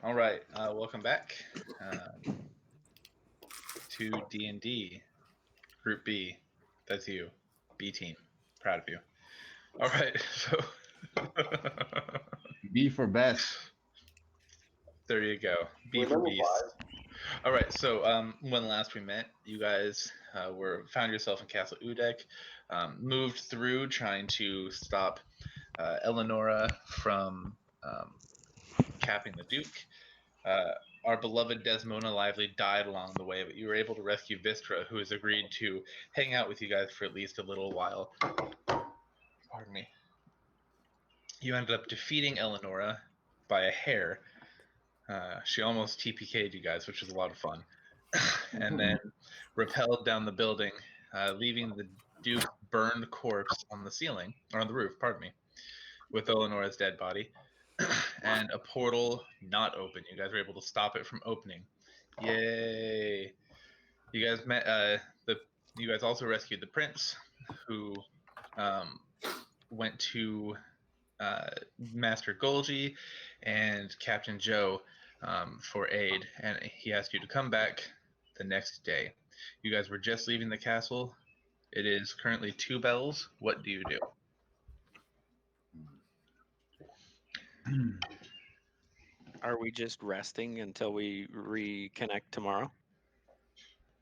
All right, welcome back to D&D Group B. That's you, B team. Proud of you. All right, so B for best. there you go. B We're for level beast. All right, so when last we met, you guys found yourself in Castle Udek, moved through trying to stop Eleonora from capping the Duke. Our beloved Desmona Lively died along the way, but you were able to rescue Vistra, who has agreed to hang out with you guys for at least a little while. Pardon me. You ended up defeating Eleonora by a hair. She almost TPK'd you guys, which was a lot of fun. And then rappelled down the building, leaving the Duke's burned corpse on the ceiling, or on the roof, pardon me, with Eleonora's dead body. And a portal not open. You guys were able to stop it from opening. Yay! You guys met. You guys also rescued the prince, who went to Master Golgi and Captain Joe for aid, and he asked you to come back the next day. You guys were just leaving the castle. It is currently 2 bells. What do you do? Are we just resting until we reconnect tomorrow?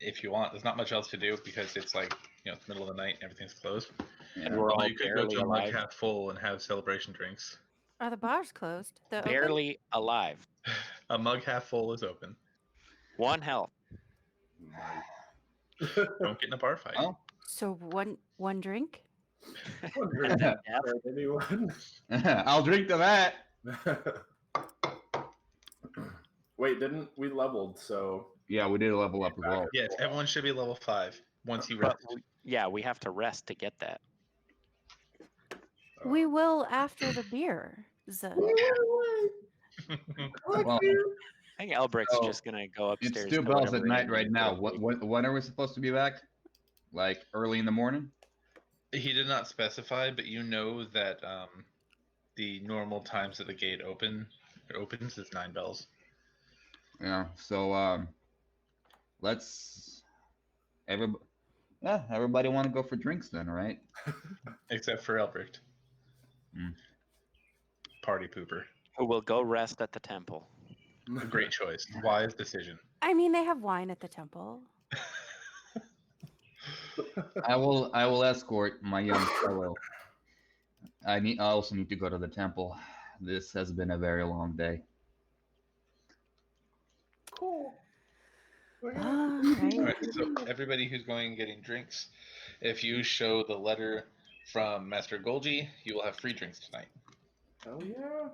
If you want, there's not much else to do because it's like, it's the middle of the night and everything's closed. And we're all You could go barely to a mug alive. half full and have celebration drinks. Are the bars closed? They're open? Barely alive. A mug half full is open. 1 health. Don't get in a bar fight. Oh. So one drink? Anyone? I'll drink to that. Wait, didn't we leveled? So Yeah, we did a level up as well. Yes, everyone should be level 5 once you But rest. we have to rest to get that. We will after the beer. Well, I think Elbric's So, just gonna go upstairs. it's 2 to bells whatever at night room right he's now. gonna be. When are we supposed to be back? Like early in the morning? He did not specify, but you know that the normal times that the gate opens is 9 bells. Yeah. So let's everybody want to go for drinks then, right? Except for Elbricht. Mm. Party pooper. Who will go rest at the temple? Great choice. Wise decision. I mean, they have wine at the temple. I will escort my young fellow. I also need to go to the temple. This has been a very long day. cool. All All right. right, so everybody who's going and getting drinks, if you show the letter from Master Golgi, you will have free drinks tonight. Hell yeah.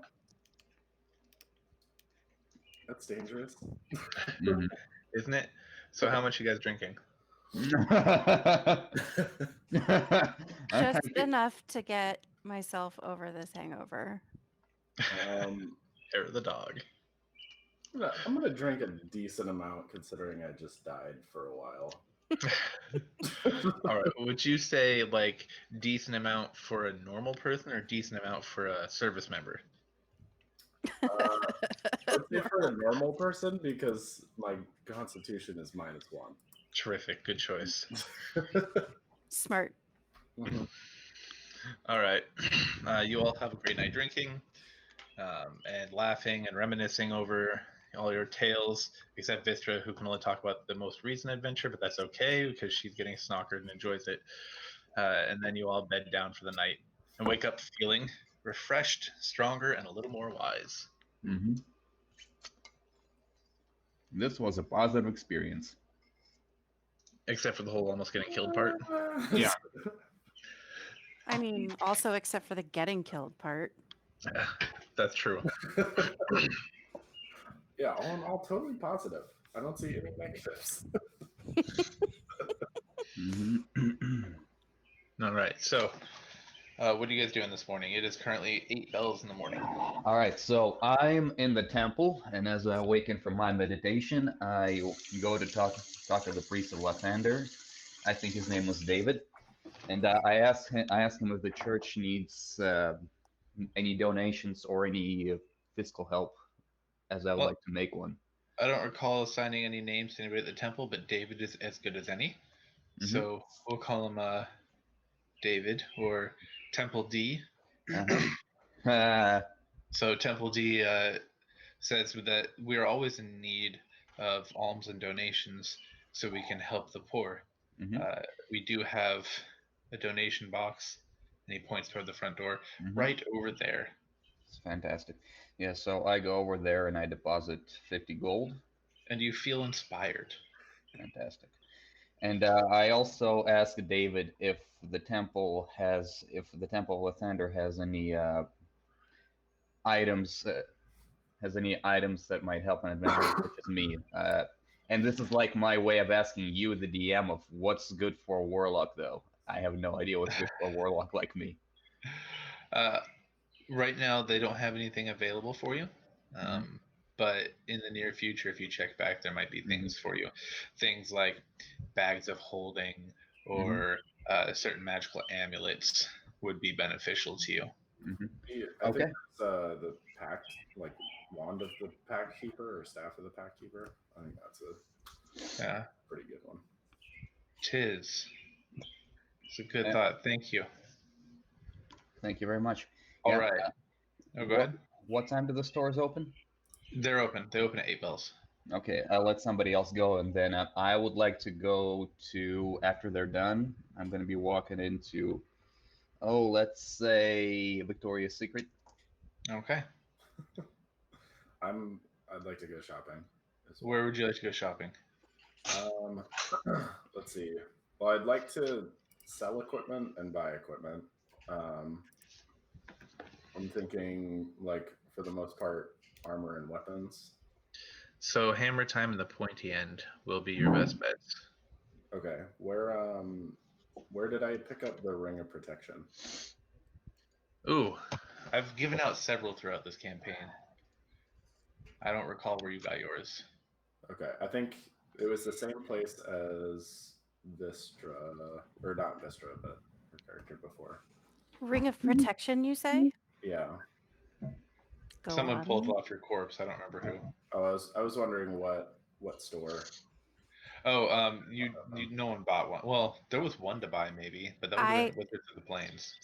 That's dangerous. Mhm. Isn't it? So how much you guys drinking? Just enough to get myself over this hangover. Hair of the dog. I'm gonna drink a decent amount considering I just died for a while. All right. Would you say like decent amount for a normal person or decent amount for a service member? I'd say for a normal person because my constitution is -1. Terrific. Good choice. Smart. All right. You all have a great night drinking and laughing and reminiscing over all your tales, except Vistra, who can only talk about the most recent adventure, but that's okay because she's getting snockered and enjoys it. And then you all bed down for the night and wake up feeling refreshed, stronger, and a little more wise. Mm-hmm. This was a positive experience. Except for the whole almost getting killed part. Yeah. I mean, also except for the getting killed part. That's true. Yeah, all in all, totally positive. I don't see any negatives. Mm-hmm. All right. So, what are you guys doing this morning? It is currently 8 bells in the morning. All right, so I'm in the temple, and as I awaken from my meditation, I go to talk to the priest of Lathander. I think his name was David, and I ask him if the church needs any donations or any fiscal help as I would Well- like to make one. I don't recall assigning any names to anybody at the temple, but David is as good as any. Mhm. So we'll call him David or Temple D. Uh-huh. So Temple D says that we are always in need of alms and donations so we can help the poor. Mhm. We do have a donation box, and he points toward the front door, Mhm. right over there. It's fantastic. Yeah, so I go over there and I deposit 50 gold. And you feel inspired. Fantastic. And I also ask David if the temple of Lathander has any items that might help an adventurer such as me. And this is like my way of asking you, the DM, of what's good for a warlock, though. I have no idea what's good for a warlock like me. Right now, they don't have anything available for you. But in the near future, if you check back, there might be things for you. Things like bags of holding or certain magical amulets would be beneficial to you. I Okay. think that's the pact, like wand of the pact keeper or staff of the pact keeper. I think that's Yeah, a pretty good one. tis. It's a good Yeah. thought. Thank you. Thank you very much. All Yeah, right. Oh, go ahead. What time do the stores open? They're open. They open at 8 bells. Okay, I'll let somebody else go, and then I would like to go to, after they're done, I'm going to be walking into, let's say Victoria's Secret. Okay. I'd like to go shopping as well. Where would you like to go shopping? Let's see. Well, I'd like to sell equipment and buy equipment. I'm thinking, like, for the most part, armor and weapons. So hammer time and the pointy end will be your best bets. Okay, where did I pick up the ring of protection? Ooh, I've given out several throughout this campaign. I don't recall where you got yours. Okay, I think it was the same place as Vistra, or not Vistra, but her character before. Ring of protection, you say? Yeah. Go Someone on. pulled off your corpse. I don't remember who. Oh, I was wondering what store. Oh, no one bought one. Well, there was one to buy maybe, but that would have been Wizards of the Plains.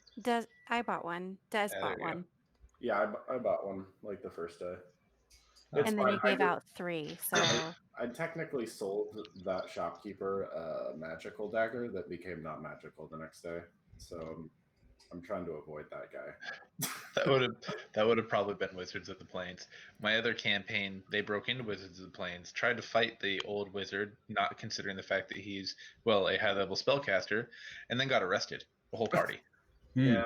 I bought one. Des Yeah, bought there you go. one. Yeah, I bought one like the first day. It's And then fine. you gave out 3, so I technically sold that shopkeeper a magical dagger that became not magical the next day. So I'm trying to avoid that guy. That would have probably been Wizards of the Plains. My other campaign, they broke into Wizards of the Plains, tried to fight the old wizard, not considering the fact that he's a high level spellcaster, and then got arrested. The whole party. Yeah.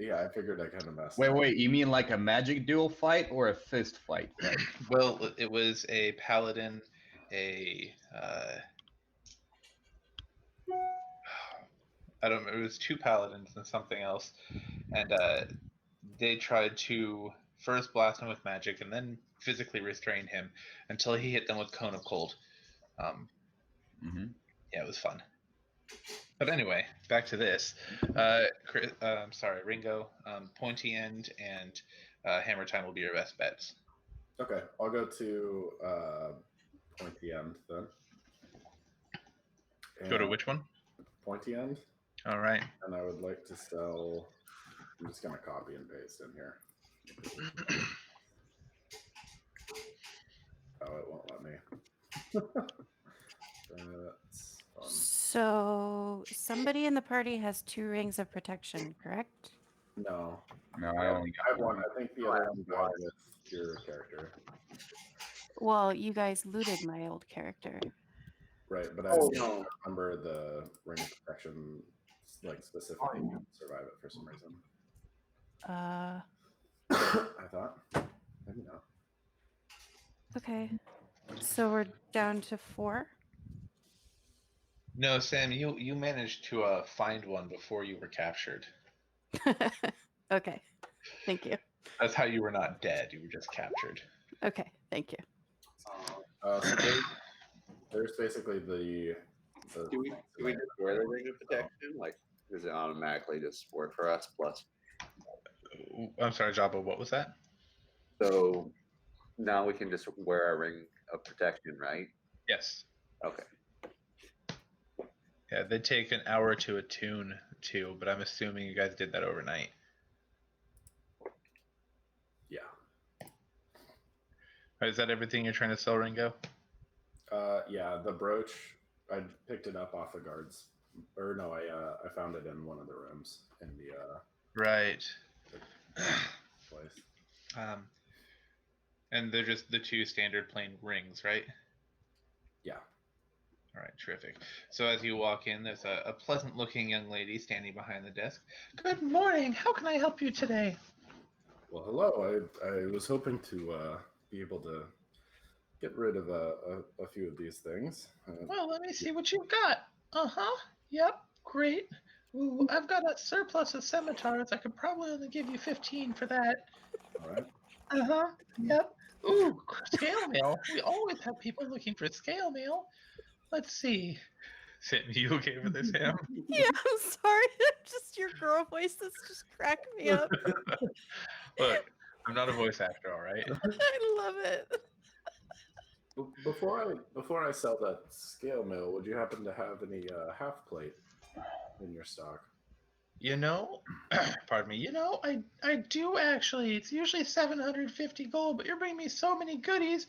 Yeah, I figured I kind of messed Wait, up. wait, you mean like a magic duel fight or a fist fight? Well, it was a paladin, I don't remember. It was 2 paladins and something else, and they tried to first blast him with magic and then physically restrain him until he hit them with Cone of Cold. Yeah, it was fun. But anyway, back to this. I'm sorry, Ringo, pointy end and hammer time will be your best bets. Okay, I'll go to pointy end then. Go to which one? Pointy end. All right. And I would like to sell. I'm just gonna copy and paste in here. Oh, it won't let me. That's fun. So somebody in the party has 2 rings of protection, correct? No, No, I I only have one. I think the other one died with your character. Well, you guys looted my old character. Right, but I don't remember the ring of protection, like specifically to survive it for some reason. I thought, maybe not. Okay. So we're down to 4? No, Sam, you managed to find one before you were captured. Okay. Thank you. That's how you were not dead. You were just captured. Okay. Thank you. So there's basically the Do we just wear the ring of protection? Like, does it automatically just work for us? Plus, I'm sorry, Jabba, what was that? so now we can just wear our ring of protection, right? Yes. Okay. Yeah, they take an hour to attune too, but I'm assuming you guys did that overnight. Yeah. Is that everything you're trying to sell, Ringo? Yeah, the brooch, I picked it up off the guards. Or no, I found it in one of the rooms in the Right. place. And they're just the two standard plain rings, right? Yeah. All right, terrific. So as you walk in, there's a pleasant-looking young lady standing behind the desk. Good morning. How can I help you today? Well, hello. I was hoping to be able to get rid of a few of these things. Well, let me see what you've got. Uh-huh. Yep. Great. Ooh, I've got a surplus of scimitars. I could probably only give you 15 for that. All right. Uh-huh. Yep. Ooh, scale mail. We always have people looking for scale mail. Let's see. Sam, you okay with this, Sam? Yeah, I'm sorry. Just your girl voice that's just cracking me up. Look, I'm not a voice actor, all right? I love it. Before I sell that scale mill, would you happen to have any half plate in your stock? You know, pardon me. I do actually. It's usually 750 gold, but you're bringing me so many goodies.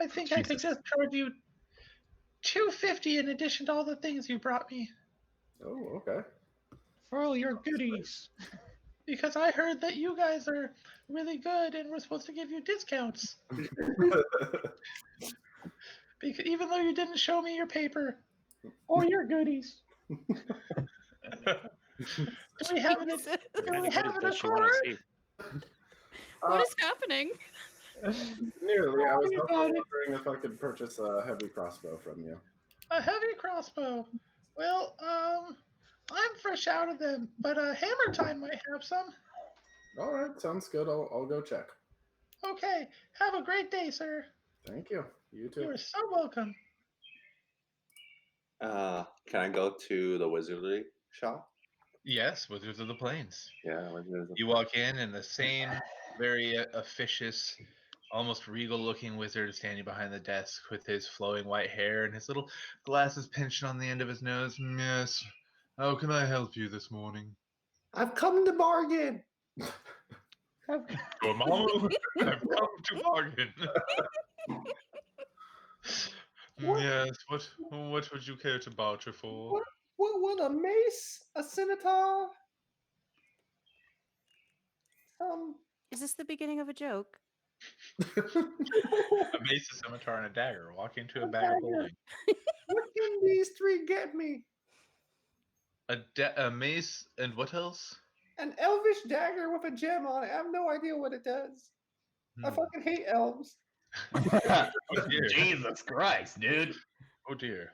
I think I could Jesus. just charge you 250 in addition to all the things you brought me Oh, okay. for all your goodies. Because I heard that you guys are really good and we're supposed to give you discounts. Because even though you didn't show me your paper or your goodies. Do we have Jesus. Do What kind we of have goodies an does she want to accord? see? What is happening? Nearly. I was Sorry also about it. wondering if I could purchase a heavy crossbow from you. A heavy crossbow. Well, I'm fresh out of them, but Hammer Time might have some. All right, sounds good. I'll go check. Okay, have a great day, sir. Thank you. You too. You're so welcome. Can I go to the wizardry shop? Yes, Wizards of the Plains. Yeah, Wizards of You walk in the same very officious, almost regal-looking wizard is standing behind the desk with his flowing white hair and his little glasses pinched on the end of his nose. Yes. How can I help you this morning? I've come to bargain. Come on, I've come to bargain. What? Yes, what would you care to barter for? What would a mace, a scimitar, Is this the beginning of a joke? A mace, a scimitar, and a dagger. Walk into a bag of holding. what can these three get me? A mace and what else? An elvish dagger with a gem on it. I have no idea what it does. I Hmm. fucking hate elves. Oh dear. Jesus Christ, dude. Oh dear.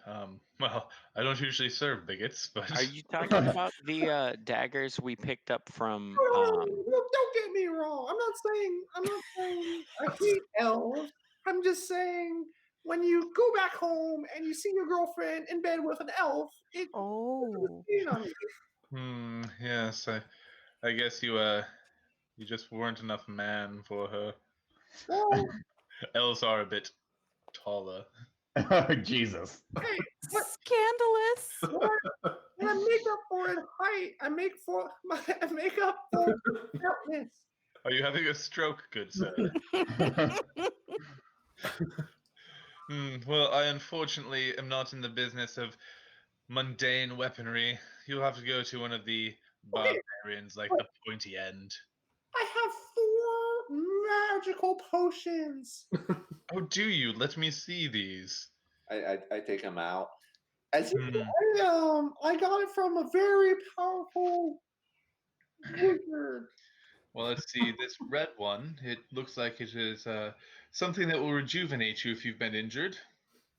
Well, I don't usually serve bigots, but Are you talking about the daggers we picked up from? Look, don't get me wrong. I'm not saying I hate elves. I'm just saying when you go back home and you see your girlfriend in bed with an elf, it Oh. you know. yes, I guess you just weren't enough man for her. Well, Elves are a bit taller. Oh, Jesus. hey, what? Scandalous. When I make up for in height, I make up for stoutness. Are you having a stroke, good sir? Well, I unfortunately am not in the business of mundane weaponry. You'll have to go to one of the Okay, barbarians like but- the pointy end. I have 4 magical potions. Oh, do you? Let me see these. I take them out. As you Hmm. I got it from a very powerful wizard. Well, let's see. This red one, it looks like it is something that will rejuvenate you if you've been injured.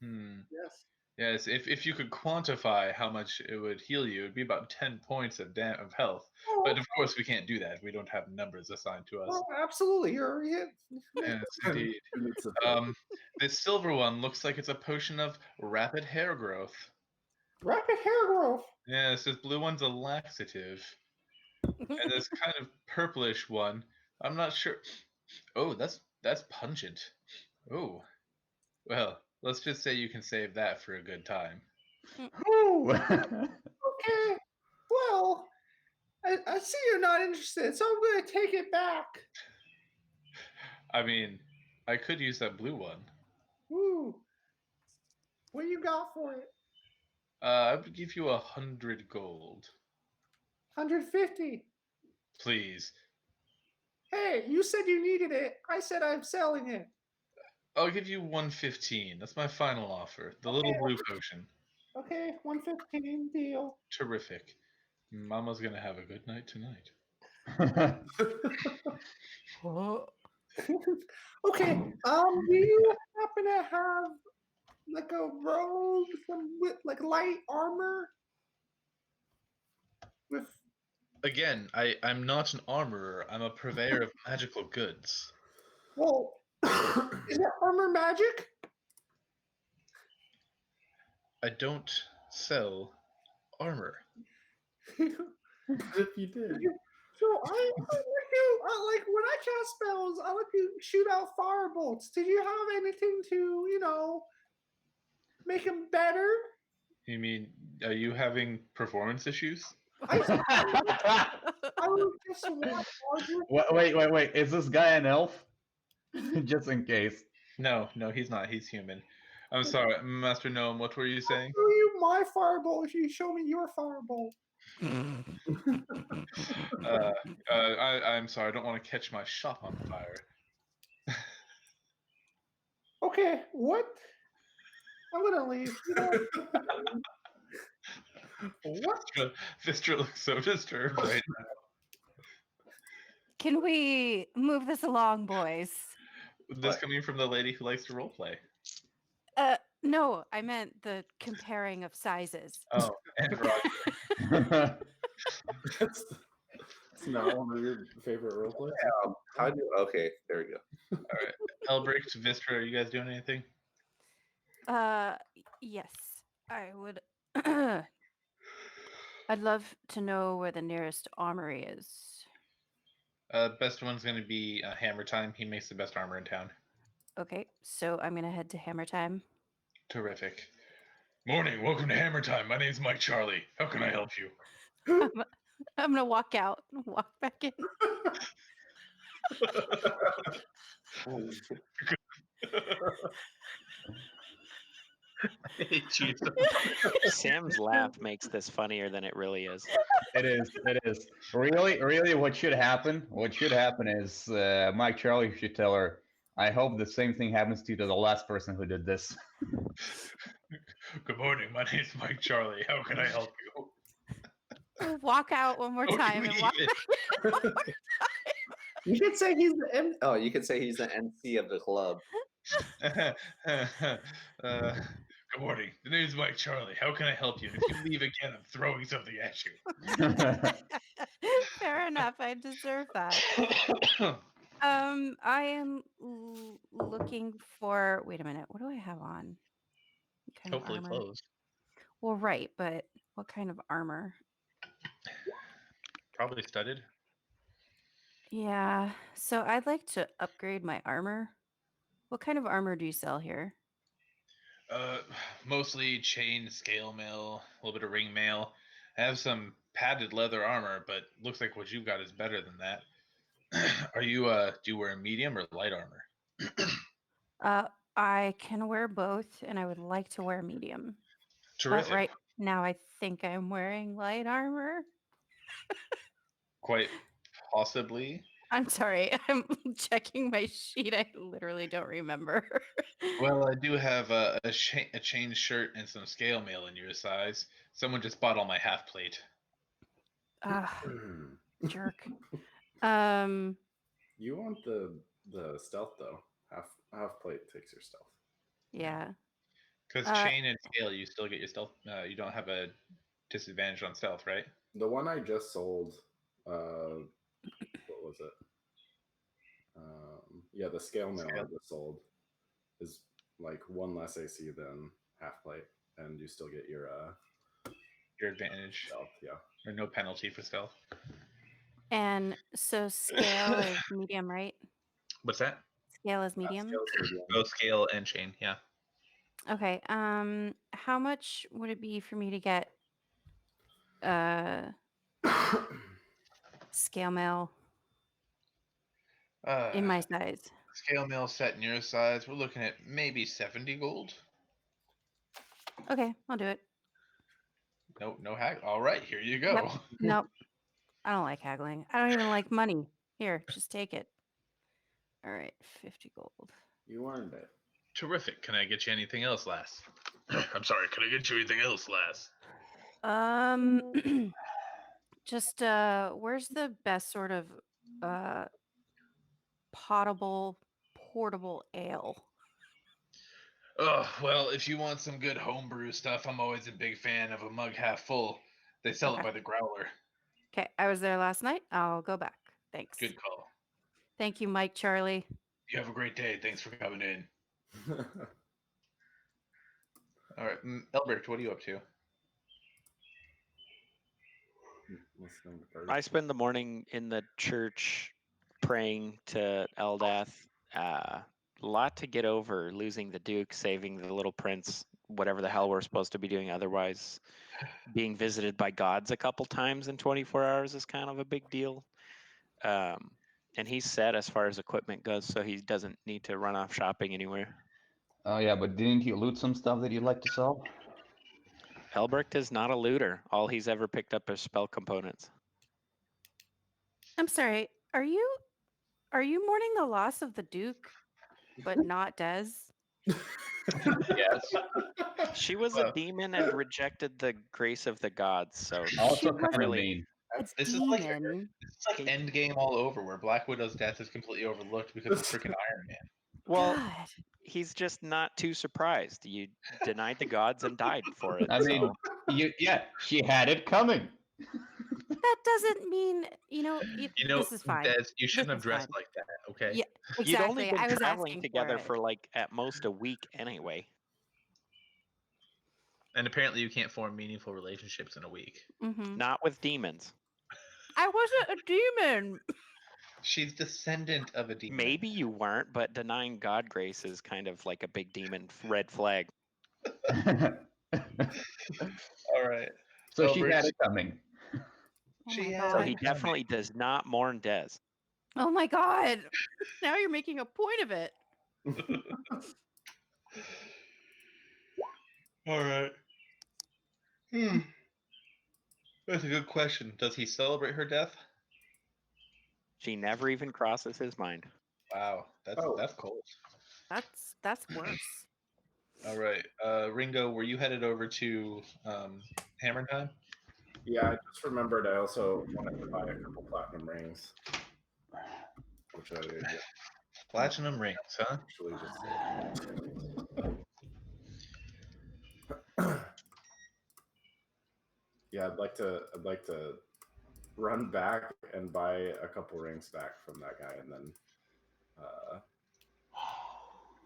Hmm. Yes. Yes, if you could quantify how much it would heal you, it'd be about 10 points of health. But of course, we can't do that. We don't have numbers assigned to us. Oh, absolutely. Yes, indeed. This silver one looks like it's a potion of rapid hair growth. Rapid hair growth. Yes, this blue one's a laxative. And this kind of purplish one, I'm not sure. Oh, that's That's pungent. Ooh. Well, let's just say you can save that for a good time. Ooh. Okay. Well, I see you're not interested, so I'm going to take it back. I mean, I could use that blue one. Ooh. What you got for it? I would give you 100 gold. 150. Please. Hey, you said you needed it. I said I'm selling it. I'll give you 115. That's my final offer. The little blue potion. Okay, 115 deal. Terrific. Mama's gonna have a good night tonight. Okay. Do you happen to have like a robe, some with like light armor? With Again, I'm not an armorer. I'm a purveyor of magical goods. well, is it armor magic? I don't sell armor. If you did. So I like when I cast spells, I like to shoot out firebolts. Did you have anything to make them better? You mean, are you having performance issues? I would just want larger. Wait. Is this guy an elf? Just in case. No, he's not. He's human. I'm sorry, Master Gnome. What were you saying? Show you my firebolt if you show me your firebolt. I'm sorry. I don't want to catch my shop on fire. Okay, what? I'm gonna leave. What? Vistra looks so disturbed right now. Can we move this along, boys? This coming from the lady who likes to roleplay. No, I meant the comparing of sizes. Oh, and Roger. That's not one of your favorite roleplays. Okay, there we go. All right, Elbricht, Vistra, are you guys doing anything? Yes, I would. I'd love to know where the nearest armory is. Best one's going to be Hammer Time. He makes the best armor in town. Okay, so I'm gonna head to Hammer Time. Terrific. Morning, welcome to Hammer Time. My name's Mike Charlie. How can I help you? I'm gonna walk out, walk back in. I hate you. Sam's laugh makes this funnier than it really is. It is. Really, what should happen? What should happen is Mike Charlie should tell her, I hope the same thing happens to the last person who did this. Good morning, my name's Mike Charlie. How can I help you? Walk out one more time and walk Leave back in one more time. You could say he's the M. Oh, you could say he's the MC of the club. Good morning. The name's Mike Charlie. How can I help you? If you leave again, I'm throwing something at you. Fair enough. I deserve that. I am looking for. Wait a minute. What do I have on? What kind Hopefully of armor? clothes. Well, right, but what kind of armor? Probably studded. Yeah. So I'd like to upgrade my armor. What kind of armor do you sell here? Mostly chain, scale mail, a little bit of ring mail. I have some padded leather armor, but looks like what you've got is better than that. Are you do you wear medium or light armor? I can wear both, and I would like to wear medium. Terrific. But right now, I think I'm wearing light armor. Quite possibly. I'm sorry, I'm checking my sheet. I literally don't remember. Well, I do have a chain shirt and some scale mail in your size. Someone just bought all my half plate. Jerk. You want the stealth though. Half plate takes your stealth. Yeah. Because chain and scale, you still get your stealth. You don't have a disadvantage on stealth, right? The one I just sold, what was it? Yeah, the scale mail I just sold is like one less AC than half plate, and you still get your advantage. Stealth, yeah. Or no penalty for stealth. And so scale is medium, right? What's that? Scale is medium. Scale's medium. Both scale and chain. Yeah. Okay. How much would it be for me to get scale mail in my size? Scale mail set in your size. We're looking at maybe 70 gold. Okay, I'll do it. No hack. All right, here you go. Yep. Nope. I don't like haggling. I don't even like money. Here, just take it. All right, 50 gold. You earned it. Terrific. Can I get you anything else, lass? I'm sorry. Can I get you anything else, lass? Just where's the best sort of potable portable ale? Oh, well, if you want some good homebrew stuff, I'm always a big fan of a mug half full. They sell it Okay. by the growler. Okay, I was there last night. I'll go back. Thanks. Good call. Thank you, Mike Charlie. You have a great day. Thanks for coming in. All right, Elbert, what are you up to? Listening to birds. I spend the morning in the church praying to Eldath. A lot to get over, losing the Duke, saving the little prince, whatever the hell we're supposed to be doing otherwise. Being visited by gods a couple times in 24 hours is kind of a big deal. And he's set as far as equipment goes, so he doesn't need to run off shopping anywhere. Oh yeah, but didn't you loot some stuff that you'd like to sell? Elbrecht is not a looter. All he's ever picked up is spell components. I'm sorry. Are you mourning the loss of the Duke, but not Des? Yes. She was a demon and rejected the grace of the gods, so Also She kind of really- mean. A This is like demon. Endgame all over, where Black Widow's death is completely overlooked because of freaking Iron Man. well, God. he's just not too surprised. You denied the gods and died for it. I mean, she had it coming. That doesn't mean, this is fine. Des, you shouldn't This have is dressed fine. like that, okay? Yeah, exactly. You'd only been I was traveling asking together for for like at most a week anyway. And apparently you can't form meaningful relationships in a week. Mm-hmm. Not with demons. I wasn't a demon. She's descendant of a demon. Maybe you weren't, but denying God grace is kind of like a big demon red flag. All right. So she Elbert, had it coming. Oh She my has- So God. he definitely does not mourn Des. Oh my God. Now you're making a point of it. All right. That's a good question. Does he celebrate her death? She never even crosses his mind. Wow, that's cold. That's worse. All right, Ringo, were you headed over to Hammer Time? Yeah, I just remembered I also wanted to buy a couple platinum rings. Which I Platinum rings, huh? actually just yeah, I'd like to run back and buy a couple rings back from that guy, and then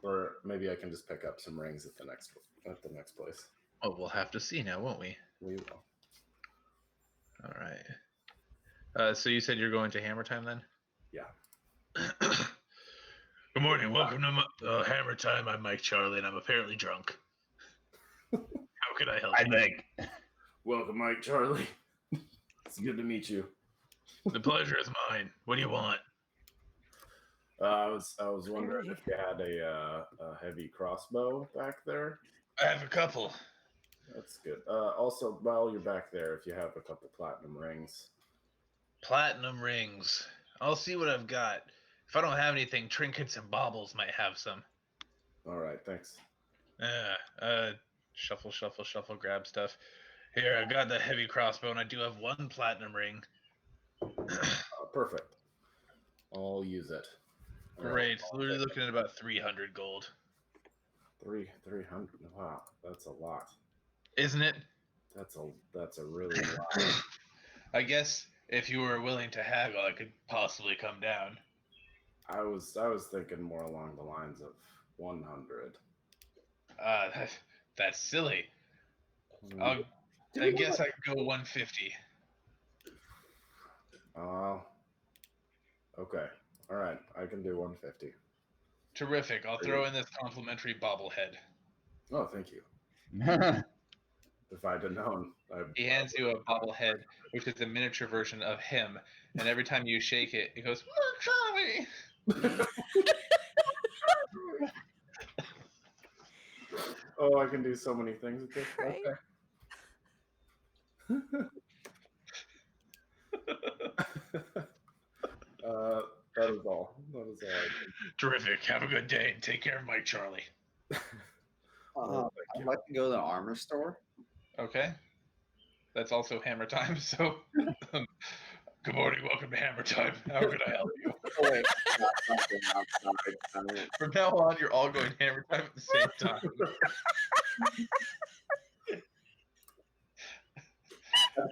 or maybe I can just pick up some rings at the next place. Oh, we'll have to see now, won't we? We will. All right. So you said you're going to Hammer Time then? Yeah. Good morning. Welcome to Hammer Time. I'm Mike Charlie, and I'm apparently drunk. How can I help you? think. Welcome, Mike Charlie. It's good to meet you. The pleasure is mine. What do you want? I was wondering if you had a heavy crossbow back there. I have a couple. That's good. Also, while you're back there, if you have a couple platinum rings. Platinum rings. I'll see what I've got. If I don't have anything, trinkets and baubles might have some. All right, thanks. Shuffle, shuffle, shuffle, grab stuff. Here, I got the heavy crossbow, and I do have one platinum ring. Perfect. I'll use it. Great. So we're looking at about 300 gold. 300. Wow, that's a lot. Isn't it? That's a really lot. I guess if you were willing to haggle, I could possibly come down. I was thinking more along the lines of 100. That's silly. Mm. I guess I could go 150. Okay. All right. I can do 150. Terrific. I'll throw in this complimentary bobblehead. Oh, thank you. If I'd have known, He hands you a bobblehead, which is a miniature version of him, and every time you shake it, it goes, "Look, Charlie!" Oh, I can do so many things with this. Right. Okay. That is all. That is all. I Terrific. Have a good day and take care of Mike Charlie. Oh, thank I'd you. like to go to the armor store. Okay. That's also Hammer Time, so good morning, welcome to Hammer Time. How can I help you? Oh wait, got something outside. I mean, From now on, you're all going Hammer Time at the same time.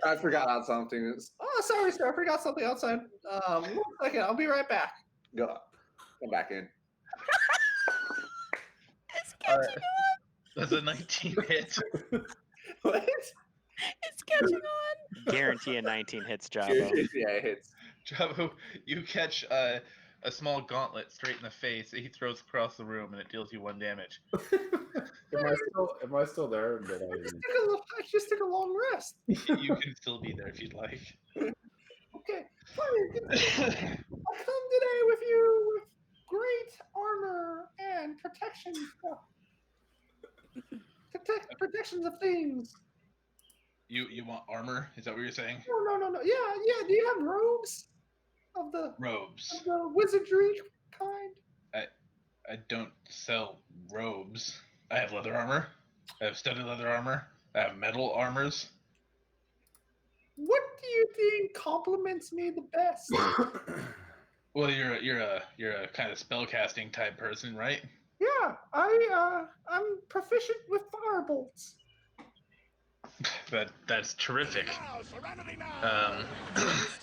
I forgot out something. Oh, sorry, sir. I forgot something outside. 1 second. I'll be right back. Go, come back in. It's All catching right. on. That's a 19 hit. What? It's catching on. Guarantee a 19 hits, Jabo. Yeah, it hits. Jabu, you catch a small gauntlet straight in the face that he throws across the room, and it deals you 1 damage. Am I still there? Did I just took a long rest. You can still be there if you'd like. Okay. Fine. I come today with you with great armor and protection stuff. Protections of things. You want armor? Is that what you're saying? No. Yeah. Do you have robes of the Robes. wizardry kind? I don't sell robes. I have leather armor. I have studded leather armor. I have metal armors. What do you think compliments me the best? Well, you're a kind of spellcasting type person, right? Yeah, I'm proficient with firebolts. That's terrific.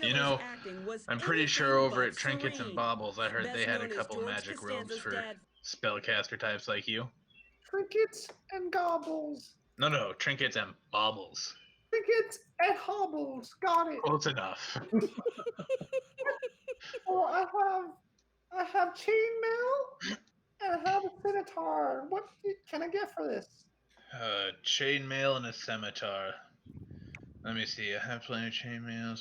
You know, I'm pretty sure over at Trinkets and Baubles, I heard they had a couple magic robes for spellcaster types like you. Trinkets and gobbles. No, Trinkets and Baubles. Trinkets and hobbles. Got it. Close enough. Oh, I have chainmail and I have a scimitar. What can I get for this? Chainmail and a scimitar. Let me see. I have plenty of chainmail.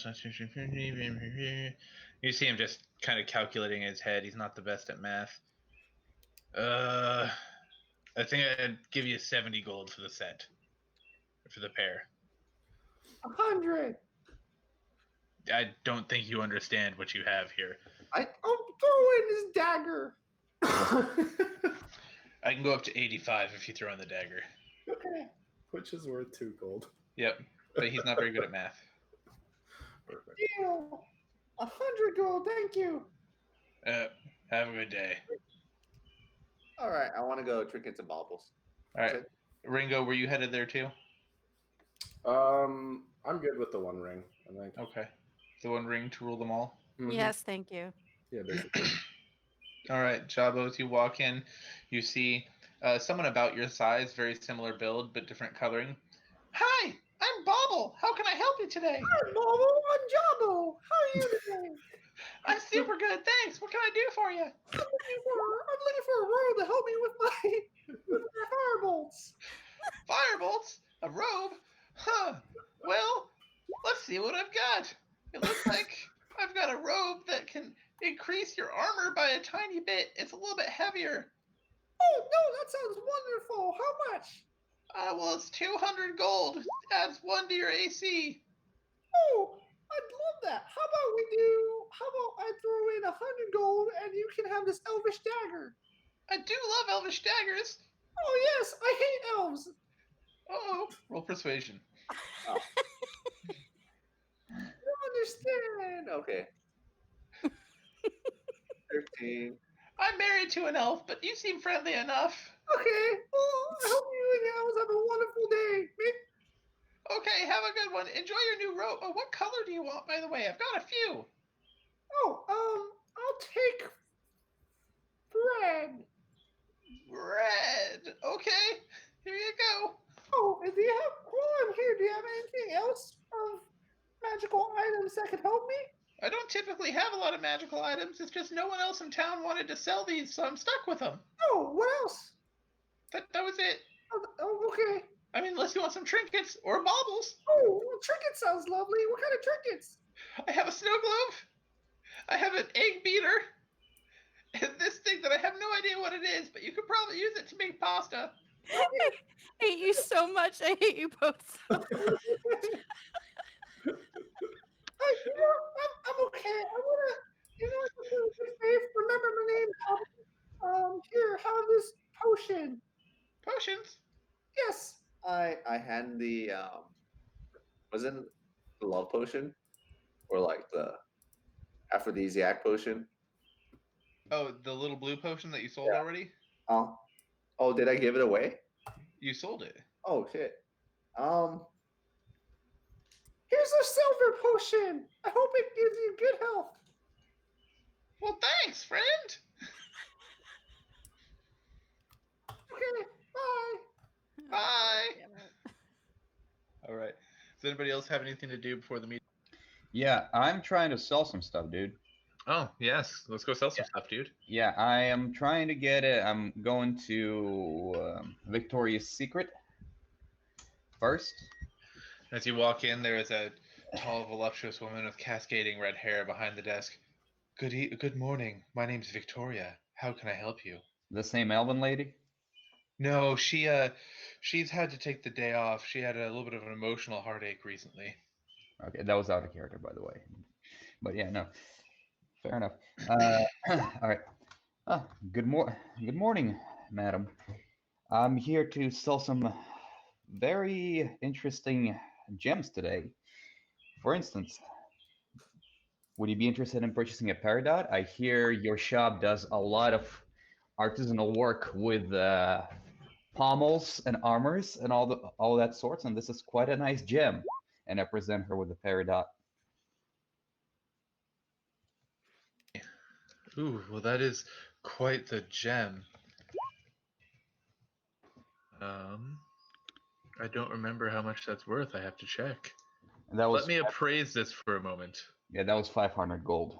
You see him just kind of calculating in his head. He's not the best at math. I think I'd give you 70 gold for the set. For the pair. 100. I don't think you understand what you have here. I'll throw in this dagger. I can go up to 85 if you throw in the dagger. Okay. Which is worth 2 gold. Yep, but he's not very good at math. Perfect. Deal. 100 gold. Thank you. Have a good day. All right, I want to go trinkets and baubles. All right, Ringo, were you headed there too? I'm good with the 1 ring. I think. Okay, the 1 ring to rule them all. Mhm. Yes, thank you. Yeah, basically. All right, Jabo, as you walk in, you see someone about your size, very similar build, but different coloring. Hi, I'm Bobble. How can I help you today? Hi, Bobo. I'm Jabo. How are you today? I'm super good, thanks. What can I do for you? I'm looking for a robe to help me with my firebolts. Firebolts? A robe? Huh. Well, let's see what I've got. It looks like I've got a robe that can increase your armor by a tiny bit. It's a little bit heavier. Oh, no, that sounds wonderful. How much? Well, it's 200 gold. Adds 1 to your AC. Oh, I'd love that. How about I throw in 100 gold and you can have this elvish dagger? I do love elvish daggers. Oh, yes, I hate elves. Uh-oh. Roll persuasion. Oh. I don't understand. Okay. 13. I'm married to an elf, but you seem friendly enough. Okay, well, I hope you and your elves have a wonderful day. Okay, have a good one. Enjoy your new robe. Oh, what color do you want, by the way? I've got a few. Oh, I'll take red. Red. Okay, here you go. Oh, and do you have, while I'm here, do you have anything else of magical items that could help me? I don't typically really have a lot of magical items. It's just no one else in town wanted to sell these, so I'm stuck with them. Oh, what else? That was it. Oh, okay. I mean, unless you want some trinkets or baubles. Oh, well, trinket sounds lovely. What kind of trinkets? I have a snow globe. I have an egg beater. And this thing that I have no idea what it is, but you could probably use it to make pasta. I hate you so much. I hate you both so much. I'm okay. I wanna, remember my name. Here, have this potion. Potions? Yes. I hand the wasn't the love potion or like the aphrodisiac potion? Oh, the little blue potion that you sold already? Oh, did I give it away? You sold it. Oh shit. Here's a silver potion. I hope it gives you good health. Well, thanks, friend. Okay, bye. Bye. Damn it. All right. Does anybody else have anything to do before the meeting? Yeah, I'm trying to sell some stuff, dude. Oh, yes. Let's go sell some stuff, dude. Yeah, I am trying to get it. I'm going to Victoria's Secret first. As you walk in, there is a tall, voluptuous woman with cascading red hair behind the desk. Good morning. My name's Victoria. How can I help you? The same Elven lady? No, she's had to take the day off. She had a little bit of an emotional heartache recently. Okay, that was out of character, by the way. But yeah, no. Fair enough. All right. Good morning, madam. I'm here to sell some very interesting gems today. For instance, would you be interested in purchasing a peridot? I hear your shop does a lot of artisanal work with pommels and armors and all that sorts, and this is quite a nice gem. And I present her with the peridot. Ooh, well, that is quite the gem. I don't remember how much that's worth. I have to check. And that was Let me appraise this for a moment. yeah, that was 500 gold.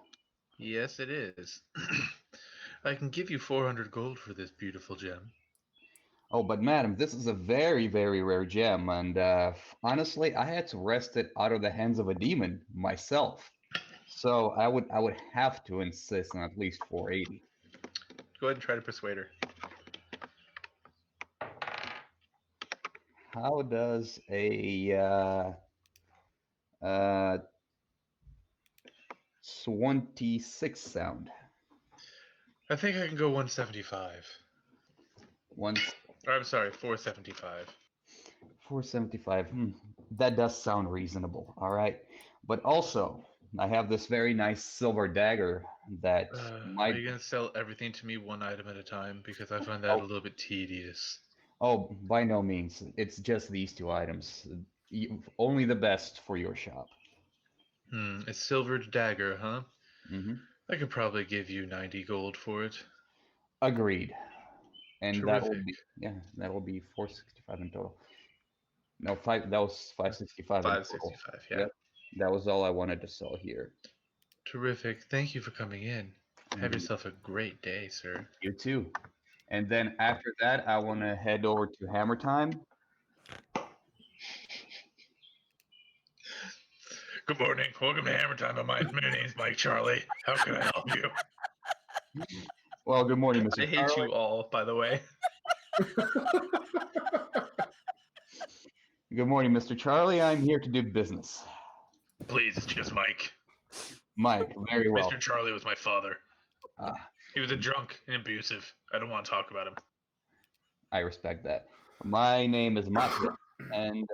Yes, it is. I can give you 400 gold for this beautiful gem. Oh, but madam, this is a very, very rare gem, and honestly, I had to wrest it out of the hands of a demon myself. So I would have to insist on at least 480. Go ahead and try to persuade her. How does a 26 sound? I think I can go 175. Once Or, I'm sorry, 475. 475. That does sound reasonable. All right, but also I have this very nice silver dagger that Are might. you going to sell everything to me one item at a time? Because I find that a little bit tedious. Oh, by no means. It's just these two items. Only the best for your shop. A silvered dagger, huh? Hmm. I could probably give you 90 gold for it. Agreed. And that will Terrific. be 465 in total. No, that was 565 in total. 565, yeah. Yep. That was all I wanted to sell here. Terrific. Thank you for coming in. Have Mhm. yourself a great day, sir. You too. And then after that, I want to head over to Hammer Time. Good morning. Welcome to Hammer Time. My name's Mike Charlie. How can I help you? Well, good morning, Mr. I hate Charlie. you all, by the way. Good morning, Mr. Charlie. I'm here to do business. Please, it's just Mike. Mike, very well. Mr. Charlie was my father. Ah, He was a drunk and abusive. I don't want to talk about him. I respect that. My name is Mike, and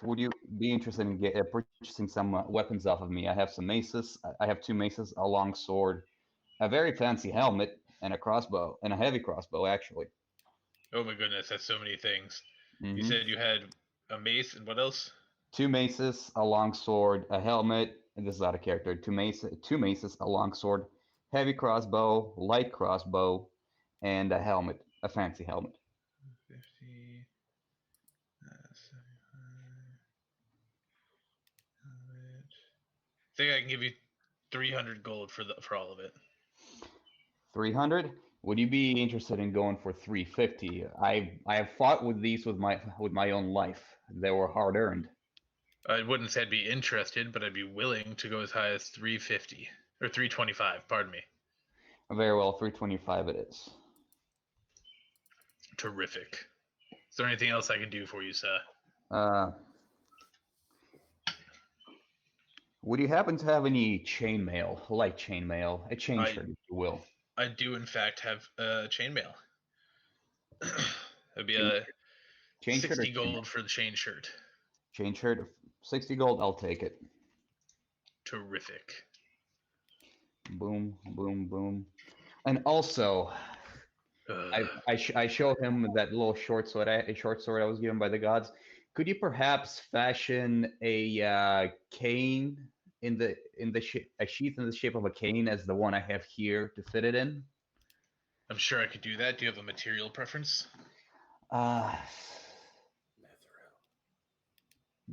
would you be interested in purchasing some weapons off of me? I have some maces. I have two maces, a long sword, a very fancy helmet, and a crossbow, and a heavy crossbow, actually. Oh my goodness, that's so many things. You Mhm. said you had a mace and what else? Two maces, a long sword, a helmet, and this is out of character. Two maces, a long sword, heavy crossbow, light crossbow, and a helmet, a fancy helmet. 50, 75, 100. I think I can give you 300 gold for all of it. 300. Would you be interested in going for 350? I have fought with these with my own life. They were hard earned. I wouldn't say I'd be interested, but I'd be willing to go as high as 350 or 325. Pardon me. Very well, 325 it is. Terrific. Is there anything else I can do for you, sir? Would you happen to have any chainmail, light chainmail, a chain shirt, if you will? I do, in fact, have chainmail. It'd be a chain 60 gold for the chain shirt. Chain shirt, 60 gold. I'll take it. Terrific. Boom, boom, boom. And also, I showed him that little short sword I was given by the gods. Could you perhaps fashion a cane a sheath in the shape of a cane as the one I have here to fit it in? I'm sure I could do that. Do you have a material preference?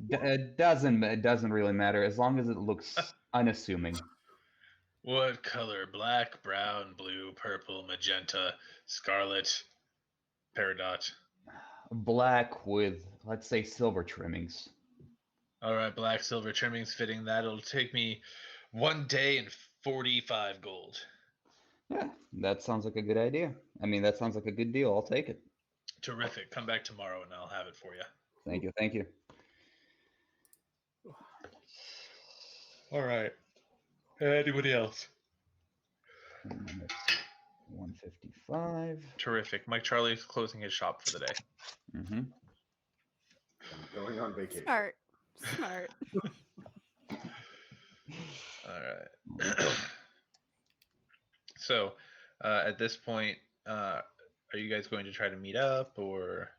It doesn't really matter as long as it looks unassuming. What color? Black, brown, blue, purple, magenta, scarlet, peridot. Black with, let's say, silver trimmings. All right, black, silver trimmings fitting that. It'll take me 1 day and 45 gold. Yeah, that sounds like a good idea. I mean, that sounds like a good deal. I'll take it. Terrific. Come back tomorrow and I'll have it for you. Thank you. Thank you. All right. Anybody else? 155. Terrific. Mike Charlie's closing his shop for the day. Mm-hmm. I'm going on vacation. Smart. All right. So, at this point, are you guys going to try to meet up, or?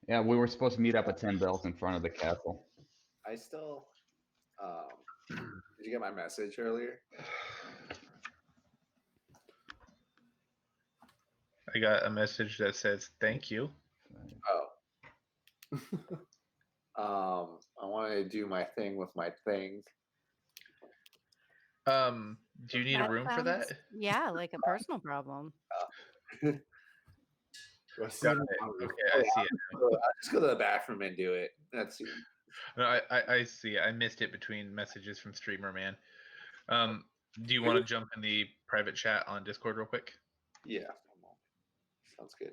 Yeah, we were supposed to meet up at 10 bells in front of the castle. I still. Did you get my message earlier? I got a message that says thank you. Oh. I want to do my thing with my thing. Do you need a room for that? Yeah, like a personal problem. Got it. Okay, I see it. I'll just go to the bathroom and do it. That's No, I see it. I missed it between messages from Streamer Man. Do you want to jump in the private chat on Discord real quick? yeah. Sounds good.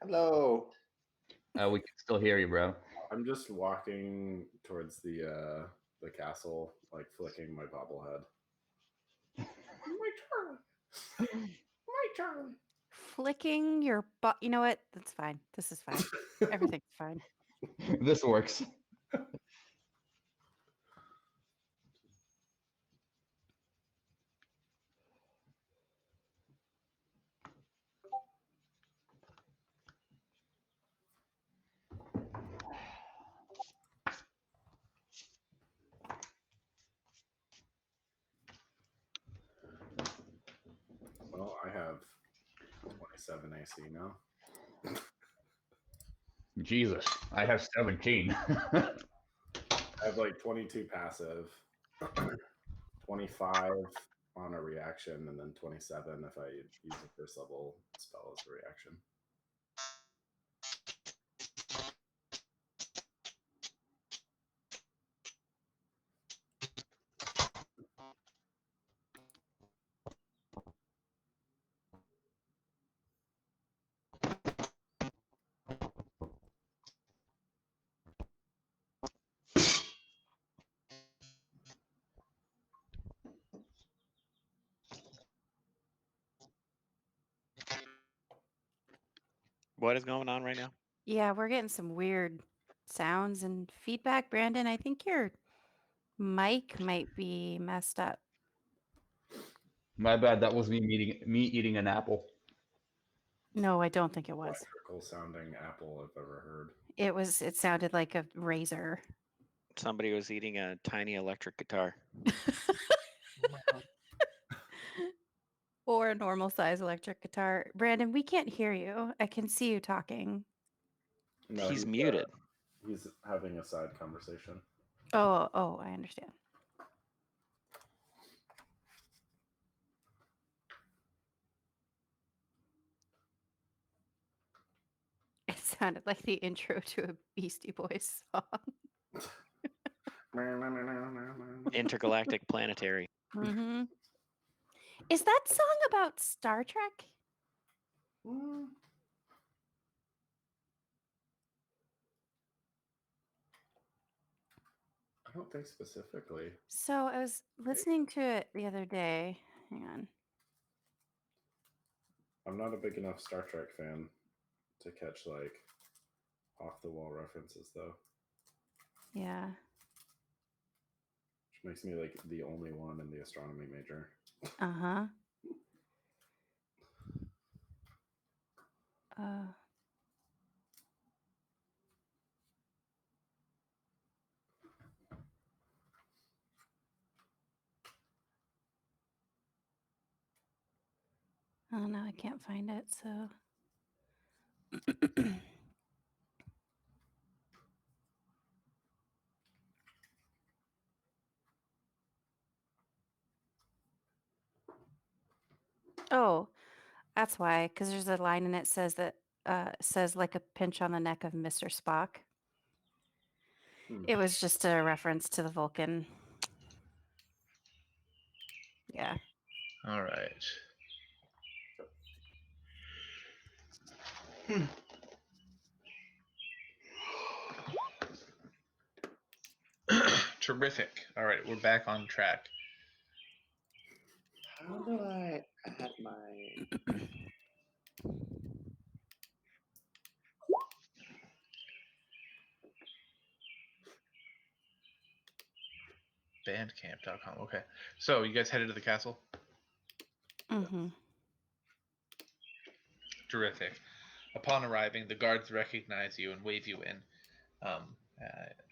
Hello. We can still hear you, bro. I'm just walking towards the castle, like flicking my bobblehead. My Charlie. Flicking your butt. You know what? That's fine. This is fine. Everything's fine. This works. Well, I have 27 AC now. Jesus, I have 17. I have like 22 passive, 25 on a reaction, and then 27 if I use a first level spell as a reaction. What is going on right now? Yeah, we're getting some weird sounds and feedback. Brandon, I think your mic might be messed up. My bad. That was me eating an apple. No, I don't think it was. Electrical sounding apple I've ever heard. It sounded like a razor. Somebody was eating a tiny electric guitar. Or a normal size electric guitar. Brandon, we can't hear you. I can see you talking. No, He's muted. He's having a side conversation. Oh, I understand. It sounded like the intro to a Beastie Boys song. Intergalactic planetary. Mm-hmm. Is that song about Star Trek? Mm. I don't think specifically. So I was listening to it the other day. Hang on. I'm not a big enough Star Trek fan to catch like off the wall references though. Yeah. Which makes me like the only one in the astronomy major. Uh-huh. Oh no, I can't find it, so oh, that's why, because there's a line in it says that says like a pinch on the neck of Mr. Spock. Hmm. It was just a reference to the Vulcan. Yeah. All right. Terrific. All right, we're back on track. How do I add my? Bandcamp.com. Okay. So you guys headed to the castle? Mm-hmm. Terrific. Upon arriving, the guards recognize you and wave you in.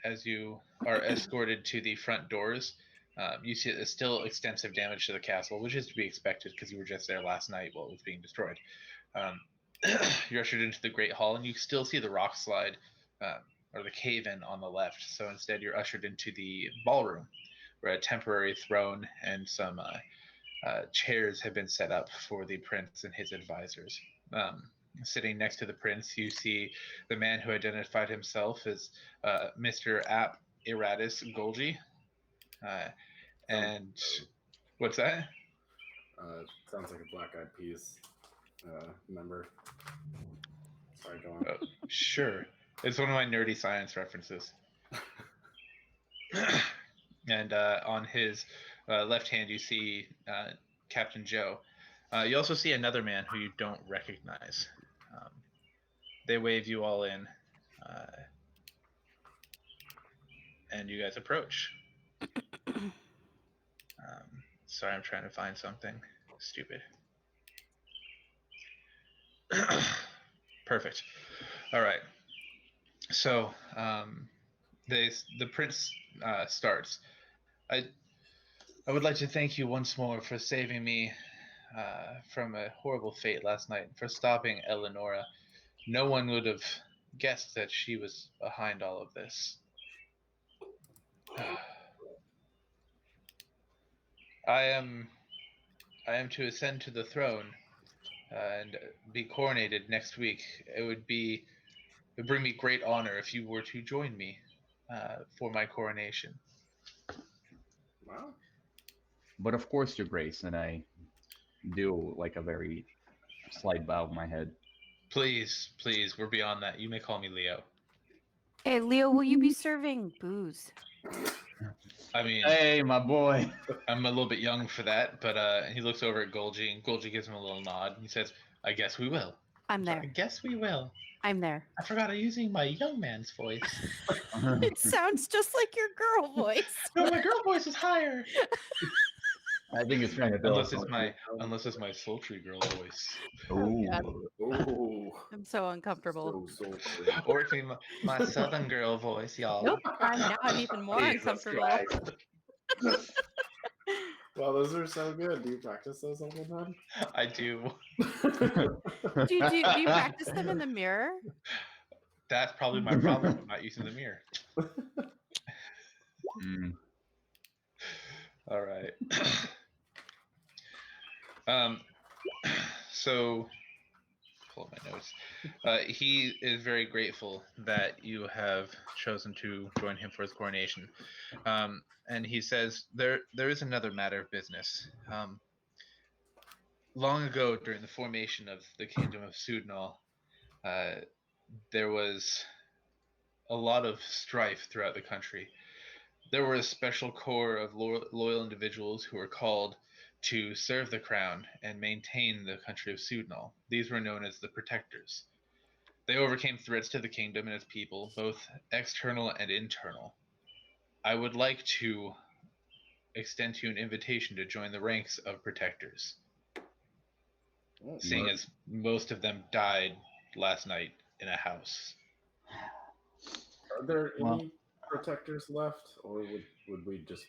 As you are escorted to the front doors, you see there's still extensive damage to the castle, which is to be expected because you were just there last night while it was being destroyed. You're ushered into the Great Hall, and you still see the rock slide or the cave-in on the left. So instead, you're ushered into the ballroom, where a temporary throne and some chairs have been set up for the prince and his advisors. Sitting next to the prince, you see the man who identified himself as Mr. App Iratus Golgi. And what's that? Sounds like a Black Eyed Peas member. Sorry, go on. Sure. It's one of my nerdy science references. And on his left hand, you see Captain Joe. You also see another man who you don't recognize. They wave you all in, and you guys approach. Sorry, I'm trying to find something stupid. Perfect. All right. So the prince starts. I would like to thank you once more for saving me from a horrible fate last night, for stopping Eleonora. No one would have guessed that she was behind all of this. I am to ascend to the throne and be coronated next week. It would bring me great honor if you were to join me for my coronation. Wow. But of course, Your Grace, and I do like a very slight bow of my head. Please, please, we're beyond that. You may call me Leo. Hey, Leo, will you be serving booze? I mean, Hey, my boy. I'm a little bit young for that, but he looks over at Golgi, and Golgi gives him a little nod. And he says, "I guess we will." I'm So, I there. guess we will. I'm there. I forgot I'm using my young man's voice. It sounds just like your girl voice. No, my girl voice is higher. I think it's trying to tell us Unless it's my sultry girl voice. Ooh. Oh, I'm so uncomfortable. so sultry. Or if my southern girl voice, y'all. Nope. I'm even more Jesus uncomfortable. Christ. Well, those are so good. Do you practice those all the time? I do. Do you practice them in the mirror? That's probably my problem with not using the mirror. Mm. All right. So, pull up my notes. He is very grateful that you have chosen to join him for his coronation. And he says there is another matter of business. Long ago, during the formation of the kingdom of Sudnal, there was a lot of strife throughout the country. There were a special corps of loyal individuals who were called to serve the crown and maintain the country of Sudnal. These were known as the Protectors. They overcame threats to the kingdom and its people, both external and internal. I would like to extend to you an invitation to join the ranks of Protectors, seeing as most of them died last night in a house. Are there Well- any protectors left, or would we just?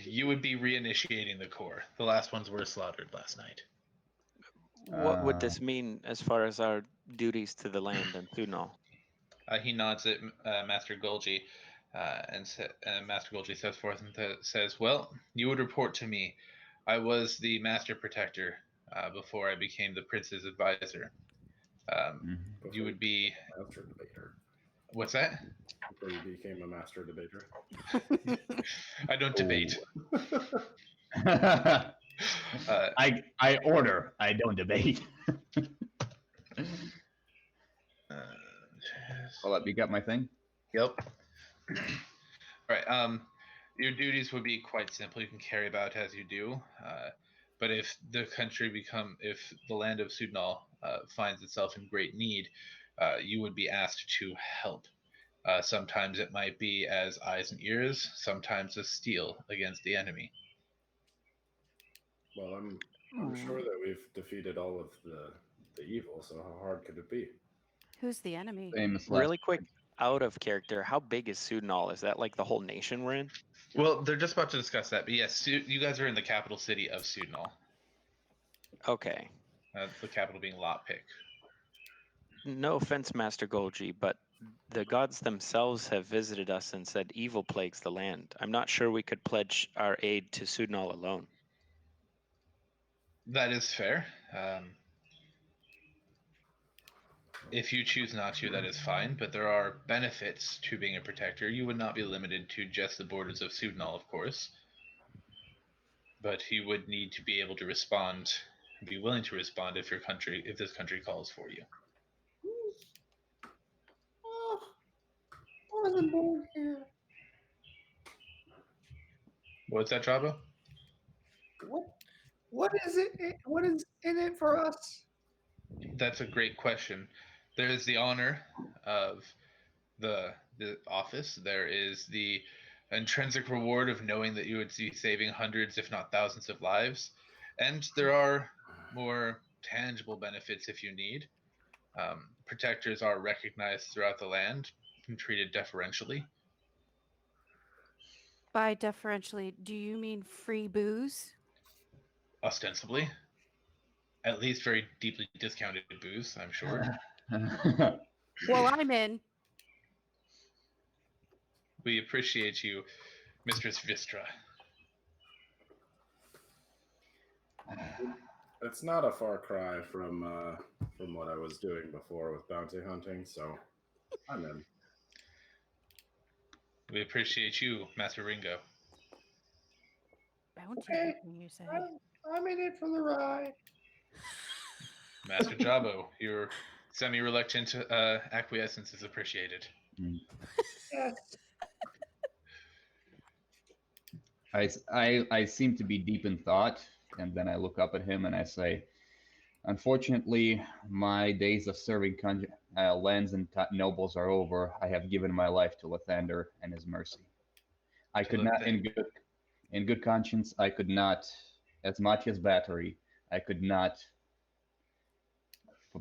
You would be reinitiating the Corps. The last ones were slaughtered last night. What would this mean as far as our duties to the land and Sudnal? He nods at Master Golgi, and Master Golgi steps forth and says, "Well, you would report to me. I was the Master Protector before I became the Prince's advisor. You would be Master debater. What's that? Before you became a master debater. I don't debate. I order. I don't debate. Hold up, you got my thing? Yep. All right. Your duties would be quite simple. You can carry about as you do. But if the land of Sudnal finds itself in great need, you would be asked to help. Sometimes it might be as eyes and ears, sometimes as steel against the enemy. Well, I'm sure that we've defeated all of the evil, so how hard could it be? Who's the enemy? Famous last Really quick, out of character, how big is Sudnal? Is that like the whole nation we're in? Well, they're just about to discuss that, but yes, you guys are in the capital city of Sudnal. Okay. The capital being Lockpick. No offense, Master Golgi, but the gods themselves have visited us and said evil plagues the land. I'm not sure we could pledge our aid to Sudnal alone. That is fair. If you choose not to, that is fine, but there are benefits to being a protector. You would not be limited to just the borders of Sudnal, of course. But you would need to be able to respond, be willing to respond if this country calls for you. Oh, I wasn't born here. What's that, Jabba? What is it? What is in it for us? That's a great question. There is the honor of the office. There is the intrinsic reward of knowing that you would be saving hundreds, if not thousands, of lives, and there are more tangible benefits if you need. Protectors are recognized throughout the land and treated deferentially. By deferentially, do you mean free booze? Ostensibly. At least very deeply discounted booze, I'm sure. Well, I'm in. We appreciate you, Mistress Vistra. It's not a far cry from what I was doing before with bounty hunting, so I'm in. We appreciate you, Master Ringo. Bounty Okay. hunting, you say? I'm in it for the ride. Master Jabbo, your semi-reluctant acquiescence is appreciated. Yes. I seem to be deep in thought, and then I look up at him and I say, unfortunately, my days of serving lands and nobles are over. I have given my life to Lathander and his mercy. I could not, in good conscience, I could not, as much as battery, I could not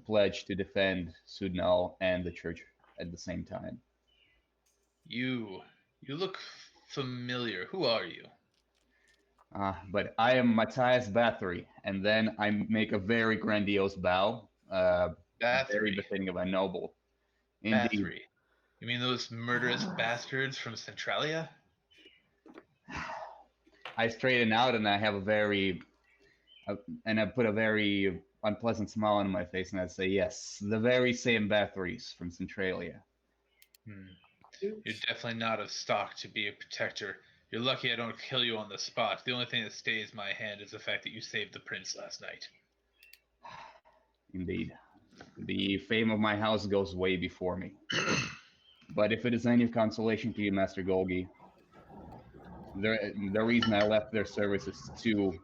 pledge to defend Sudnal and the church at the same time. You look familiar. Who are you? But I am Matthias Bathory, and then I make a very grandiose bow, very Bathory. befitting of a noble. Indeed. Bathory. You mean those murderous bastards from Centralia? I straighten out and I have and I put a very unpleasant smile on my face and I say, yes, the very same Bathories from Centralia. You're definitely not of stock to be a protector. You're lucky I don't kill you on the spot. The only thing that stays my hand is the fact that you saved the prince last night. Indeed. The fame of my house goes way before me. But if it is any consolation to you, Master Golgi, the reason I left their service is to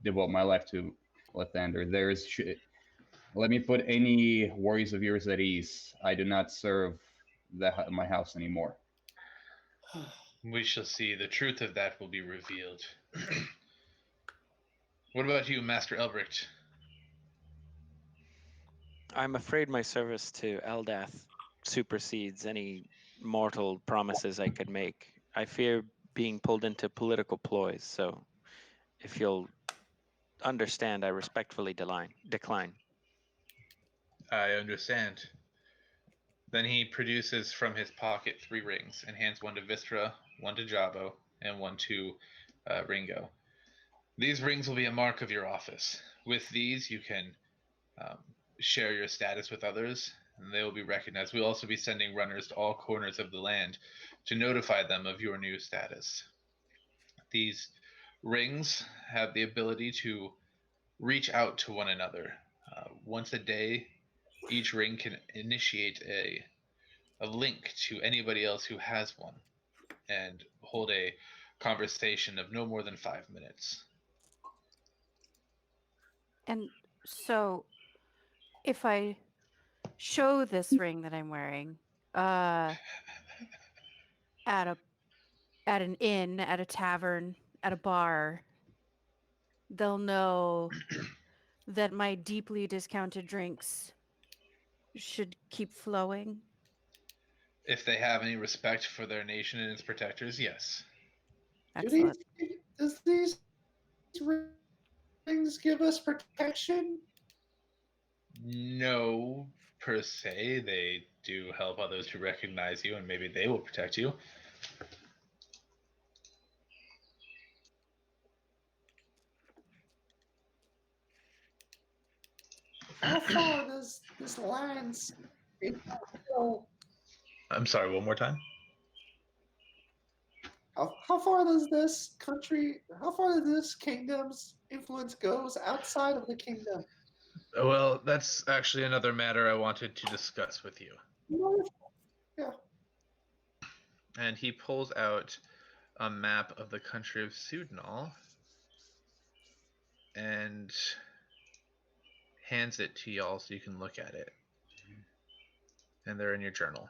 devote my life to Lathander. Let me put any worries of yours at ease. I do not serve my house anymore. We shall see. The truth of that will be revealed. What about you, Master Elbricht? I'm afraid my service to Eldath supersedes any mortal promises I could make. I fear being pulled into political ploys, so if you'll understand, I respectfully decline. I understand. Then he produces from his pocket 3 rings and hands one to Vistra, one to Jabo, and one to Ringo. These rings will be a mark of your office. With these, you can share your status with others, and they will be recognized. We'll also be sending runners to all corners of the land to notify them of your new status. These rings have the ability to reach out to one another. Once a day, each ring can initiate a link to anybody else who has one and hold a conversation of no more than 5 minutes. And so, if I show this ring that I'm wearing, at an inn, at a tavern, at a bar, they'll know that my deeply discounted drinks should keep flowing. If they have any respect for their nation and its protectors, yes. Excellent. Does these rings give us protection? No, per se. They do help others to recognize you, and maybe they will protect you. How far does this land go? I'm sorry, one more time? How far does this country, how far does this kingdom's influence goes outside of the kingdom? Well, that's actually another matter I wanted to discuss with you. Yeah. And he pulls out a map of the country of Sudnal and hands it to y'all so you can look at it. And they're in your journal.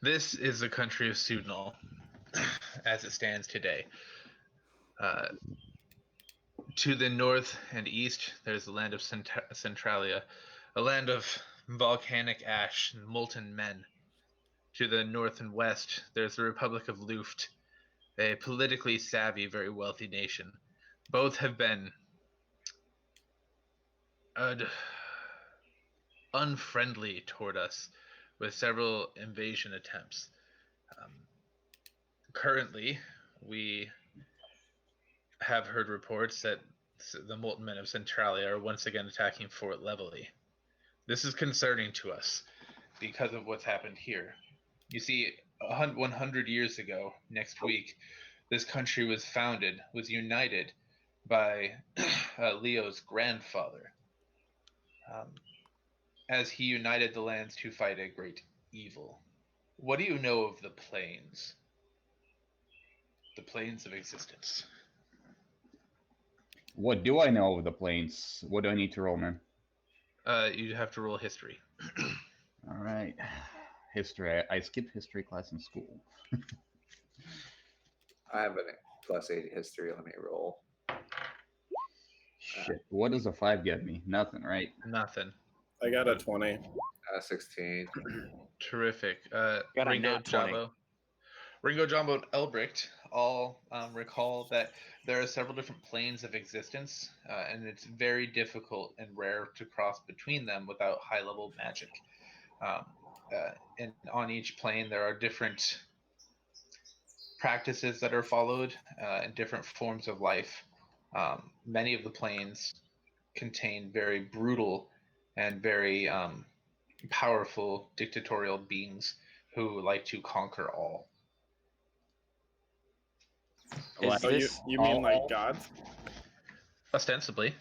This is the country of Sudnal as it stands today. To the north and east, there's the land of Centralia, a land of volcanic ash and molten men. To the north and west, there's the Republic of Luft, a politically savvy, very wealthy nation. Both have been unfriendly toward us with several invasion attempts. Currently, we have heard reports that the molten men of Centralia are once again attacking Fort Levelly. This is concerning to us because of what's happened here. You see, 100 years ago, next week, this country was united by Leo's grandfather, as he united the lands to fight a great evil. What do you know of the plains? The plains of existence. What do I know of the plains? What do I need to roll, man? You have to roll history. All right. History. I skipped history class in school. I have a +8 history. Let me roll. Shit. What does a 5 get me? Nothing, right? Nothing. I got a 20. 16. Terrific. Got a Ringo, nat 20. Jumbo. Ringo, Jumbo, and Elbricht all recall that there are several different planes of existence, and it's very difficult and rare to cross between them without high-level magic. Um, and on each plane, there are different practices that are followed and different forms of life. Many of the planes contain very brutal and very powerful dictatorial beings who like to conquer all. Is So this you mean like gods? Ostensibly.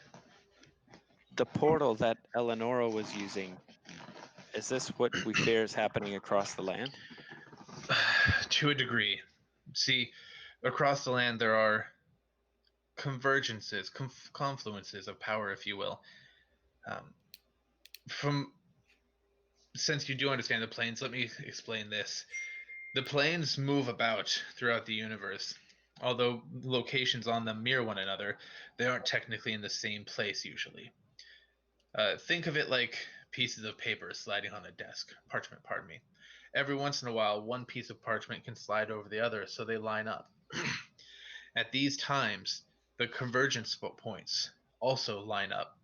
the portal that Eleonora was using? Is this what we fear is happening across the land? To a degree. See, across the land there are convergences, confluences of power, if you will. From Since you do understand the planes, let me explain this. The planes move about throughout the universe. Although locations on them mirror one another, they aren't technically in the same place usually. Think of it like pieces of paper sliding on a desk. Parchment, pardon me. Every once in a while, one piece of parchment can slide over the other so they line up. At these times, the convergence points also line up.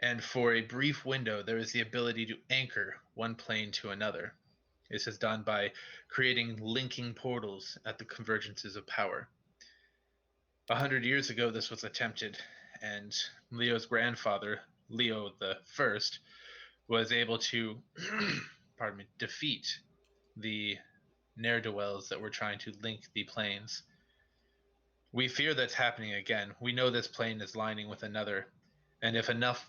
And for a brief window, there is the ability to anchor one plane to another. This is done by creating linking portals at the convergences of power. 100 years ago, this was attempted, and Leo's grandfather, Leo the First, was able to, pardon me, defeat the ne'er-do-wells that were trying to link the planes. We fear that's happening again. We know this plane is lining with another, and if enough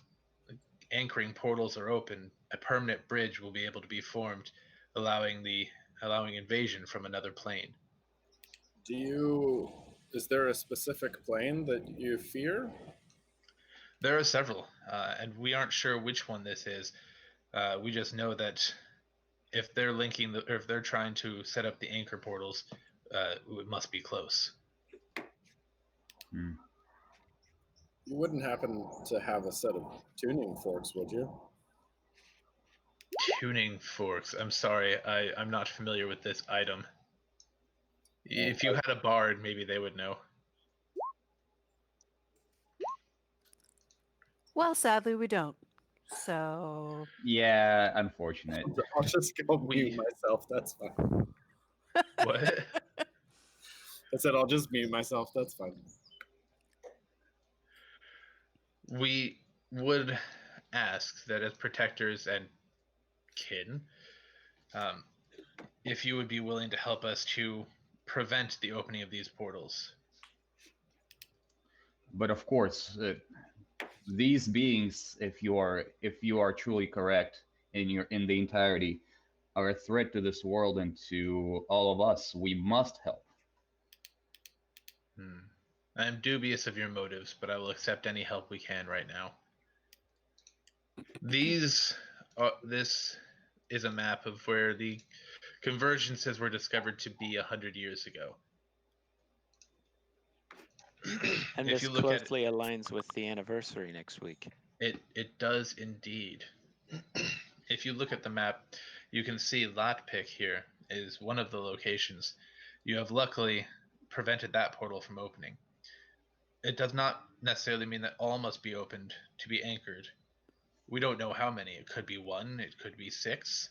anchoring portals are open, a permanent bridge will be able to be formed, allowing invasion from another plane. Is there a specific plane that you fear? There are several, and we aren't sure which one this is. We just know that if they're or if they're trying to set up the anchor portals, it must be close. Hmm. You wouldn't happen to have a set of tuning forks, would you? Tuning forks. I'm sorry, I'm not familiar with this item. If you had a bard, maybe they would know. Well, sadly, we don't. So Yeah, unfortunate. I'll just go mute myself. That's fine. What? I said I'll just mute myself. That's fine. We would ask that as protectors and kin, if you would be willing to help us to prevent the opening of these portals. But of course, these beings, if you are truly correct in the entirety, are a threat to this world and to all of us. We must help. I am dubious of your motives, but I will accept any help we can right now. This is a map of where the convergences were discovered to be 100 years ago. And If this you look at closely aligns with the anniversary next week. it does indeed. If you look at the map, you can see Latpik here is one of the locations. You have luckily prevented that portal from opening. It does not necessarily mean that all must be opened to be anchored. We don't know how many. It could be 1, it could be 6.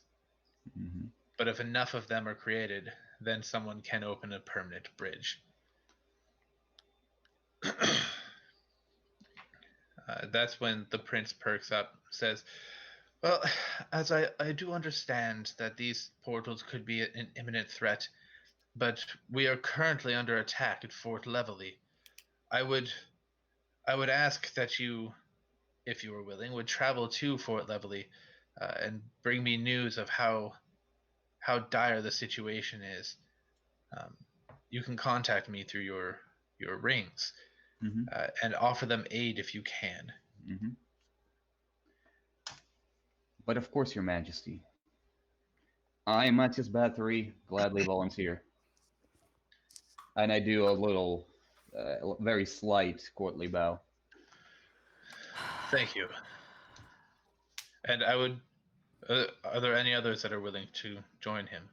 Mm-hmm. But if enough of them are created, then someone can open a permanent bridge. That's when the prince perks up, says, well, as I do understand that these portals could be an imminent threat, but we are currently under attack at Fort Levelly. I would ask that you, if you were willing, would travel to Fort Levelly and bring me news of how dire the situation is. You can contact me through your rings Mm-hmm. and offer them aid if you can. Mm-hmm. But of course, Your Majesty, I, Matthias Bathory, gladly volunteer. And I do a little, very slight courtly bow. Thank you. And I would. Are there any others that are willing to join him?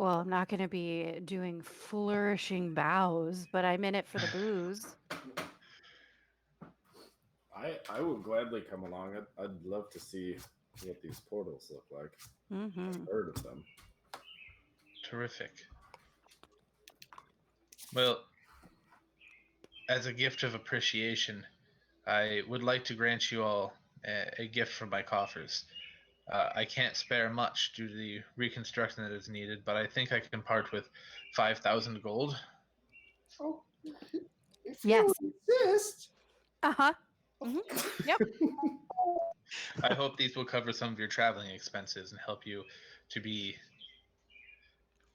Well, I'm not going to be doing flourishing bows, but I'm in it for the booze. I would gladly come along. I'd love to see what these portals look like. Mm-hmm. I've heard of them. Terrific. Well, as a gift of appreciation, I would like to grant you all a gift from my coffers. I can't spare much due to the reconstruction that is needed, but I think I can part with 5,000 gold. Oh, if Yes. you insist. Uh-huh. Mhm. Yep. I hope these will cover some of your traveling expenses and help you to be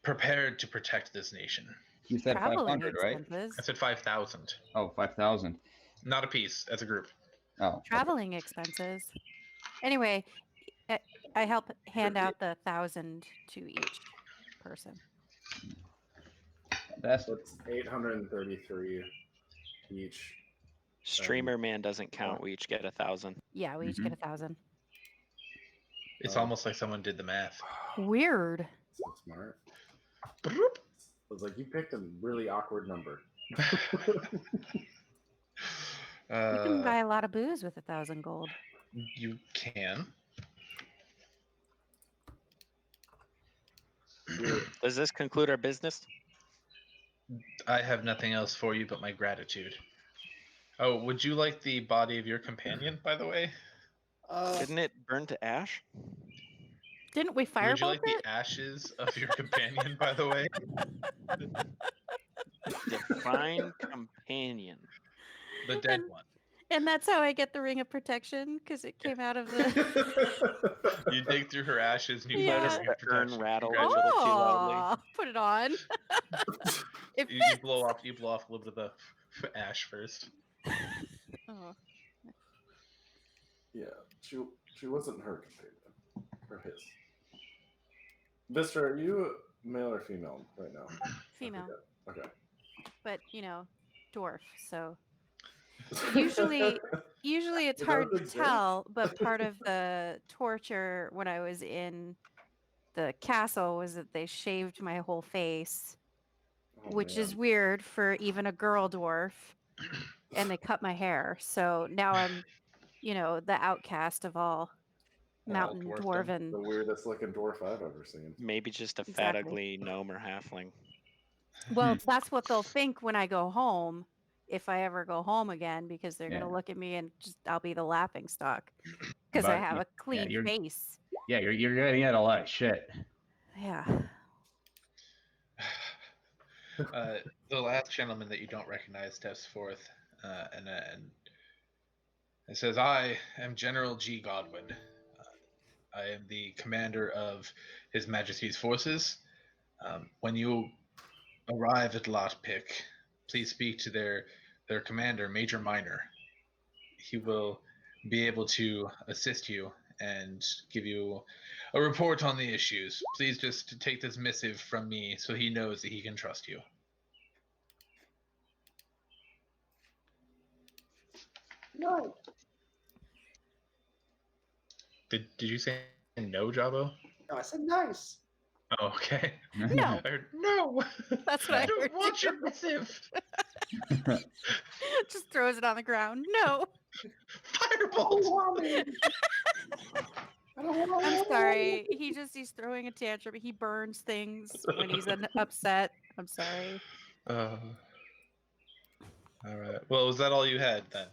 prepared to protect this nation. You said Traveling 500, right? expenses. I said 5,000. Oh, 5,000. Not a piece, as a group. Oh, okay. Traveling expenses. Anyway, I help hand out the 1,000 to each person. That's That's 833 each. Streamer man doesn't count. We each get 1,000. Yeah, we each Mhm. get 1,000. It's Oh. almost like someone did the math. Weird. So smart. I was like, you picked a really awkward number. You can buy a lot of booze with 1,000 gold. You can. Does this conclude our business? I have nothing else for you but my gratitude. Oh, would you like the body of your companion, by the way? Didn't it burn to ash? Didn't we Would you firebolt like it? the ashes of your companion, by the way? Define companion. The dead one. And that's how I get the ring of protection, because it came out of the... You dig through her ashes and you Yeah. find Notice her the urn protection. rattle a Congratulations. little too loudly. Aw, put it on. It You fits. blow off a little bit of the ash first. Oh. Yeah, she wasn't her companion, or his. Vista, are you male or female right now? Female, Okay. but dwarf. So usually it's It hard does to exist? tell. But part of the torture when I was in the castle was that they shaved my whole face, Oh, which man. is weird for even a girl dwarf, and they cut my hair. So now I'm, the outcast of all mountain dwarfdom. dwarven. The weirdest looking dwarf I've ever seen. Maybe just a fat, Exactly. ugly gnome or halfling. Well, that's what they'll think when I go home, if I ever go home again, because they're Yeah. gonna look at me and I'll be the laughing stock because I But have y- a clean you're- face. Yeah, you're getting at a lot of shit. Yeah. The last gentleman that you don't recognize steps forth and it says, "I am General G. Godwin. I am the commander of His Majesty's forces. When you arrive at Lockpick, please speak to their commander, Major Minor. He will be able to assist you and give you a report on the issues. Please just take this missive from me so he knows that he can trust you." No. Did you say no, Jabo? No, I said nice. Oh, okay. No, I heard no. that's what I don't heard want too. your missive. Just throws it on the ground. No, Firebolt. I don't want I'm sorry. He's throwing a tantrum. He burns things when he's upset. I'm sorry. All right. Well, was that all you had then?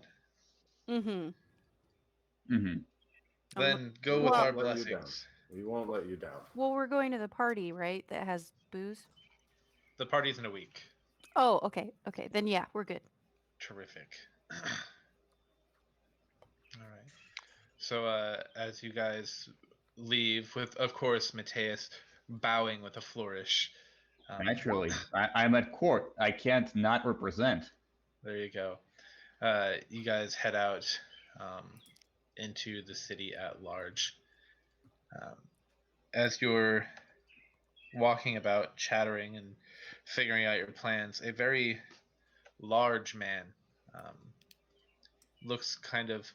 Mm-hmm. Then go with well- our Let you down. blessings. We won't let you down. Well, we're going to the party, right? That has booze. The party's in a week. Oh, okay. Okay, then yeah, we're good. Terrific. All right. So as you guys leave, with of course Mateus bowing with a flourish. Naturally, I'm at court. I can't not represent. There you go. You guys head out into the city at large. As you're walking about, chattering and figuring out your plans, a very large man looks kind of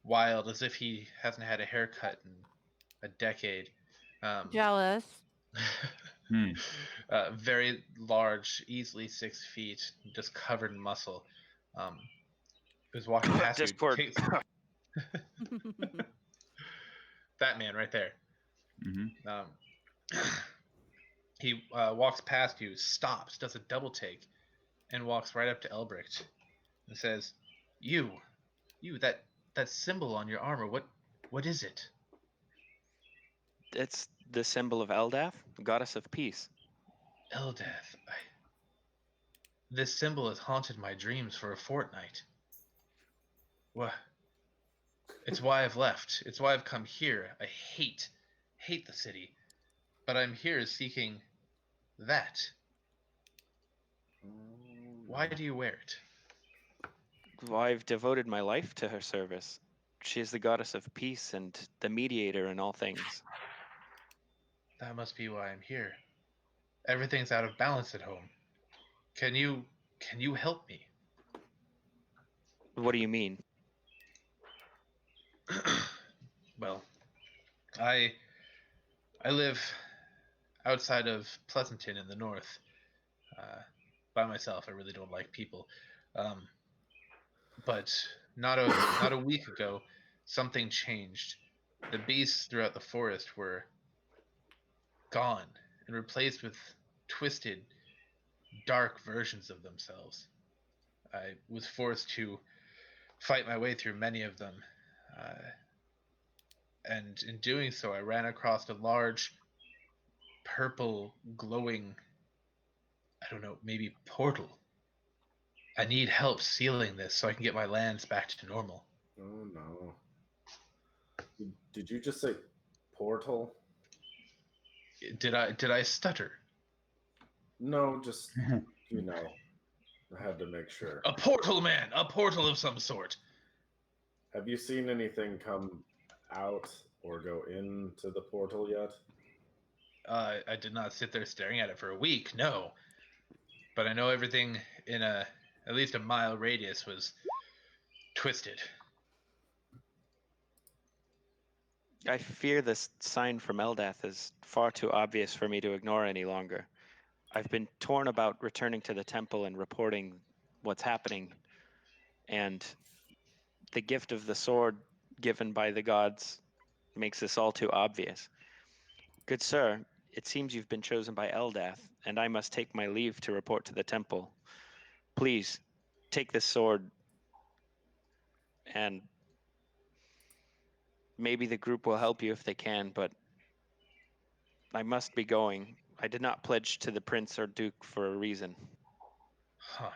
wild, as if he hasn't had a haircut in a decade. Jealous. Hmm. Very large, easily 6 feet, just covered in muscle. Who's walking past you? Discord. That man right there. Mm-hmm. He walks past you, stops, does a double take, and walks right up to Elbricht and says, "You, that symbol on your armor. What is it?" It's the symbol of Eldath, goddess of peace. Eldath. This symbol has haunted my dreams for a fortnight. What? It's why I've left. It's why I've come here. I hate the city, but I'm here seeking that. Why do you wear it? I've devoted my life to her service. She is the goddess of peace and the mediator in all things. That must be why I'm here. Everything's out of balance at home. Can you help me? What do you mean? Well, I live outside of Pleasanton in the north, by myself. I really don't like people, um, but not a week ago, something changed. The beasts throughout the forest were gone and replaced with twisted, dark versions of themselves. I was forced to fight my way through many of them, uh, and in doing so, I ran across a large, purple, glowing, I don't know, maybe portal. I need help sealing this so I can get my lands back to normal. Oh no. Did you just say portal? Did I stutter? No, just you know, I had to make sure. A portal, man! A portal of some sort. Have you seen anything come out or go into the portal yet? I did not sit there staring at it for a week, no. But I know everything in at least a mile radius was twisted. I fear this sign from Eldath is far too obvious for me to ignore any longer. I've been torn about returning to the temple and reporting what's happening, and the gift of the sword given by the gods makes this all too obvious. Good sir, it seems you've been chosen by Eldath, and I must take my leave to report to the temple. Please, take this sword, and maybe the group will help you if they can, but I must be going. I did not pledge to the prince or duke for a reason. Huh.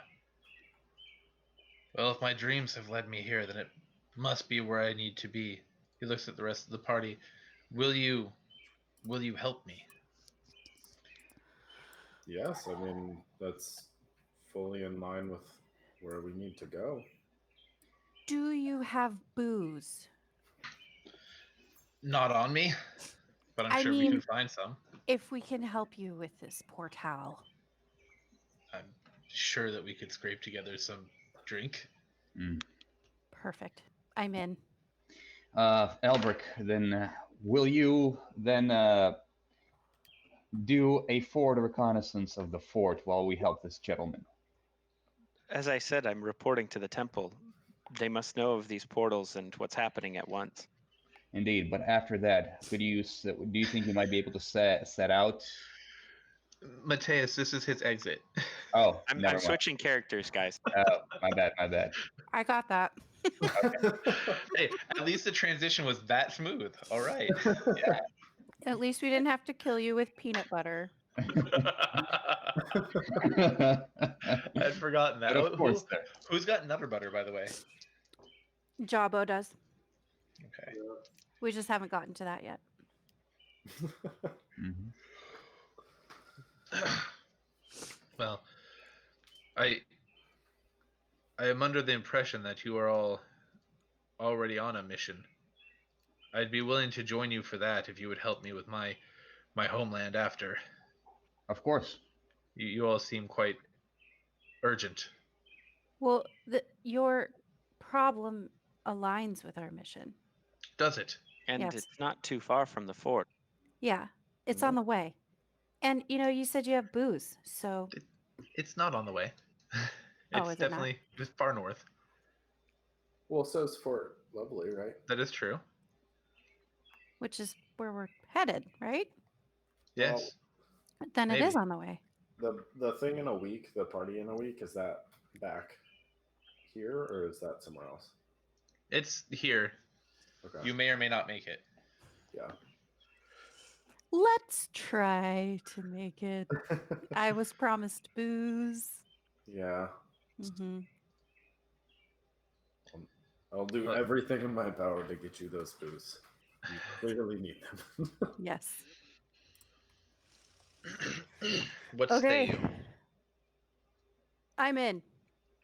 Well, if my dreams have led me here, then it must be where I need to be. He looks at the rest of the party. Will you help me? Yes, I mean that's fully in line with where we need to go. Do you have booze? Not on me, but I'm I sure we can mean, find some. if we can help you with this portal. I'm sure that we could scrape together some drink. Mm. Perfect. I'm in. Elbrick, then will you then do a forward reconnaissance of the fort while we help this gentleman? As I said, I'm reporting to the temple. They must know of these portals and what's happening at once. Indeed, but after that, do you think you might be able to set out? Mateus, this is his exit. Oh, I'm never mind. switching characters, guys. Oh, my bad. I got that. Hey, at least the transition was that smooth. All right. Yeah. At least we didn't have to kill you with peanut butter. I'd forgotten that. But of course, there. Who's got nutter butter, by the way? Jawbo does. Okay. We just haven't gotten to that yet. Mhm. Well, I am under the impression that you are all already on a mission. I'd be willing to join you for that if you would help me with my homeland after. Of course. You all seem quite urgent. Well, your problem aligns with our mission. Does it? And Yes. it's not too far from the fort. Yeah, it's on the way. And you said you have booze, so It's not on the way. Oh, It's is it not? definitely just far north. Well, so's Fort Lovely, right? That is true. which is where we're headed, right? Yes. Then it is maybe. on the way. The thing in a week, the party in a week, is that back here or is that somewhere else? It's here. Okay. You may or may not make it. Yeah. Let's try to make it. I was promised booze. Yeah. Hmm I'll do everything in my power to get you those booze. You clearly need them. Yes. What Okay. say you? I'm in.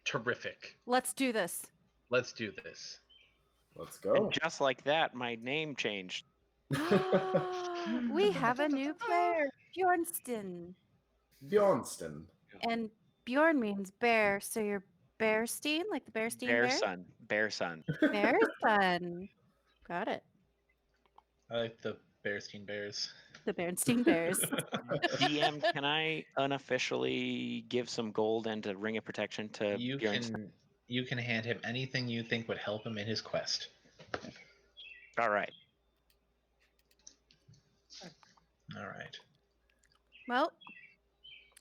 Terrific. Let's do this. Let's do this. Let's And go. just like that, my name changed. We have a new player, Bjornston. Bjornston. And Bjorn means bear, so you're Bearstein, like the Bearstein Bear bear? son. Bear son. Bear son. Got it. I like the Bearstein Bears. The Bernstein Bears. DM, can I unofficially give some gold and a ring of protection to You Bjorn? can hand him anything you think would help him in his quest. All right. All right. Well,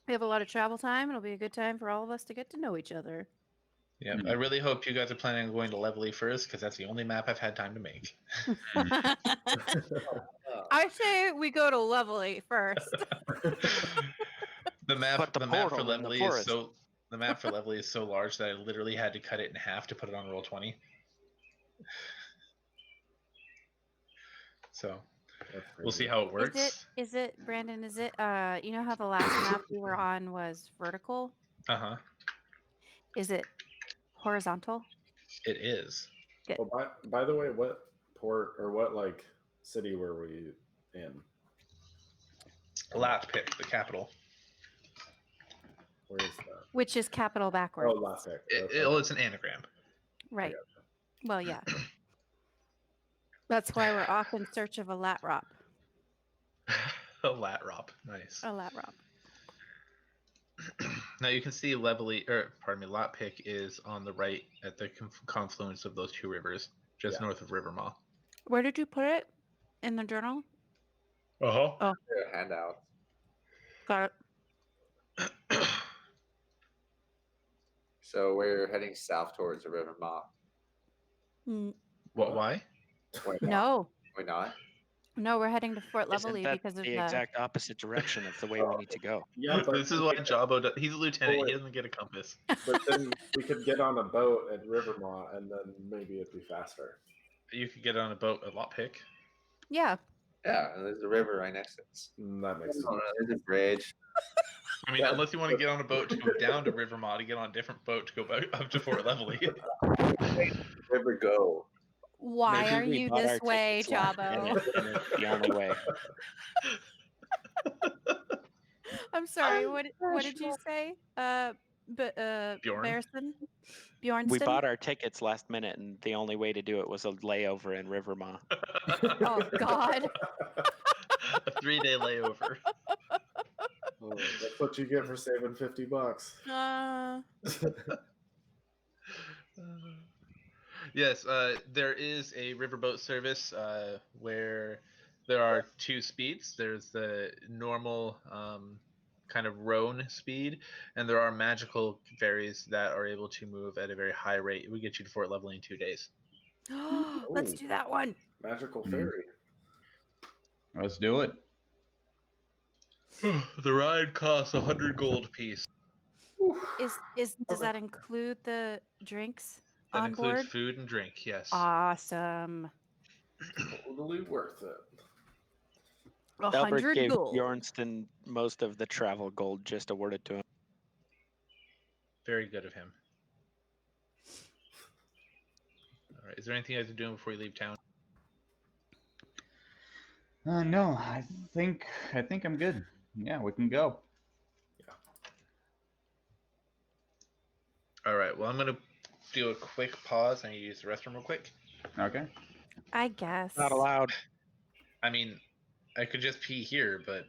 we have a lot of travel time. It'll be a good time for all of us to get to know each other. Yeah, I really hope you guys are planning on going to Levelly first, because that's the only map I've had time to make. I say we go to Lovely first. the map But the the map for portal in the Levelly is forest. so the map for Levelly is so large that I literally had to cut it in half to put it on roll 20. So we'll see how it works. Is it, Brandon, is it, you know how the last map we were on was vertical? Uh-huh. Is it horizontal? It is. Well, by the way, what port or what like city were we in? Latpick, the capital. Where is that? Which is capital backwards. Oh, Latpick. It's an anagram. Right. Well, yeah. That's why we're off in search of a latrop. A latrop. Nice. A latrop. Now you can see Latpick is on the right at the confluence of those two rivers, just north of Rivermaw. Where did you put it? In the journal? Uh-huh. Oh, Their handout. got it. So we're heading south towards the River Maw. What? Why? No. We're not. No, we're heading to Fort Lovely Isn't that because of the exact opposite direction of the way we need to go? Yeah, but This is why Jabbo does. He's a lieutenant. He doesn't get a compass. But then we could get on a boat at Rivermaw, and then maybe it'd be faster. You could get on a boat at Latpick. Yeah. Yeah, and there's a river right next to us. That makes sense. There's a bridge. I mean, unless you want to get on a boat to go down to Rivermaw to get on a different boat to go back up to Fort Lovely. River go. Why Maybe are we you bought this our way, tickets last Jabbo? minute, and it's the only way. I'm sorry. What did you say? Bjorn? Bjornston? Bjornston? We bought our tickets last minute, and the only way to do it was a layover in Rivermaw. Oh God. A 3-day layover. Oh, that's what you get for saving $50. Yes, there is a riverboat service where there are two speeds. There's the normal kind of roan speed, and there are magical ferries that are able to move at a very high rate. It would get you to Fort Lovely in 2 days. Let's do that one. Magical ferry. Let's do it. The ride costs 100 gold apiece. Does that include the drinks That on includes board? food and drink, yes. Awesome. Totally worth it. Albert 100 gave gold. Bjornston most of the travel gold just awarded to him. Very good of him. All right, is there anything you guys are doing before you leave town? No, I think I'm good. Yeah, we can go. All right, well, I'm going to do a quick pause and use the restroom real quick. Okay. I guess. Not allowed. I mean, I could just pee here, but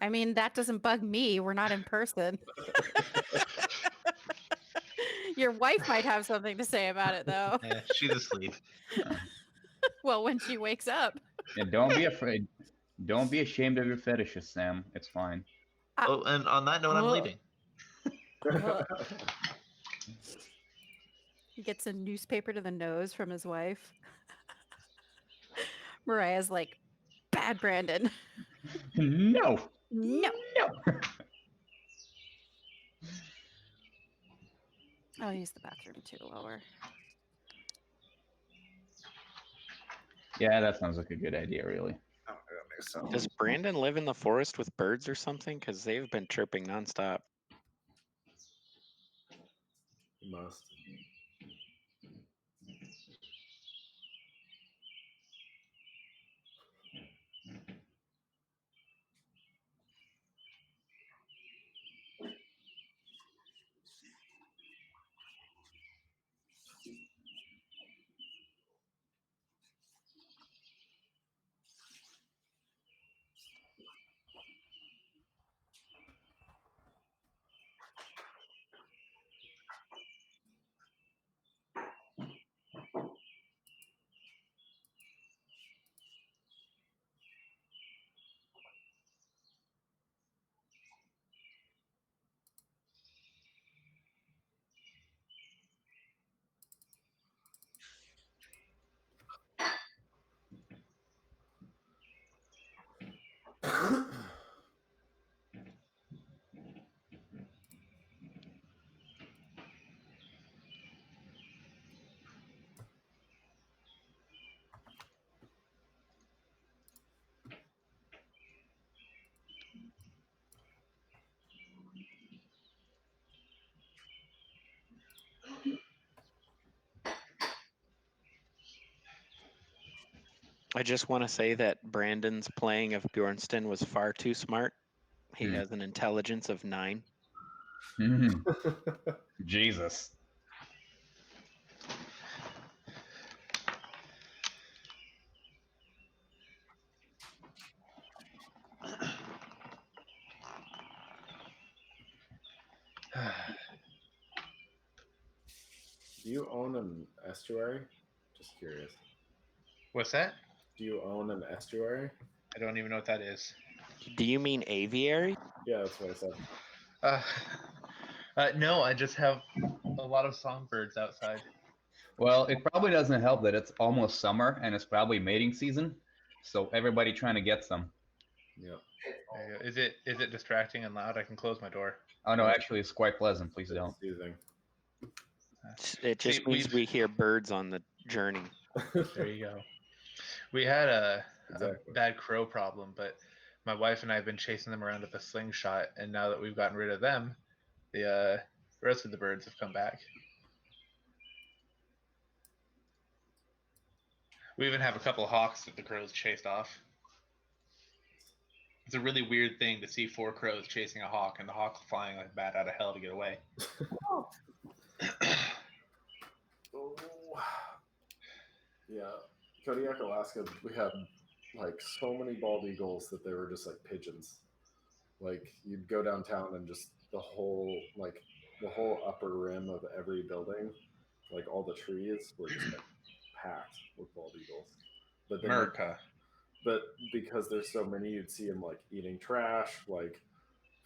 I mean, that doesn't bug me. We're not in person. Your wife might have something to say about it, though. Yeah, she's asleep. Well, when she wakes up. And don't be afraid. Don't be ashamed of your fetishes, Sam. It's fine. Oh, and on that note, I'm Oh. leaving. He gets a newspaper to the nose from his wife. Mariah's like, bad Brandon. No. No. No. I'll use the bathroom too while we're. Yeah, that sounds like a good idea, really. Oh, I don't think so. Does Brandon live in the forest with birds or something? Because they've been chirping nonstop. You must. I just want to say that Brandon's playing of Bjornston was far too smart. He has an intelligence of 9. Mhm. Jesus. Do you own an estuary? Just curious. What's that? Do you own an estuary? I don't even know what that is. Do you mean aviary? Yeah, that's what I said. No, I just have a lot of songbirds outside. Well, it probably doesn't help that it's almost summer and it's probably mating season, so everybody trying to get some. Yep. There you go. Is it distracting and loud? I can close my door. Oh no, actually, it's quite pleasant. Please don't. It's soothing. It just means we hear birds on the journey. There you go. We had a Exactly. bad crow problem, but my wife and I have been chasing them around with a slingshot, and now that we've gotten rid of them, the rest of the birds have come back. We even have a couple of hawks that the crows chased off. It's a really weird thing to see 4 crows chasing a hawk, and the hawk flying like bat out of hell to get away. Oh. Yeah. Kodiak, Alaska, we had like so many bald eagles that they were just like pigeons. Like you'd go downtown and just the whole upper rim of every building, like all the trees were just like packed with bald eagles. But then America. but because there's so many, you'd see them like eating trash, like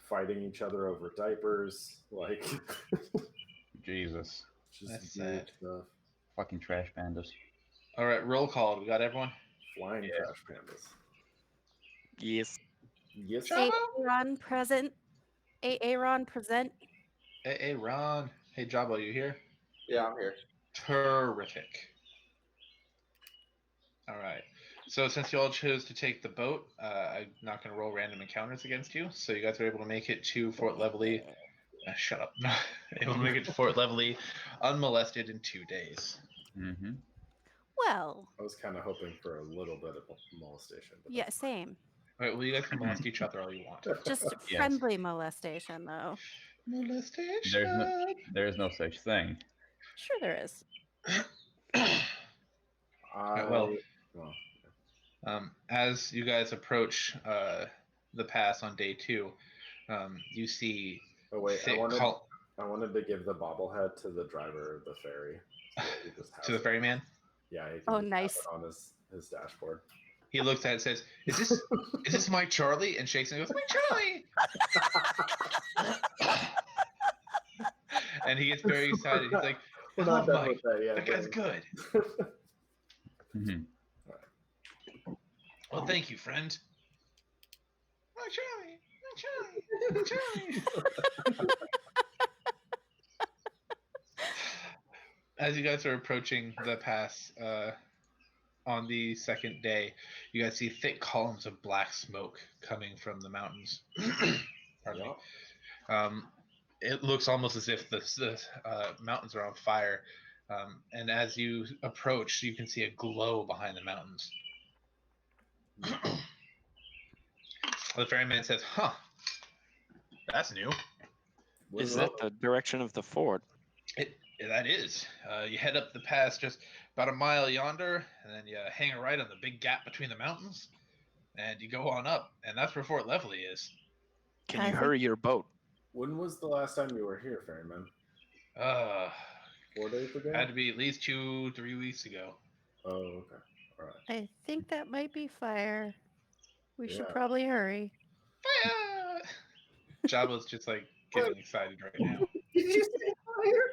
fighting each other over diapers, like Jesus. just That's weird sad. stuff. Fucking trash pandas. All right, roll call. We got everyone? Flying Yeah. trash pandas. Yes. Yes. Aaron present. Aaron present. Hey, Ron. Hey, Jabba, you here? Yeah, I'm here. Terrific. All right. So since you all chose to take the boat, I'm not going to roll random encounters against you. So you guys are able to make it to Fort Levelly. Shut up. Able to make it to Fort Levelly unmolested in 2 days. Mm-hmm. Well, I was kind of hoping for a little bit of molestation. But yeah, same. All right. Well, you guys can molest each other all you want. Just Yes. friendly molestation, though. Molestation. There's no such thing. Sure, there is. Well, as you guys approach the pass on day 2, you see Oh wait, thick col- I wanted to give the bobblehead to the driver of the ferry. So that he just has to the it. ferryman. Yeah, he can Oh, just have nice. it on his dashboard. He looks at it and says, is this my Charlie? And shakes and goes, my Charlie! And he gets very excited. He's like, We're I not love done Mike. with that yet. That guy's good. Mhm. Well, thank you, friend. My Charlie, my Charlie, my Charlie. As you guys are approaching the pass on the second day, you guys see thick columns of black smoke coming from the mountains. Pardon me. It looks almost as if the mountains are on fire. And as you approach, you can see a glow behind the mountains. The ferryman says, huh, that's new. Is that the direction of the fort? That is. You head up the pass just about a mile yonder, and then you hang a right on the big gap between the mountains, and you go on up, and that's where Fort Levelly is. Can you hurry your boat? When was the last time you were here, ferryman? 4 days ago? Had to be at least 2-3 weeks ago. Oh, okay. All right. I think that might be fire. We should Yeah. probably hurry. Jabba's just like getting excited right now. Did you say fire?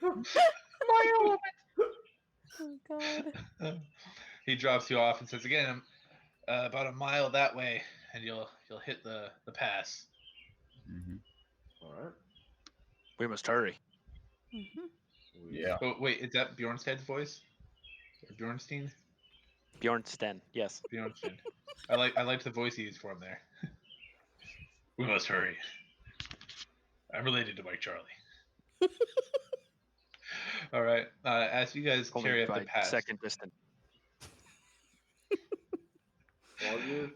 Mhm. Oh God. He drops you off and says, again, about a mile that way, and you'll hit the pass. Mhm. All right. We must hurry. Mhm. Yeah. Oh, wait, is that Bjornstad's voice? Or Bjornstein? Bjornsten, yes. Bjornstein. I liked the voice he used for him there. We must hurry. I'm related to Mike Charlie. All right. As you guys Only carry up by the pass, second distance. All years?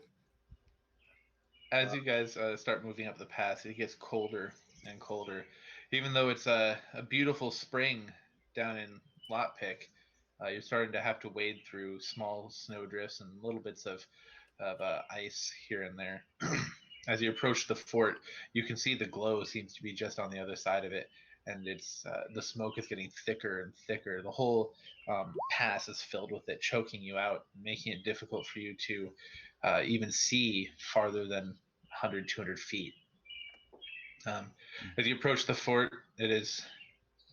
as you guys start moving up the pass, it gets colder and colder. Even though it's a beautiful spring down in Lotpick, you're starting to have to wade through small snowdrifts and little bits of ice here and there. As you approach the fort, you can see the glow seems to be just on the other side of it, and it's the smoke is getting thicker and thicker. The whole pass is filled with it, choking you out, making it difficult for you to even see farther than 100, 200 feet. As you approach the fort, it is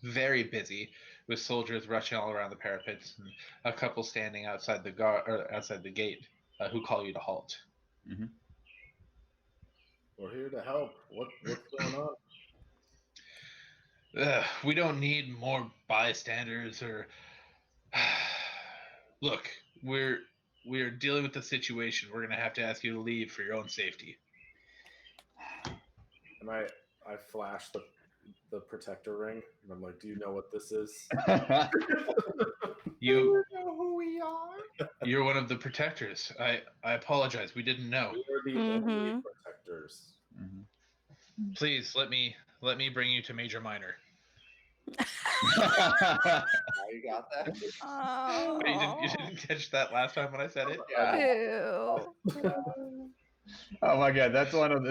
very busy with soldiers rushing all around the parapets and a couple standing outside the outside the gate who call you to halt. Mhm. We're here to help. What's going on? We don't need more bystanders or look, we're dealing with the situation. We're gonna have to ask you to leave for your own safety. And I flash the protector ring, and I'm like, "Do you know what this is?" You know who we are? you're one of the protectors. I apologize. We didn't know. We are the only Mhm. protectors. Mhm. Please let me bring you to Major Minor. Now you got that? Oh. You didn't catch that last time when I said it? Yeah. Ew. Oh my God, that's one of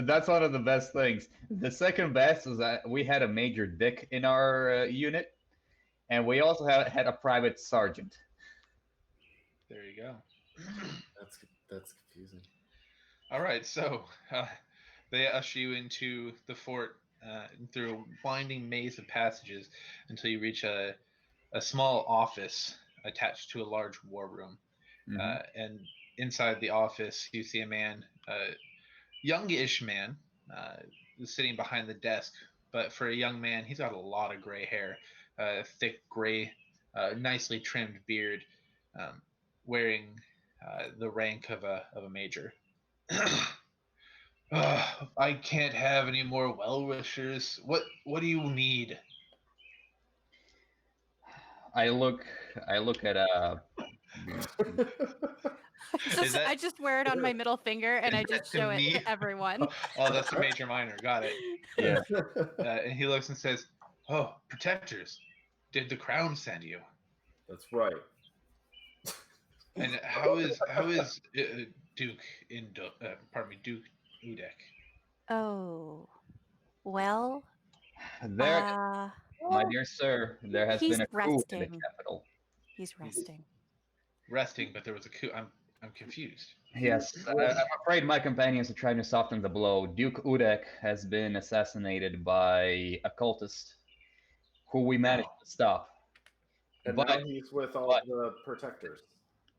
the best things. The second best is that we had a major dick in our unit, and we also had a private sergeant. There you go. That's confusing. All right, so they usher you into the fort through a winding maze of passages until you reach a small office attached to a large war room. Mhm. And inside the office, you see a man, youngish man, sitting behind the desk. But for a young man, he's got a lot of gray hair, thick gray, nicely trimmed beard, wearing the rank of a major. I can't have any more well wishers. What do you need? I look at Is that I just wear it on my middle finger and I just show it me? to everyone. Oh, that's the Major Minor. Got it. yeah. And he looks and says, "Oh, protectors, did the crown send you?" That's right. And how is Duke Duke Udek? Oh, well, There, my Oh, dear sir, there has he's been a coup in the resting. capital. He's resting. Resting, but there was a coup. I'm confused. Yes, I'm afraid my companions are trying to soften the blow. Duke Udek has been assassinated by a cultist who we managed to stop. And But, now he's with all the protectors.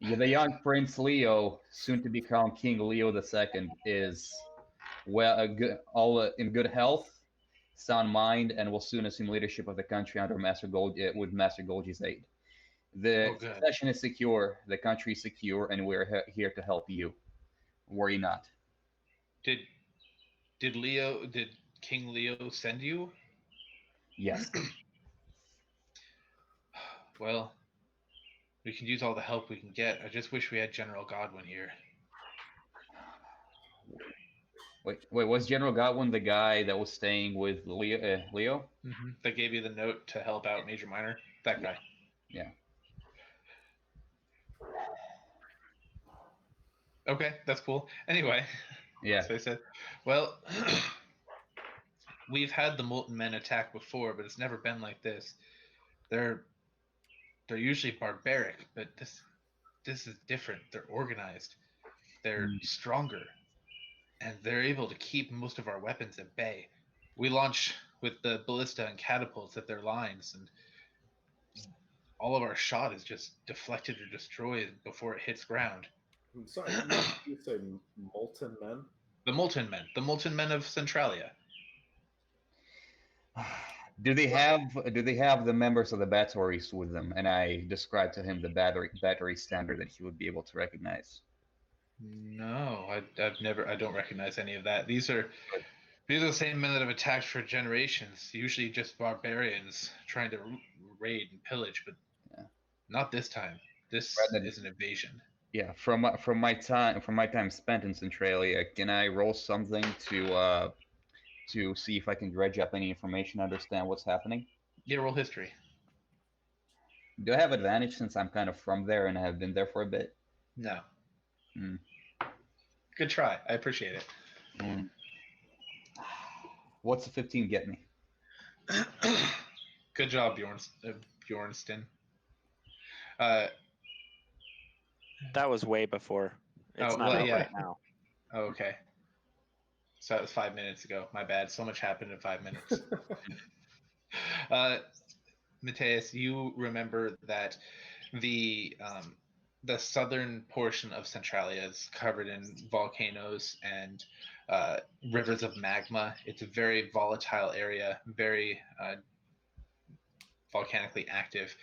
the young Prince Leo, soon to become King Leo II, is in good health, sound mind, and will soon assume leadership of the country under with Master Golgi's aid. The Oh, good. succession is secure, the country is secure, and we're here to help you. Worry not. Did did King Leo send you? Yes. Well, we can use all the help we can get. I just wish we had General Godwin here. Wait, was General Godwin the guy that was staying with Leo? That gave you the note to help out Major Minor. That guy. Yeah. Okay, that's cool. Anyway, Yeah. so I said, well, we've had the Molten Men attack before, but it's never been like this. They're usually barbaric, but this is different. They're organized. They're stronger, and they're able to keep most of our weapons at bay. We launch with the ballista and catapults at their lines, and all of our shot is just deflected or destroyed before it hits ground. I'm sorry, you say molten men? The Molten Men of Centralia. Do they have the members of the batteries with them? And I described to him the battery standard that he would be able to recognize. No, I don't recognize any of that. These are the same men that have attacked for generations. Usually just barbarians trying to raid and pillage, but not this time. This is an invasion. Yeah, from my time spent in Centralia, can I roll something to see if I can dredge up any information, understand what's happening? Yeah, roll history. Do I have advantage since I'm kind of from there and I have been there for a bit? No. Mm. Good try. I appreciate it. Mm. What's a 15 get me? Good job, Bjornston. That was way before. It's not out right now. Oh, okay. So that was 5 minutes ago. My bad. So much happened in 5 minutes. Mateus, you remember that the southern portion of Centralia is covered in volcanoes and rivers of magma. It's a very volatile area, very volcanically active.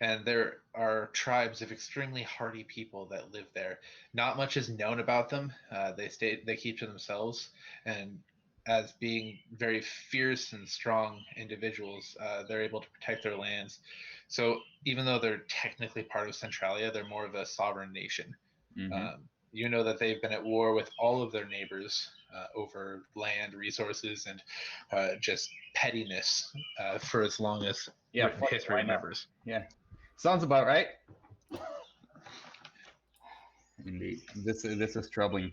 And there are tribes of extremely hardy people that live there. Not much is known about them. They keep to themselves, and as being very fierce and strong individuals, they're able to protect their lands. So even though they're technically part of Centralia, they're more of a sovereign nation. Mm-hmm. You know that they've been at war with all of their neighbors over land, resources, and just pettiness for as long as history remembers. Yeah, sounds about right. Indeed, this is troubling.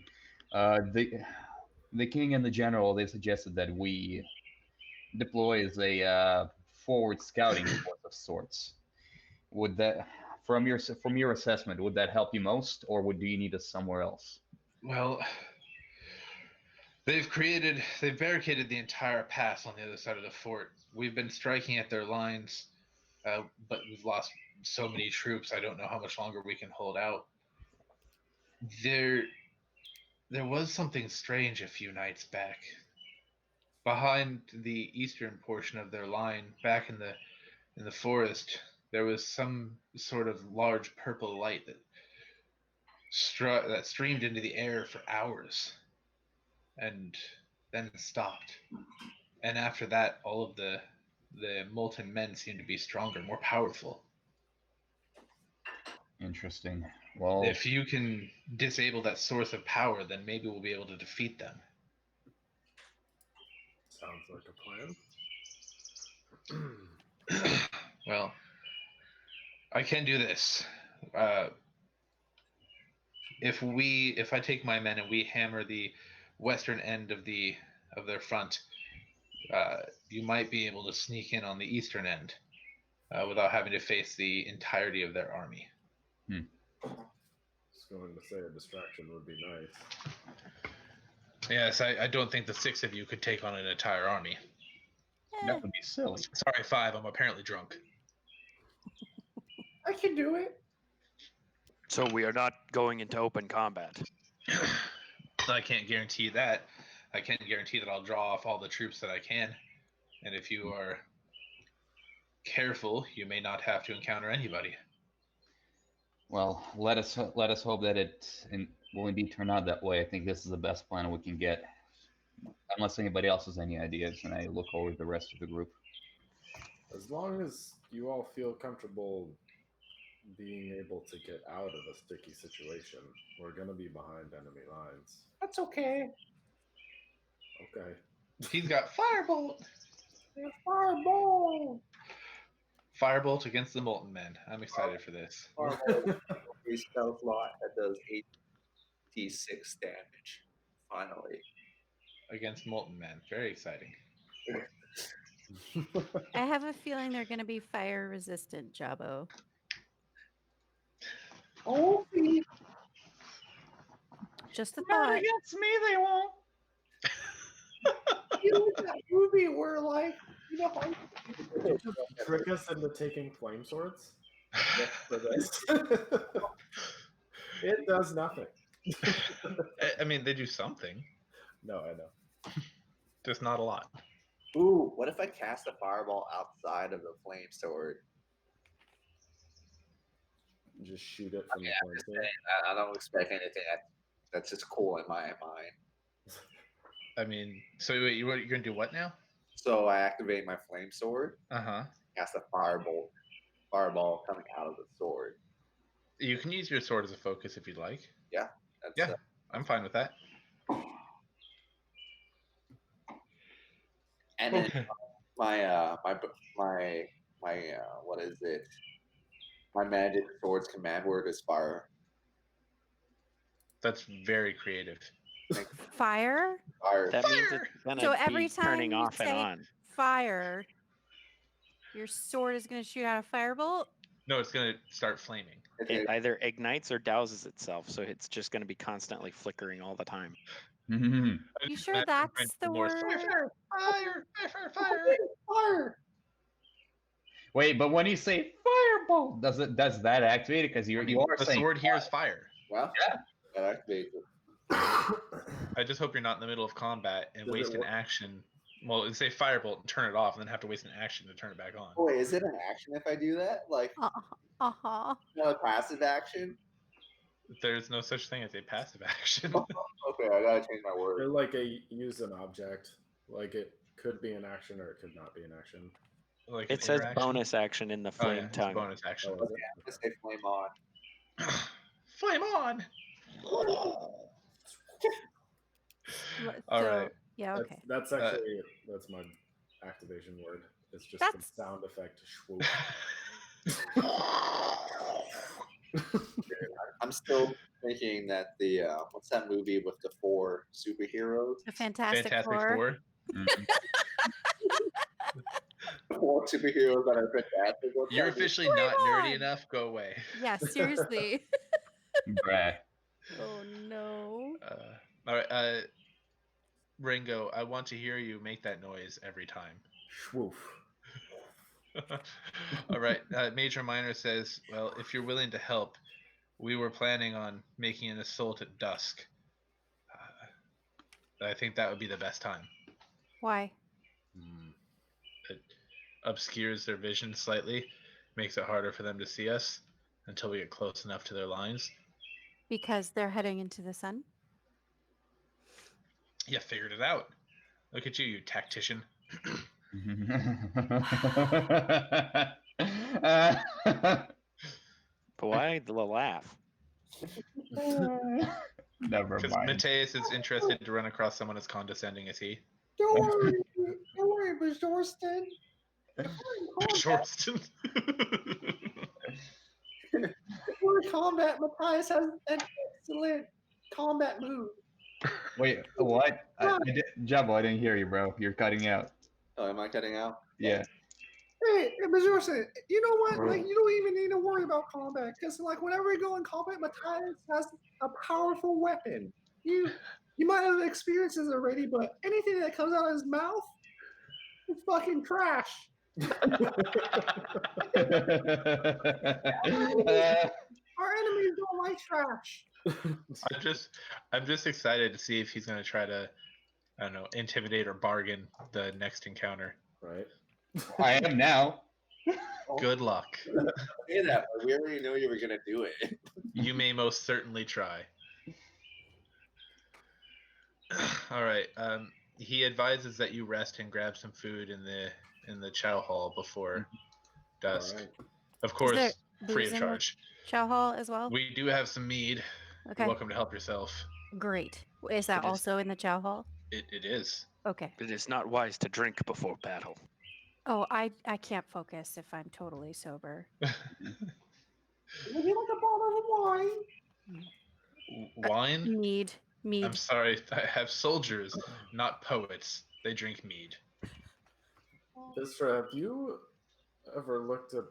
The king and the general, they suggested that we deploy as a forward scouting force of sorts. Would that, from your assessment, would that help you most, or do you need us somewhere else? Well, they've barricaded the entire pass on the other side of the fort. We've been striking at their lines, but we've lost so many troops. I don't know how much longer we can hold out. There was something strange a few nights back. Behind the eastern portion of their line, back in the forest, there was some sort of large purple light that streamed into the air for hours, and then stopped. And after that, all of the molten men seemed to be stronger, more powerful. Interesting. Well, if you can disable that source of power, then maybe we'll be able to defeat them. Sounds like a plan. Well, I can do this. if I take my men and we hammer the western end of their front, you might be able to sneak in on the eastern end without having to face the entirety of their army. Just going to say a distraction would be nice. Yes, I don't think the 6 of you could take on an entire army. That would be silly. Sorry, 5. I'm apparently drunk. I can do it. So we are not going into open combat. I can't guarantee that. I can't guarantee that I'll draw off all the troops that I can. And if you are careful, you may not have to encounter anybody. Well, let us hope that it will indeed turn out that way. I think this is the best plan we can get, unless anybody else has any ideas. And I look over the rest of the group. As long as you all feel comfortable being able to get out of a sticky situation, we're gonna be behind enemy lines. That's okay. Okay. He's got Firebolt! Fireball. Firebolt against the Molten Men. I'm excited for this. A stealth lot that does 8d6 damage. Finally. Against Molten Men. Very exciting. I have a feeling they're going to be fire resistant, Jabbo. Oh, see. Just a Not thought. against me, they won't. You know that movie where, like, you know how Did you just trick us into taking flame swords? Just for this? It does nothing. I mean, they do something, No, I know. just not a lot. Ooh, what if I cast a fireball outside of the flame sword? Just shoot it from the flame sword. I don't expect anything. That's just cool in my mind. I mean, so wait, you're going to do what now? So I activate my flame sword, Uh-huh. cast a fireball coming out of the sword. You can use your sword as a focus if you'd like. That's, Yeah, I'm fine with that. and then Okay. my what is it? My magic sword's command word is fire. That's very creative. Fire? Fire. That means it's gonna So every be time turning you off and say on. fire, your sword is going to shoot out a firebolt? No, it's going to start flaming. It either ignites or douses itself, so it's just going to be constantly flickering all the time. I You just sure imagine that's trying to the do more word? Fire! Fire! fire. Wait, but when you say fireball, does that activate it? Because you I mean, are the saying sword here is fire. Well, that activates it. I just hope you're not in the middle of combat and Does it waste an work? action. Well, say firebolt and turn it off, and then have to waste an action to turn it back on. Oh, wait, is it an action if I do that? Like Uh-huh. not a passive action? There's no such thing as a passive action. Okay, I gotta change my word. Or like use an object. Like it could be an action or it could not be an action. Like an It says interaction? bonus action in the Oh, yeah, flame it's a tongue. bonus action. Oh, is it? I'm gonna say flame on. Flame on! Let- All so, right. Yeah, okay. That's actually that's my activation word. It's just That's- the sound effect swoop. I'm still thinking that the what's that movie with the 4 superheroes? The Fantastic Fantastic Four. Four. Mhm. 4 superheroes that are fantastic. What's You're that movie? officially not nerdy on! enough. Go away. Yeah, seriously. Bruh. Oh no. All right. Ringo, I want to hear you make that noise every time. Swoof. All right. Major Minor says, well, if you're willing to help, we were planning on making an assault at dusk. I think that would be the best time. Why? It obscures their vision slightly, makes it harder for them to see us until we get close enough to their lines. Because they're heading into the sun? You figured it out. Look at you, you tactician. But why the laugh? Never Because mind. Mateus is interested to run across someone as condescending as he. Don't worry, Bajorston. Shorston. Before combat, Matthias has excellent combat move. Wait, what? Jabba, I didn't hear you, bro. You're cutting out. Oh, am I cutting out? Yeah. Hey, Majorson, you know what? Like, you don't even need to worry about combat because, like, whenever we go in combat, Matthias has a powerful weapon. You might have experienced this already, but anything that comes out of his mouth is fucking trash. Our enemies don't like trash. I'm just excited to see if he's gonna try to, I don't know, intimidate or bargain the next encounter. Right. I am now. Good luck. Say that, but we already know you were gonna do it. You may most certainly try. All right. He advises that you rest and grab some food in the chow hall before dusk. All right. Of Is course, there free booze of in the charge. chow hall as well? We do have some mead. Okay, You're welcome to help yourself. great. Is that It is- also in the chow hall? It is. Okay. It is not wise to drink before battle. Oh, I can't focus if I'm totally sober. Would you like a bottle of wine? Wine? Mead. I'm sorry. I have soldiers, not poets. They drink mead. Vistra, have you ever looked at?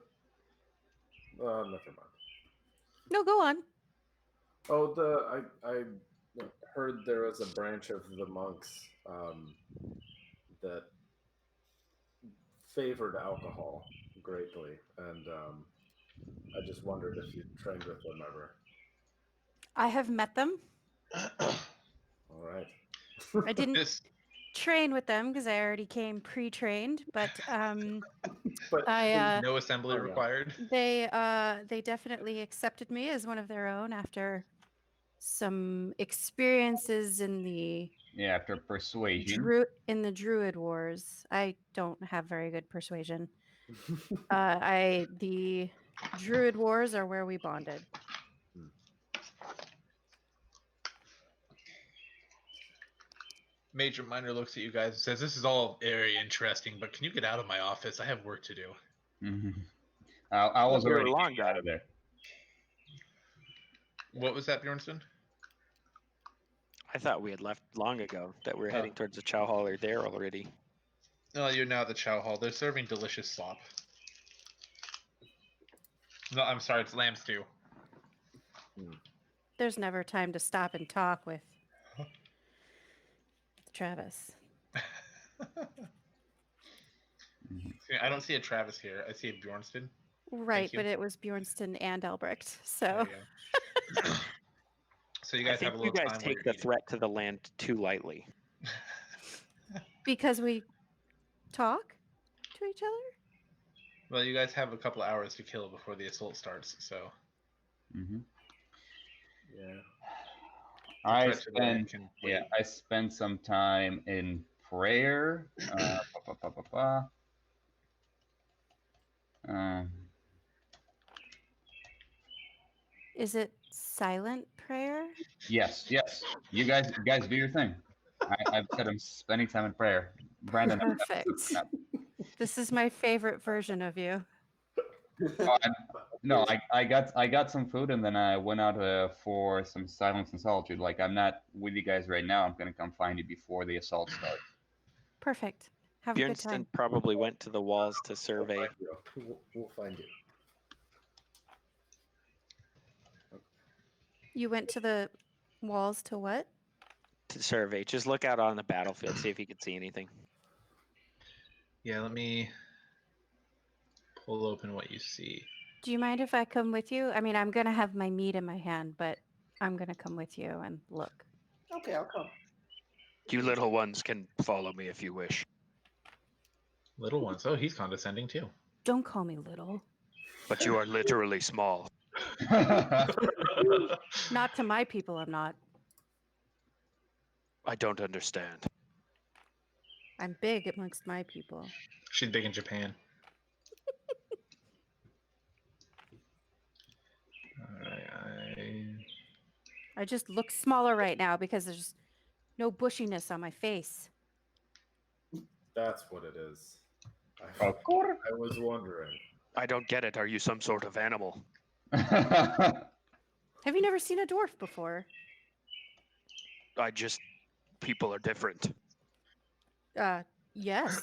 Never mind. No, go on. Oh, I heard there was a branch of the monks that favored alcohol greatly, and I just wondered if you trained with them ever. I have met them. All right. I didn't This train with them because I already came pre-trained, but But I no assembly Oh, yeah. required. they definitely accepted me as one of their own after some experiences in the Yeah, after persuasion. Druid Wars. I don't have very good persuasion. The Druid Wars are where we bonded. Major Minor looks at you guys and says, "This is all very interesting, but can you get out of my office? I have work to do." Mhm. I was We were already long out gone. of there. What was that, Bjornston? I thought we had left long ago. That we were heading towards the chow hall or there already. No, you're now at the chow hall. They're serving delicious slop. No, I'm sorry, it's lamb stew. There's never time to stop and talk with Travis. See, I don't see a Travis here. I see a Bjornston. Right, you. but it was Bjornston and Albrecht. There So you go. So you I guys have think a you little guys time while take you're the eating. threat to the land too lightly. because we talk to each other? Well, you guys have a couple hours to kill before the assault starts, so Mhm. Yeah. the I threat to the land spent can wait. yeah, I spent some time in prayer. Pa, pa, pa, pa, pa. Is it silent prayer? Yes. You guys do your thing. I've said I'm spending time in prayer. Brandon, I'm Perfect. soaking up. This is my favorite version of you. No, I got some food and then I went out for some silence and solitude. Like I'm not with you guys right now. I'm gonna come find you before the assault starts. Perfect. Have a good Bjornston time. probably went to the walls to survey. We'll find you. You went to the walls to what? To survey. Just look out on the battlefield, see if you can see anything. Yeah, let me pull open what you see. Do you mind if I come with you? I mean, I'm going to have my meat in my hand, but I'm going to come with you and look. Okay, I'll come. You little ones can follow me if you wish. Little ones. Oh, he's condescending too. Don't call me little. But you are literally small. Not to my people, I'm not. I don't understand. I'm big amongst my people. She's big in Japan. Alright, I just look smaller right now because there's no bushiness on my face. That's what it is. Oh, I was wondering. I don't get it. Are you some sort of animal? Have you never seen a dwarf before? People are different. Yes.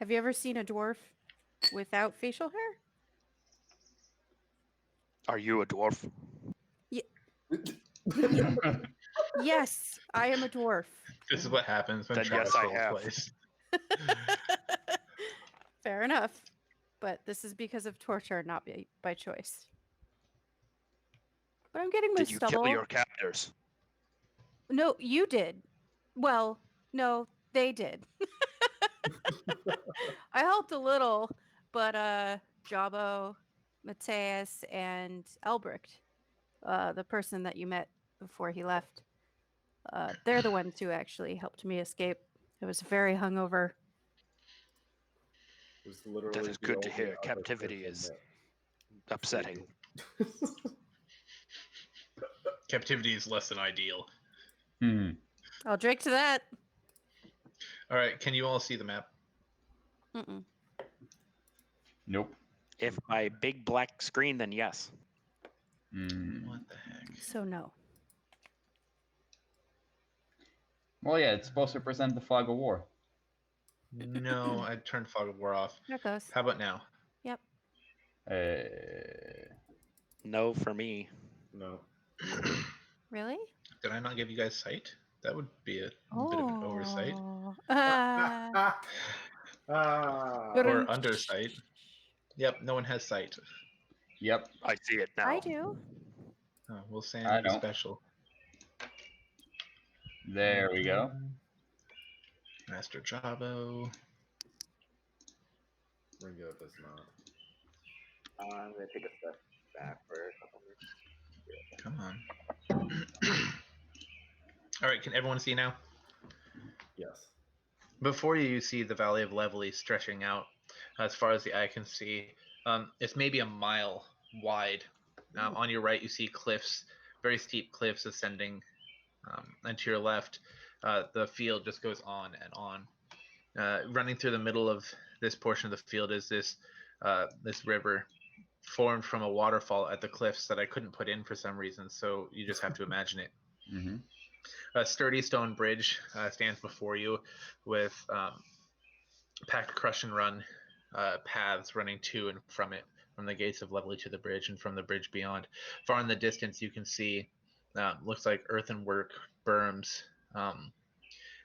Have you ever seen a dwarf without facial hair? Are you a dwarf? Yes, I am a dwarf. This is what happens when Then Travis yes, I rolls have. twice. Fair enough. But this is because of torture, not by choice. But I'm getting my Did you stubble. kill your captors? No, you did. Well, no, they did. I helped a little, but Jabo, Mateus, and Elbricht, the person that you met before he left, they're the ones who actually helped me escape. I was very hungover. It was literally That is the good to only hear. other Captivity person is that upsetting. Captivity is less than ideal. I'll drink to that. All right, can you all see the map? Mm-mm. Nope. If by big black screen, then yes. What the heck? So no. Well, yeah, it's supposed to present the fog of war. No, I turned Fog of War off. There it goes. How about now? Yep. No for me. No. Really? Did I not give you guys sight? That would be a bit of an oversight. Or undersight. Yep, no one has sight. Yep. I see it now. I do. Oh, well, I Sam, you don't. special. There we go. Master Jabo. Ringo does not. I'm gonna take a step back for a couple minutes. Come on. All right, can everyone see now? Yes. Before you see the Valley of Levelly stretching out as far as the eye can see. It's maybe a mile wide. On your right, you see cliffs, very steep cliffs ascending. And to your left, the field just goes on and on. Running through the middle of this portion of the field is this river formed from a waterfall at the cliffs that I couldn't put in for some reason, so you just have to imagine it. Mm-hmm. A sturdy stone bridge stands before you with packed crush and run paths running to and from it, from the gates of Levelly to the bridge and from the bridge beyond. Far in the distance, you can see looks like earthenwork berms,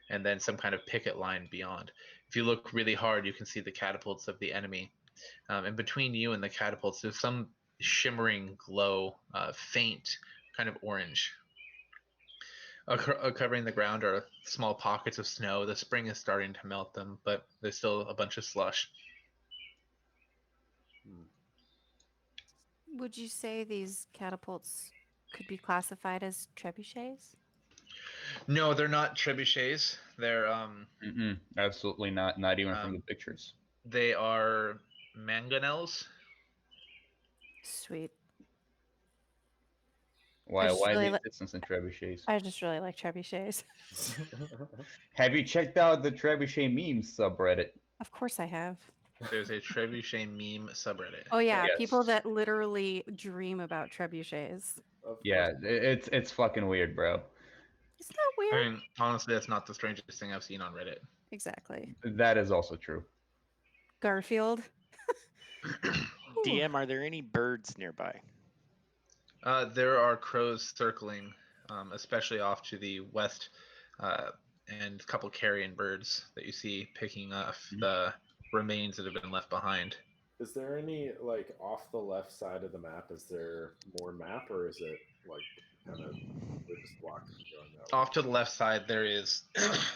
and then some kind of picket line beyond. If you look really hard, you can see the catapults of the enemy. And between you and the catapults, there's some shimmering glow, faint, kind of orange. Covering the ground are small pockets of snow. The spring is starting to melt them, but there's still a bunch of slush. Would you say these catapults could be classified as trebuchets? No, they're not trebuchets. They're Absolutely not. Not even from the pictures. they are mangonels. Sweet. Why just really the li- insistence in trebuchets? I just really like trebuchets. Have you checked out the trebuchet memes subreddit? Of course I have. There's a trebuchet meme subreddit. Oh yeah, Yes. people that literally dream about trebuchets. Yeah, it's fucking weird, bro. Isn't that weird? I mean, honestly, that's not the strangest thing I've seen on Reddit. Exactly. That is also true. Garfield. DM, are there any birds nearby? There are crows circling, especially off to the west, and a couple carrion birds that you see picking off the remains that have been left behind. Is there any, like, off the left side of the map, is there more map, or is it, like, kind of, we're just blocked from going that way? Off to the left side, there is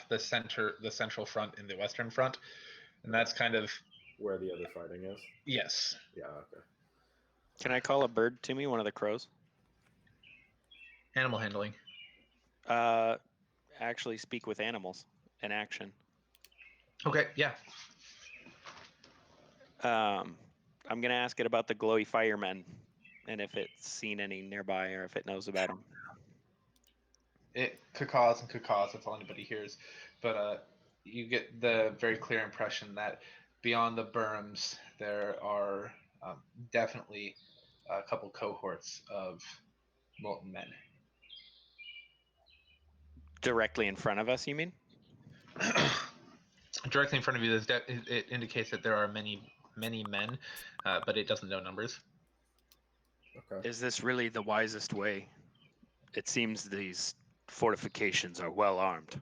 the central front and the western front, and that's kind of where the other fighting is? Yes. Yeah, okay. Can I call a bird to me, one of the crows? Animal handling. Actually speak with animals in action. Okay, yeah. I'm going to ask it about the glowy firemen and if it's seen any nearby or if it knows about them. It cacaws and cacaws, that's all anybody hears. But you get the very clear impression that beyond the berms, there are definitely a couple cohorts of molten men. Directly in front of us, you mean? Directly in front of you, it indicates that there are many men, but it doesn't know numbers. Okay. Is this really the wisest way? It seems these fortifications are well armed.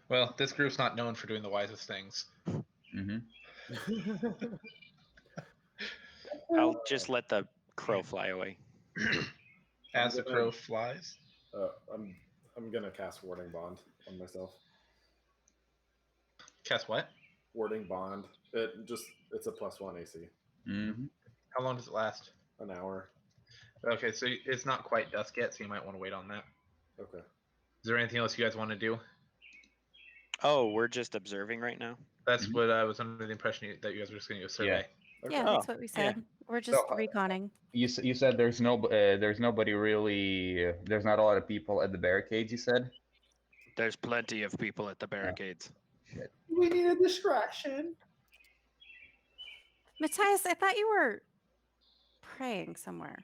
Well, this group's not known for doing the wisest things. I'll just let the crow fly away. As the crow flies, I'm gonna cast Warding Bond on myself. cast what? Warding Bond. It's a +1 AC. How long does it last? An hour. Okay, so it's not quite dusk yet, so you might want to wait on that. Okay. Is there anything else you guys want to do? Oh, we're just observing right now? That's what I was under the impression that you guys were just going to go survey. Okay. Yeah, that's what we said. We're just reconning. You said there's nobody really. There's not a lot of people at the barricades. You said. There's plenty of people at the barricades. Shit. We need a distraction. Matthias, I thought you were praying somewhere.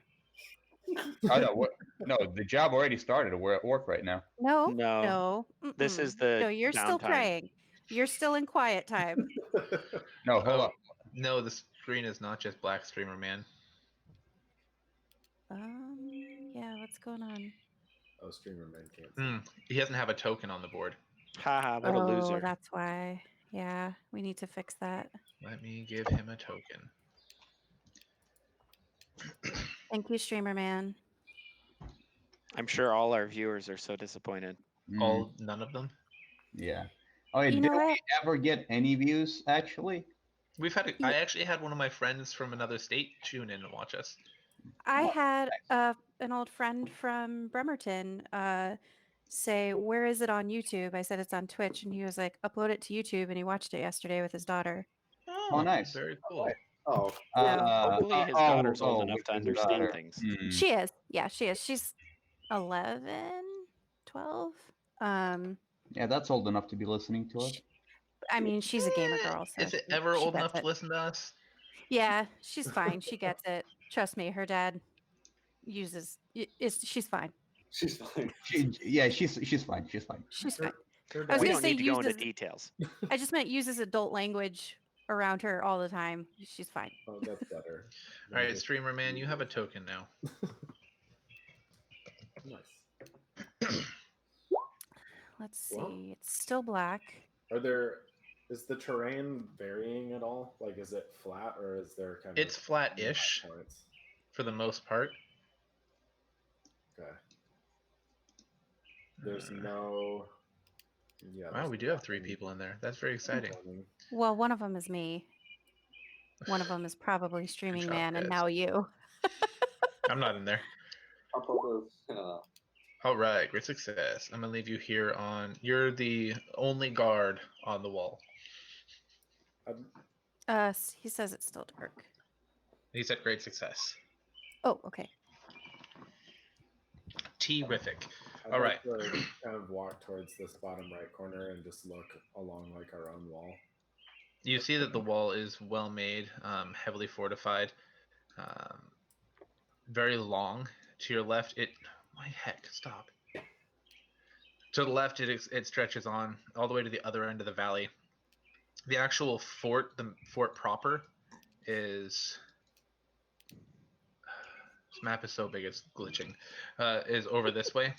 Oh no! No, the job already started. We're at work right now. No. This is the No, you're still downtime. praying. You're still in quiet time. No, hold up. No, the screen is not just Black Streamer Man. Yeah, what's going on? Oh, Streamer Man can't see. He doesn't have a token on the board. Haha, what a loser. That's why. Yeah, we need to fix that. Let me give him a token. Thank you, streamer man. I'm sure all our viewers are so disappointed. None of them? Yeah. Oh, You did know we what? ever get any views? Actually, I actually had one of my friends from another state tune in and watch us. I had an old friend from Bremerton say, "Where is it on YouTube?" I said it's on Twitch, and he was like, "Upload it to YouTube," and he watched it yesterday with his daughter. Oh, nice. Very cool. Oh, Hopefully his daughter's old enough with to his understand daughter. things. She is. Yeah, she is. She's 11, 12. Yeah, that's old enough to be listening to us. I mean, she's a gamer girl. So Is it ever old enough to listen to us? Yeah, she's fine. She gets it. Trust me, her dad uses. She's fine. she's fine. She's fine. She's fine. She's fine. Her I was We gonna don't say need to go into uses. details. I just meant uses adult language around her all the time. She's fine. Oh, that's better. All right, Streamer Man, you have a token now. Nice. Let's see. Well. It's still black. Is the terrain varying at all? Like, is it flat or is there kind of? It's flat-ish points? for the most part. Okay. There's no. Yeah. Wow, we do have 3 people in there. That's very exciting. Well, one of them is me. One of them is probably streaming job, man, and guys. now you. I'm not in there. I'll put those. All right, great success. I'm gonna leave you here on. You're the only guard on the wall. He says it's still dark. He said great success. Oh, okay. Terrific. I'd All like right. to kind of walk towards this bottom right corner and just look along like our own wall. You see that the wall is well made, heavily fortified, very long. To your left, my heck, stop. To the left, it stretches on all the way to the other end of the valley. The actual fort, the fort proper, is. This map is so big it's glitching. Is over this way.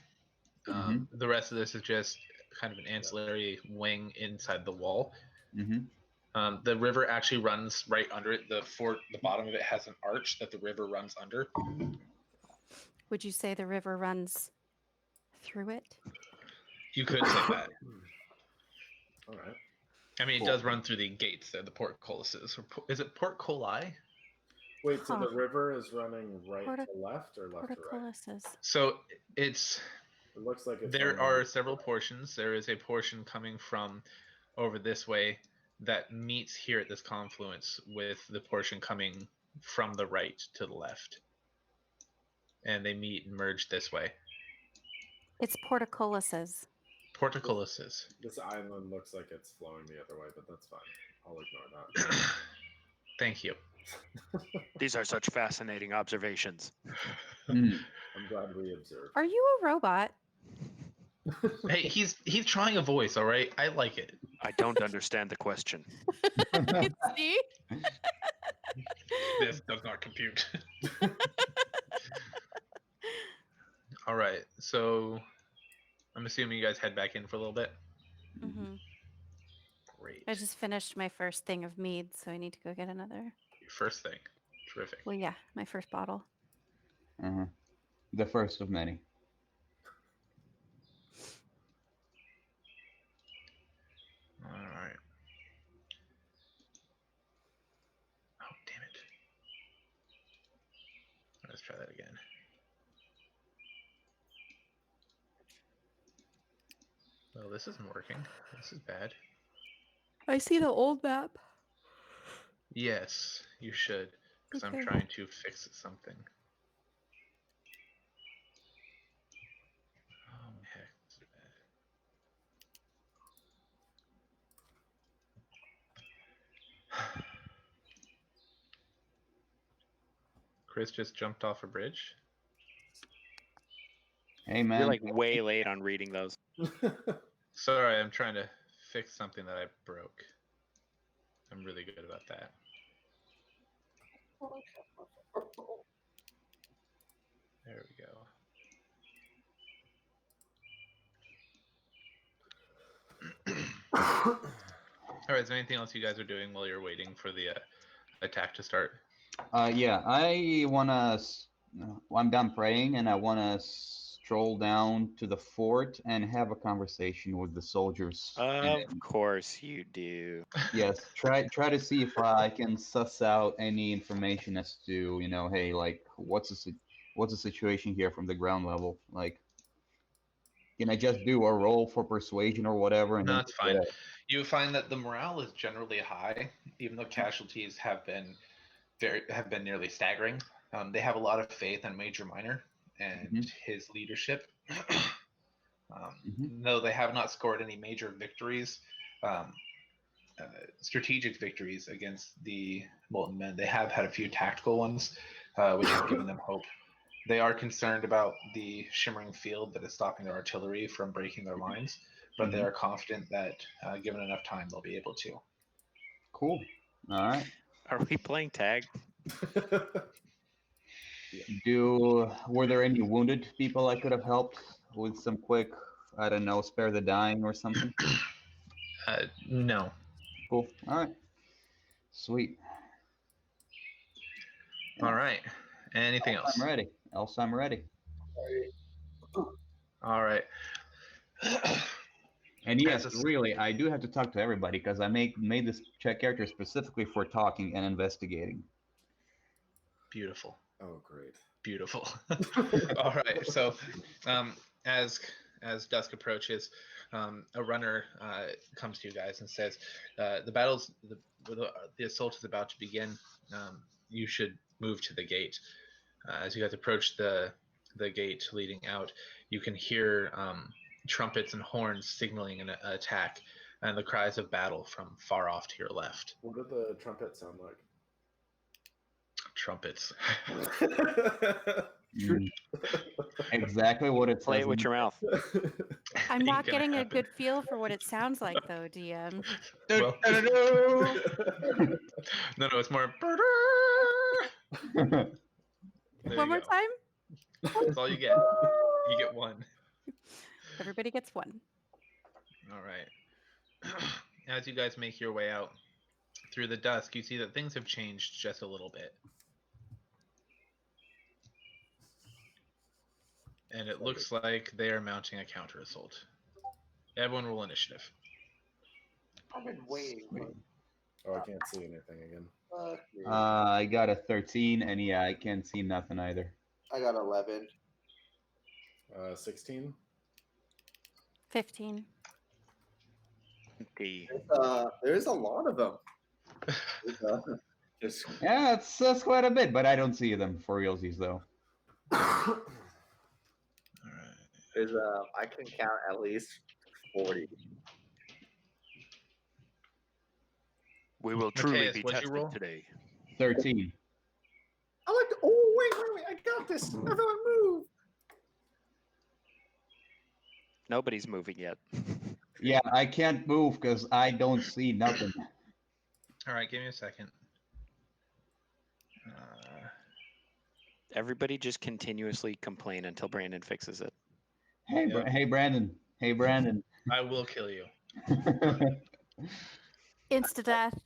The rest of this is just kind of an ancillary wing inside the wall. The river actually runs right under it. The fort, the bottom of it has an arch that the river runs under. Would you say the river runs through it? You could say that. All right. I mean, it does run through the gates there, the portcullises. Is it portculli? Wait, so the river is running right to left or left to right? Portcullises. So it's. It looks like it's. There are several portions. There is a portion coming from over this way that meets here at this confluence with the portion coming from the right to the left. And they meet and merge this way. It's portcullises. Portcullises. This island looks like it's flowing the other way, but that's fine. I'll ignore that. Thank you. These are such fascinating observations. Mm. I'm glad we observed. Are you a robot? Hey, he's trying a voice, all right? I like it. I don't understand the question. See? This does not compute. All right, so I'm assuming you guys head back in for a little bit. hmm Great. I just finished my first thing of mead, so I need to go get another. Your first thing. Terrific. Well, yeah, my first bottle. Uh-huh. The first of many. All right. Oh, damn it. Let's try that again. Well, this isn't working. This is bad. I see the old map. Yes, you should, because I'm Okay. trying to fix something. Oh, heck. This is bad. Chris just jumped off a bridge. Hey, man. You're like way late on reading those. Sorry, I'm trying to fix something that I broke. I'm really good about that. There we go. All right, is there anything else you guys are doing while you're waiting for the attack to start? Yeah, I wanna. I'm done praying, and I wanna stroll down to the fort and have a conversation with the soldiers. Of course you do. Yes, try to see if I can suss out any information as to, hey, like what's the situation here from the ground level? Like, can I just do a roll for persuasion or whatever? And No, then it's fine. You find that the morale is generally high, even though casualties have been nearly staggering. They have a lot of faith in Major Minor and his leadership. Though they have not scored any major victories, strategic victories against the Molten Men, they have had a few tactical ones, which have given them hope. They are concerned about the shimmering field that is stopping their artillery from breaking their lines, but they are confident that given enough time, they'll be able to. Cool. All right. Are we playing tag? Were there any wounded people I could have helped with some quick, I don't know, spare the dying or something? No. Cool. All right. Sweet. All right. Anything else? I'm ready. I'm ready. All right. And yes, really, I do have to talk to everybody because I made this character specifically for talking and investigating. Beautiful. Oh, great. Beautiful. All right. So, as dusk approaches, a runner comes to you guys and says, the assault is about to begin. You should move to the gate." As you guys approach the gate leading out, you can hear trumpets and horns signaling an attack, and the cries of battle from far off to your left. What did the trumpet sound like? Trumpets. Exactly what it says. Play it with your mouth. I'm not getting a good feel for what it sounds like, though, DM. Well, no, it's more. One more time? That's all you get. You get one. Everybody gets one. All right. As you guys make your way out through the dusk, you see that things have changed just a little bit. And it looks like they are mounting a counter assault. Everyone roll initiative. I've been waiting. Oh, I can't see anything again. I got a 13, and yeah, I can't see nothing either. I got 11. 16. 15. There's a lot of them. Yeah, that's quite a bit, but I don't see them for realsies though. All right. There's I can count at least 40. We will truly Matthias, be what'd you tested roll? today. 13. I like to. Oh wait! I got this. Everyone move. Nobody's moving yet. Yeah, I can't move because I don't see nothing. All right, give me a second. Uh, Everybody just continuously complain until Brandon fixes it. Hey, Yep. hey, Brandon. Hey, Brandon. I will kill you. Insta death.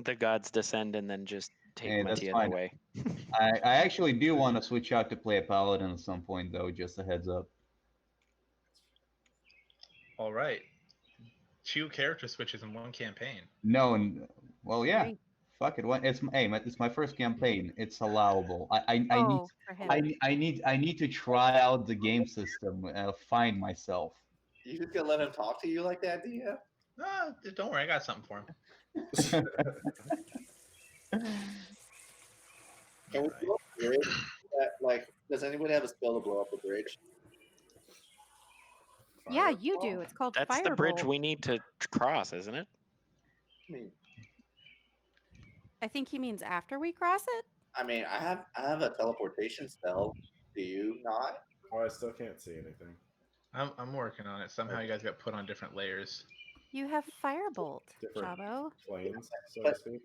The gods descend and then just take Hey, that's Mattia fine. away. I actually do want to switch out to play a paladin at some point, though. Just a heads up. All right. 2 character switches in 1 campaign. No, well, yeah. Great. Fuck it. It's my first campaign. It's allowable. I need Oh, for him. I need to try out the game system. Find myself. You just gonna let him talk to you like that, Dia? Don't worry, I got something for him. Can we blow up a bridge? Like, does anybody have a spell to blow up a bridge? Yeah, you do. It's called That's Firebolt. the bridge we need to cross, isn't it? I think he means after we cross it. I mean, I have a teleportation spell. Do you not? Oh, I still can't see anything. I'm working on it. Somehow you guys got put on different layers. You have Firebolt, Different. Chavo. Planes, so to speak.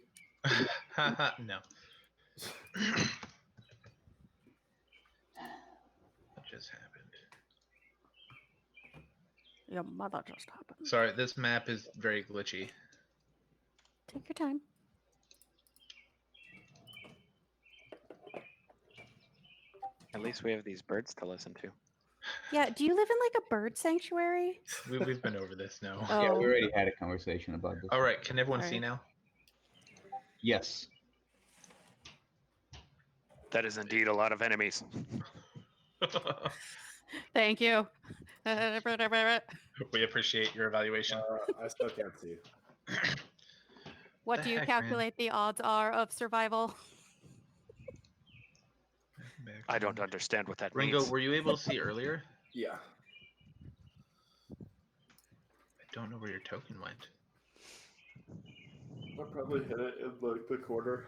No. What just happened? Your mother just happened. Sorry, this map is very glitchy. Take your time. At least we have these birds to listen to. Yeah, do you live in like a bird sanctuary? We've been over this now. Oh. Yeah, we already had a conversation about this. All right, can everyone see Sorry. now? Yes. That is indeed a lot of enemies. Thank you. We appreciate your evaluation. I still can't see. What The do you heck, man? calculate the odds are of survival? I don't understand what that Ringo, means. were you able to see earlier? Yeah. I don't know where your token went. I probably hit it in like the corner.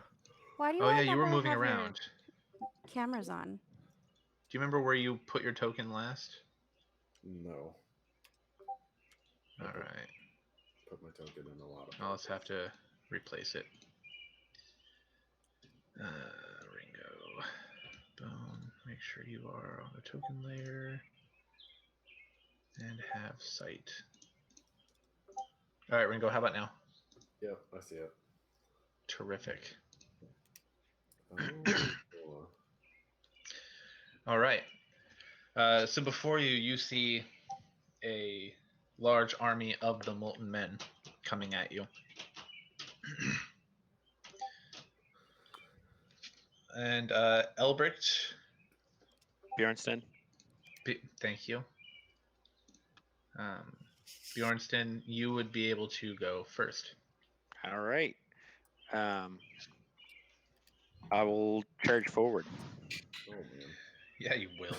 Why do you Oh all yeah, you were never moving have your around. cameras on? Do you remember where you put your token last? No. All right. Put my token in a lot of I'll just places. have to replace it. Ringo. Boom. Make sure you are on the token layer. And have sight. All right, Ringo, how about now? Yep, I see it. Terrific. Oh, cool. All right. So before you, you see a large army of the Molten Men coming at you. And Elbricht, Bjornston, thank you. Bjornston, you would be able to go first. all right. I will charge forward. Oh man. Yeah, you will.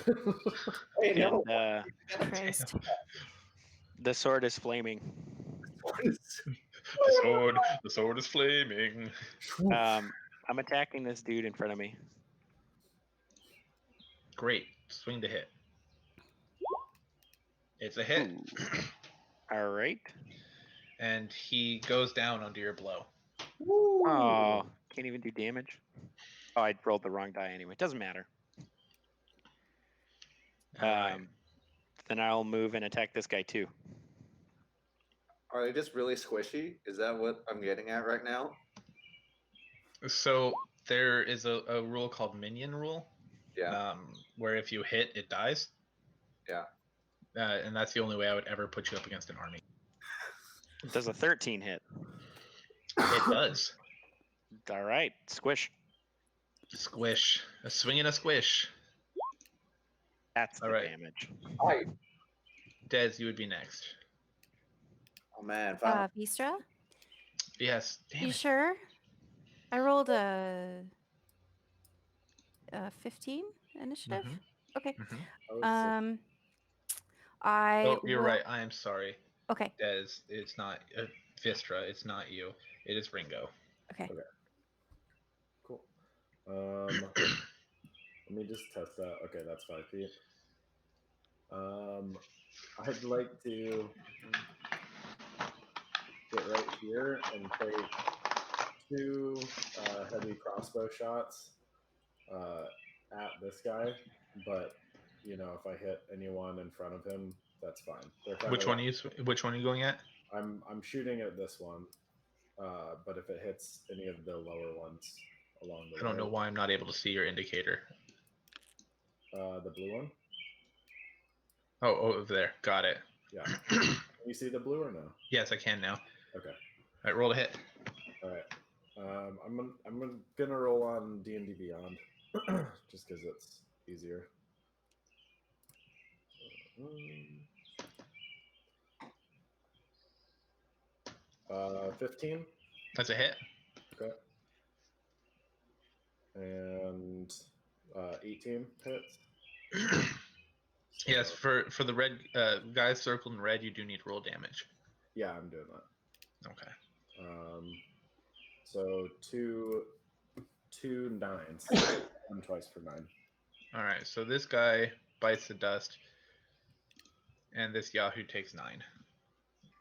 Hey, no. And Christ. the sword is flaming. The sword is flaming. I'm attacking this dude in front of me. Great. Swing to hit. It's a hit. All right. And he goes down under your blow. Oh, can't even do damage. Oh, I rolled the wrong die anyway. Doesn't matter. All right. Then I'll move and attack this guy too. Are they just really squishy? Is that what I'm getting at right now? So there is a rule called minion rule. Yeah. Where if you hit, it dies. Yeah. And that's the only way I would ever put you up against an army. Does a 13 hit? It does. All right. Squish. Squish. A swing and a squish. That's the All right. damage. Hi. Dez, you would be next. Oh man. Finally. Vistra? Yes. Damn You it. sure? I rolled a 15 initiative. Mhm. Okay. Mhm. I. Oh, you're will- right. I am sorry. Okay. Dez, it's not Vistra. It's not you. It is Ringo. Okay. Cool. Let me just test that. Okay, that's 5 feet. I'd like to get right here and take 2 heavy crossbow shots at this guy, but if I hit anyone in front of him, that's fine. They're kind Which of one are you? Which one are you going at? I'm shooting at this one, but if it hits any of the lower ones along the way, I don't know why I'm not able to see your indicator. The blue one. Oh, over there. Got it. Yeah. Can you see the blue or no? Yes, I can now. Okay. All right, roll a hit. All right. I'm gonna roll on D&D Beyond, just because it's easier. 15. That's a hit. Okay. And 18 hits. Yes, for the red guys circled in red, you do need roll damage. Yeah, I'm doing that. Okay. So two 9s. One twice for 9. All right, so this guy bites the dust, and this Yahoo takes 9.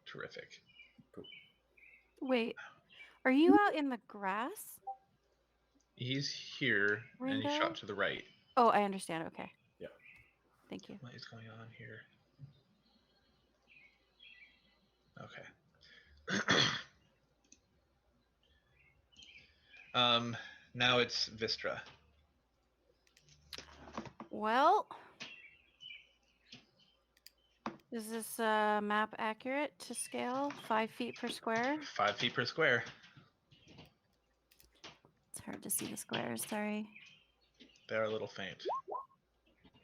Terrific. Cool. Wait, are you out in the grass? He's here, and he Ringo? shot to the right. Oh, I understand. Okay. Yeah. Thank you. What is going on here? Okay. Now it's Vistra. Well, is this map accurate to scale? 5 feet per square? 5 feet per square. It's hard to see the squares. Sorry. They're a little faint.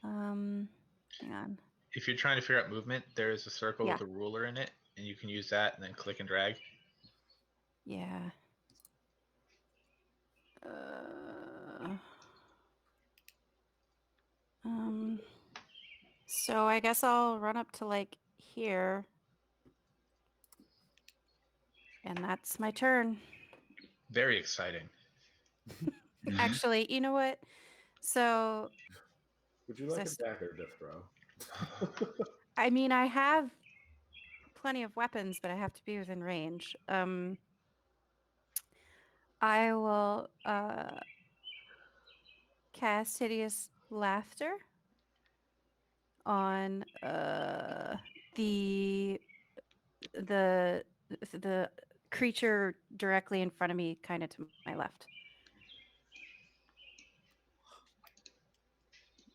Hang on. If you're trying to figure out movement, there is a circle Yeah. with a ruler in it, and you can use that and then click and drag. Yeah. So I guess I'll run up to like here. And that's my turn. Very exciting. Actually, you know what? So Would you like a dagger, Distro? I mean, I have plenty of weapons, but I have to be within range. I will cast Hideous Laughter on the creature directly in front of me, kind of to my left.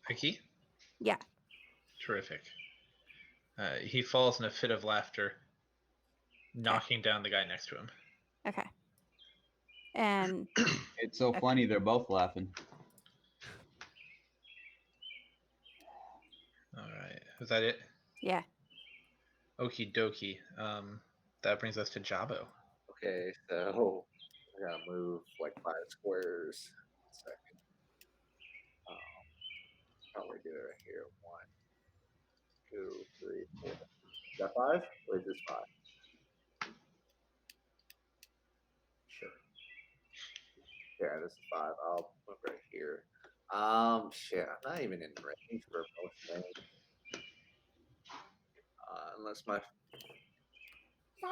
Vicky? Yeah. Terrific. He falls in a fit of laughter, knocking down the guy next to him. Okay. And It's so funny, they're both laughing. All right. Was that it? Yeah. Okie dokie. That brings us to Jabo. Okay, so I gotta move like 5 squares. 1 second. Probably do it right here. 1, 2, 3, 4. Is that 5 or is this 5? Sure. Yeah, this is 5. I'll move right here. Shit, I'm not even in range for most things. Unless my I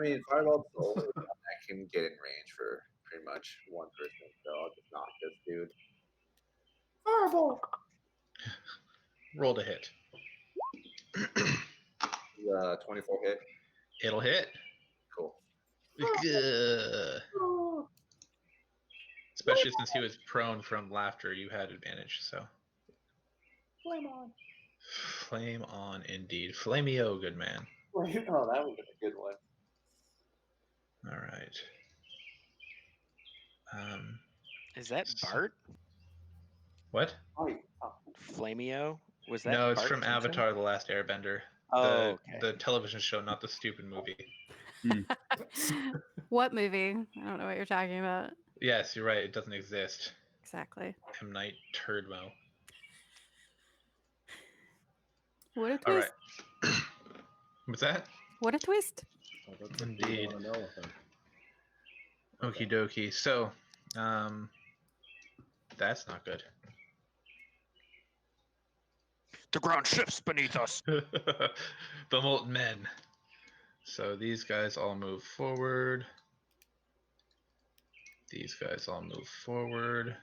mean, Fireball's the only one that can get in range for pretty much one person, so I'll just knock this dude. Fireball. Roll to hit. 24 hit. It'll hit. Cool. Especially since he was prone from laughter, you had advantage, so. Flame on. Flame on, indeed. Flameo, good man. Oh, that was a good one. All right. Is that Bart? What? Flameo? Was that No, it's Bart from Simpson? Avatar: The Last Airbender. Oh, the television show, not the stupid movie. What movie? I don't know what you're talking about. Yes, you're right. It doesn't exist. Exactly. M. Night Turdmo. What a All twist. right. What's that? What a twist. Oh, that's what Indeed. you want to know with him. Okie dokie. So, that's not good. The ground shifts beneath us. The molten men. So these guys all move forward. These guys all move forward.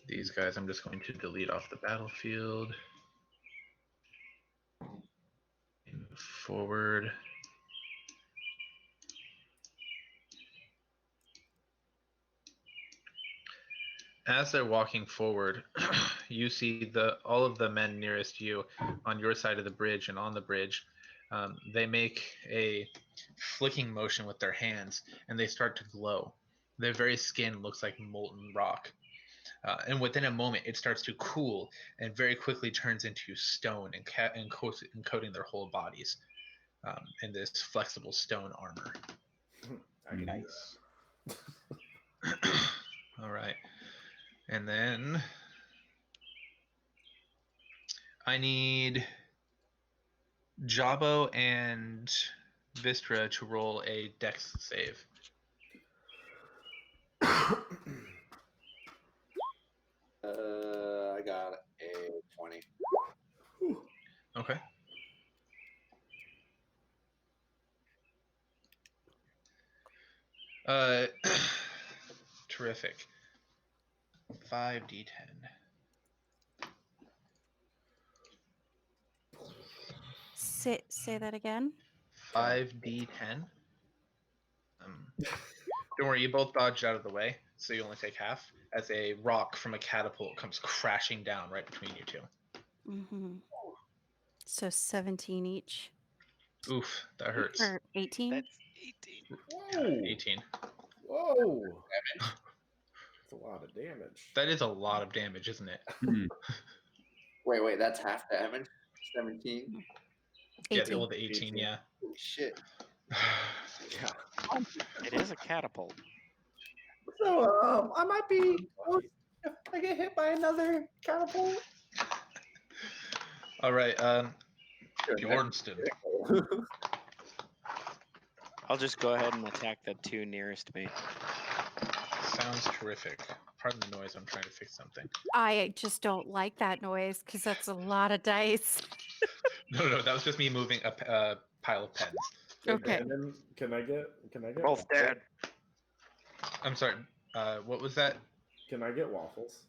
These guys I'm just going to delete off the battlefield. Move forward. As they're walking forward, you see all of the men nearest you on your side of the bridge and on the bridge. They make a flicking motion with their hands, and they start to glow. Their very skin looks like molten rock. And within a moment, it starts to cool and very quickly turns into stone and coating their whole bodies in this flexible stone armor. I can do Nice. All right. And then I need Jabo and Vistra to roll a dex save. I got a 20. Okay. Terrific. 5d10. Say that again. 5d10. Don't worry, you both dodged out of the way, so you only take half. As a rock from a catapult comes crashing down right between you two. Mm-hmm. So 17 each. Oof, that hurts. Or 18? That's 18. Whoa! 18. Whoa! That's a lot of damage. That is a lot of damage, isn't it? Wait, that's half damage? 17? 18. Yeah, the 18, yeah. Holy shit. Yeah. It is a catapult. So I might be close if I get hit by another catapult. All right, Bjornston. I'll just go ahead and attack the two nearest me. Sounds terrific. Pardon the noise, I'm trying to fix something. I just don't like that noise because that's a lot of dice. No, that was just me moving a pile of pens. Okay. And then can I get Both dead. I'm sorry, what was that? Can I get waffles?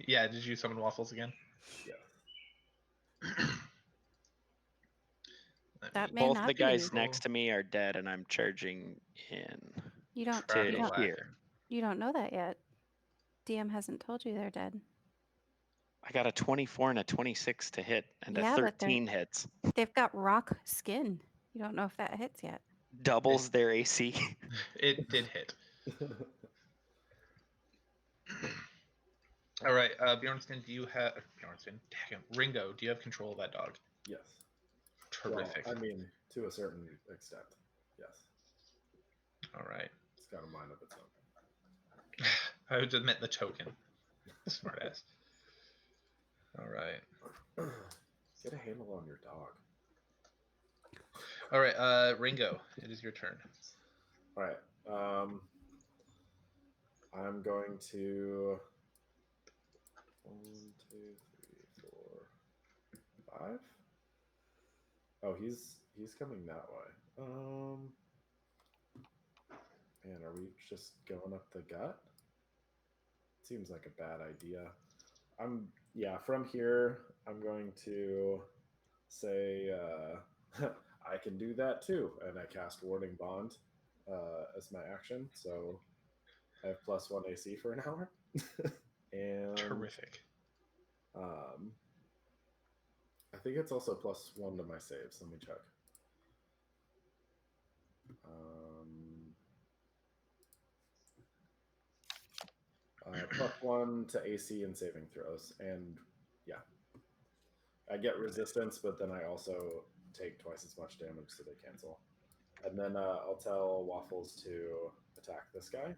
Yeah, did you summon waffles again? Yeah. That may Both not the be guys new. next to me are dead, and I'm charging in You don't Crap, you to don't, here. you don't know that yet. DM hasn't told you they're dead. I got a 24 and a 26 to hit, and Yeah, a but 13 hits. They've got rock skin. You don't know if that hits yet. Doubles their AC. It did hit. All right, Bjornston, do you have Ringo? Do you have control of that dog? Yes. Terrific. Well, I mean, to a certain extent, yes. All right. It's got a mind of its own. I would admit the token. Smartass. All right. Get a handle on your dog. All right, Ringo, it is your turn. All right. I'm going to 1, 2, 3, 4, 5. Oh, he's coming that way. Man, are we just going up the gut? Seems like a bad idea. From here, I'm going to say I can do that too, and I cast Warding Bond as my action. So I have +1 AC for an hour. And Terrific. I think it's also +1 to my saves. Let me check. +1 to AC and saving throws, and yeah, I get resistance, but then I also take twice as much damage, so they cancel. And then I'll tell Waffles to attack this guy.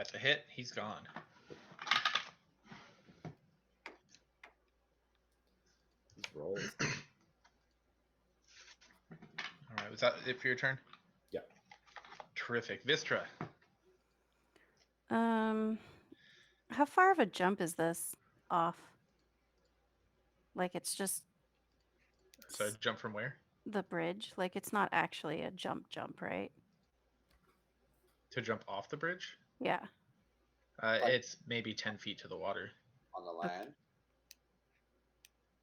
That's a hit. He's gone. These rolls. All right. Was that it for your turn? Yeah. Terrific. Vistra. How far of a jump is this off? Like it's just So jump from where? the bridge. Like it's not actually a jump, right? To jump off the bridge? Yeah. It's maybe 10 feet to the water. On the land.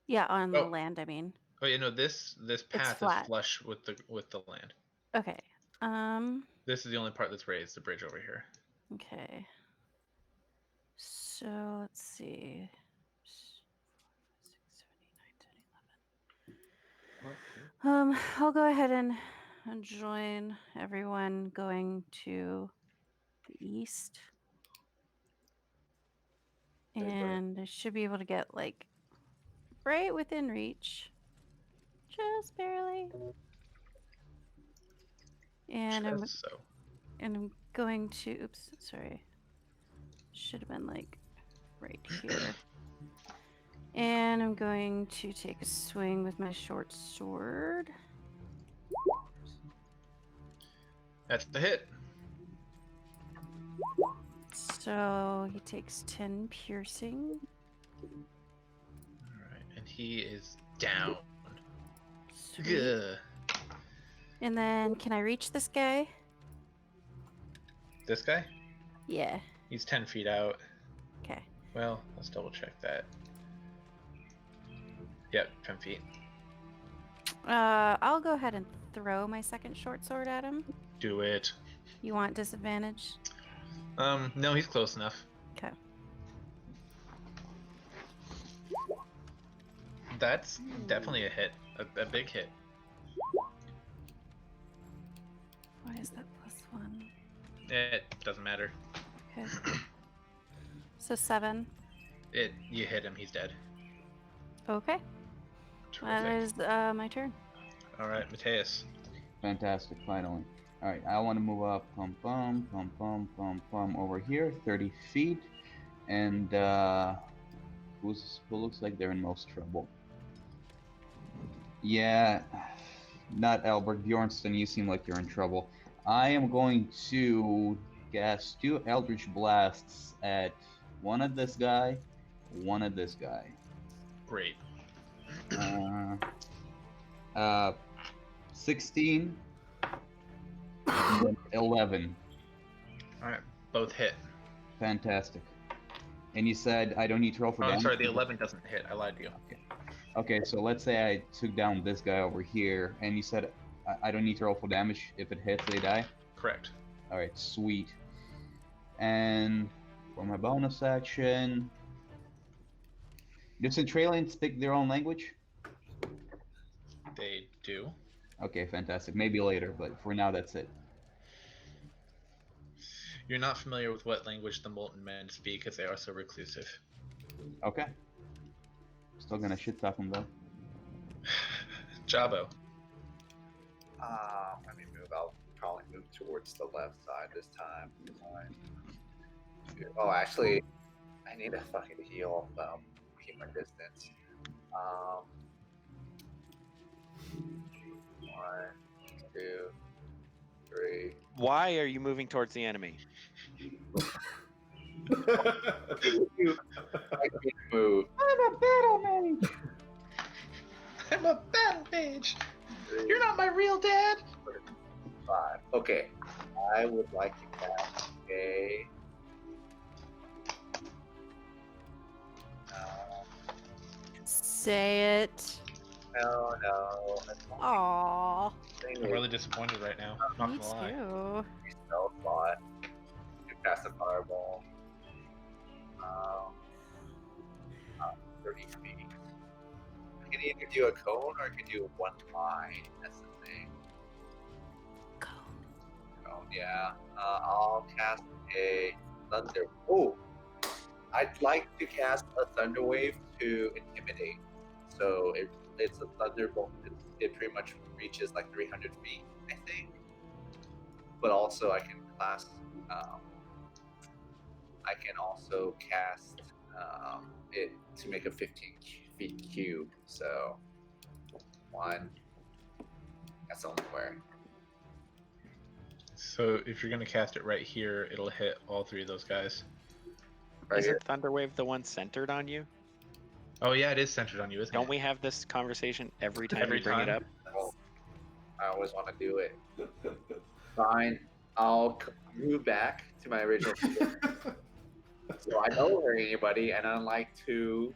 Yeah, on the Oh. land, I mean. Oh yeah, no. This path is flat. flush with the land. Okay. This is the only part that's raised. The bridge over here. Okay. So let's see. 6, 7, 8, 9, 10, 11. I'll go ahead and join everyone going to the east. And I should be able to get like right within reach. Just barely. And I'm going to oops, sorry. Should have been like right here. And I'm going to take a swing with my short sword. That's the hit. So he takes 10 piercing. All right, and he is down. Sweet. Good. And then can I reach this guy? This guy? Yeah. He's 10 feet out. Okay. Well, let's double check that. Yep, 10 feet. I'll go ahead and throw my second short sword at him. Do it. You want disadvantage? No, he's close enough. Okay. That's definitely a hit. A big hit. Why is that +1? It doesn't matter. Okay. So 7. You hit him, he's dead. Okay. That Terrific. is my turn. Alright, Mateus. Fantastic, finally. All right, I want to move up, over here, 30 feet, and who looks like they're in most trouble? Yeah, not Albert Bjornsson. You seem like you're in trouble. I am going to cast 2 Eldritch Blasts at one at this guy, one at this guy. Great. 16. And then 11. Alright, both hit. Fantastic. And you said I don't need to roll for Oh, I'm damage? sorry, the 11 doesn't hit. I lied to you. Okay, so let's say I took down this guy over here, and you said I don't need to roll for damage. If it hits, they die? Correct. Alright, sweet. And for my bonus action... Do Centralians speak their own language? They do. Okay, fantastic. Maybe later, but for now, that's it. You're not familiar with what language the Molten Men speak because they are so reclusive. Okay. Still gonna shit talk them though. Jabo. Let me move. I'll probably move towards the left side this time. Oh, actually, I need to fucking heal. Keep my distance. 1, 2, 3. Why are you moving towards the enemy? I can't move. I'm a battle mage! I'm a battle mage! You're not my real dad! 5. Okay. I would like to cast a. Say it. No. That's Aww. I'm really disappointed right now. I'm Me not gonna lie. too. spell slot. You cast a fireball. 30 feet. I can either do a cone or I can do one line. That's the thing. Cone, yeah. I'll cast a thunder. Oh, I'd like to cast a thunder wave to intimidate. So it's a thunderbolt. It pretty much reaches like 300 feet, I think. But also I can cast I can also cast it to make a 15 feet cube. So, one. That's the only way. So if you're gonna cast it right here, it'll hit all three of those guys. Right here. Isn't Thunderwave the one centered on you? Oh yeah, it is centered on you, isn't Don't it? we have this conversation every time Every you bring it time? up? Well, I always want to do it. Fine. I'll move back to my original. So I don't hurt anybody, and I'd like to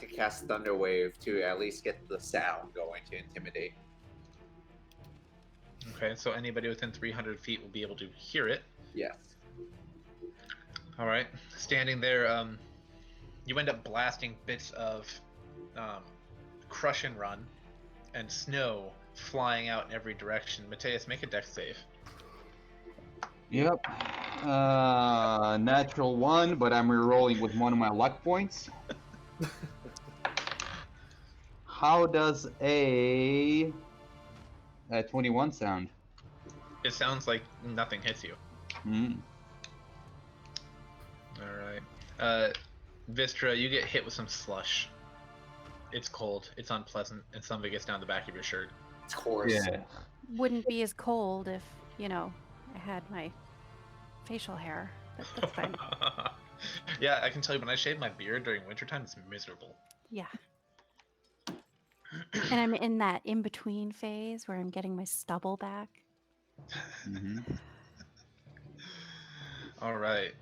cast Thunderwave to at least get the sound going to intimidate. Okay, so anybody within 300 feet will be able to hear it. Yes. All right, standing there, you end up blasting bits of crush and run and snow flying out in every direction. Mateus, make a dex save. Yep. Natural 1, but I'm rerolling with one of my luck points. How does a 21 sound? It sounds like nothing hits you. Hmm. All right. Vistra, you get hit with some slush. It's cold, it's unpleasant, and some of it gets down the back of your shirt. Of course. Yeah. Wouldn't be as cold if, I had my facial hair. But that's fine. Yeah, I can tell you, when I shave my beard during wintertime, it's miserable. Yeah. And I'm in that in-between phase where I'm getting my stubble back. Mm-hmm. All right.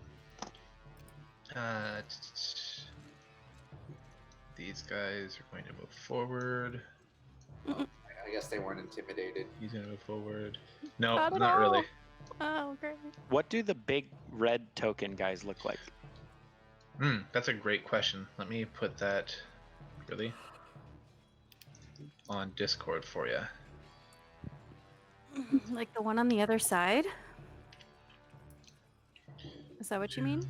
These guys are going to move forward. I guess they weren't intimidated. He's going to move forward. No, Not at not really. all. Oh, great. What do the big red token guys look like? That's a great question. Let me put that really on Discord for you. Like the one on the other side? Is that what you mean?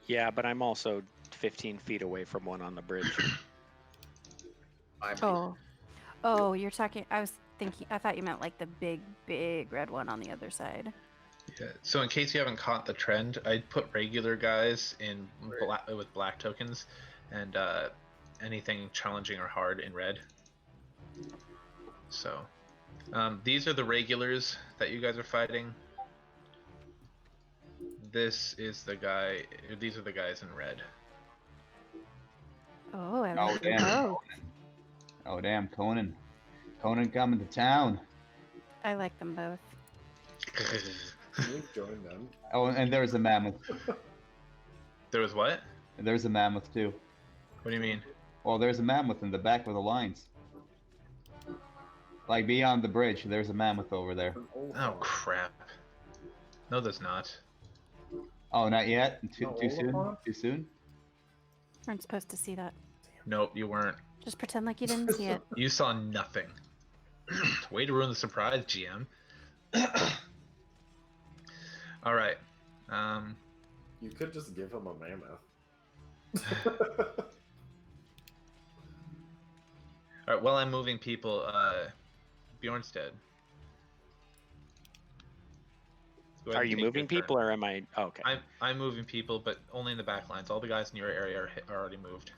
Yeah, but I'm also 15 feet away from one on the bridge. Oh, you're talking. I thought you meant like the big, big red one on the other side. Yeah. So in case you haven't caught the trend, I put regular guys in with black tokens, and anything challenging or hard in red. So these are the regulars that you guys are fighting. This is the guy. These are the guys in red. Oh, I Oh like them damn. both. Oh damn, Conan. Conan coming to town. I like them both. Can you join them? Oh, and there's a mammoth. There was what? There's a mammoth too. What do you mean? Well, there's a mammoth in the back of the lines. Like beyond the bridge, there's a mammoth over there. Oh crap! No, there's not. Oh, not yet? Too soon? Oliphant? Too soon? Aren't supposed to see that. Nope, you weren't. Just pretend like you didn't see it. You saw nothing. Way to ruin the surprise, GM. All right. You could just give him a mammoth. All right. While I'm moving people, Bjornstead. Go ahead Are and you take your moving turn. people or am I? Oh, okay. I'm moving people, but only in the back lines. All the guys in your area are already moved.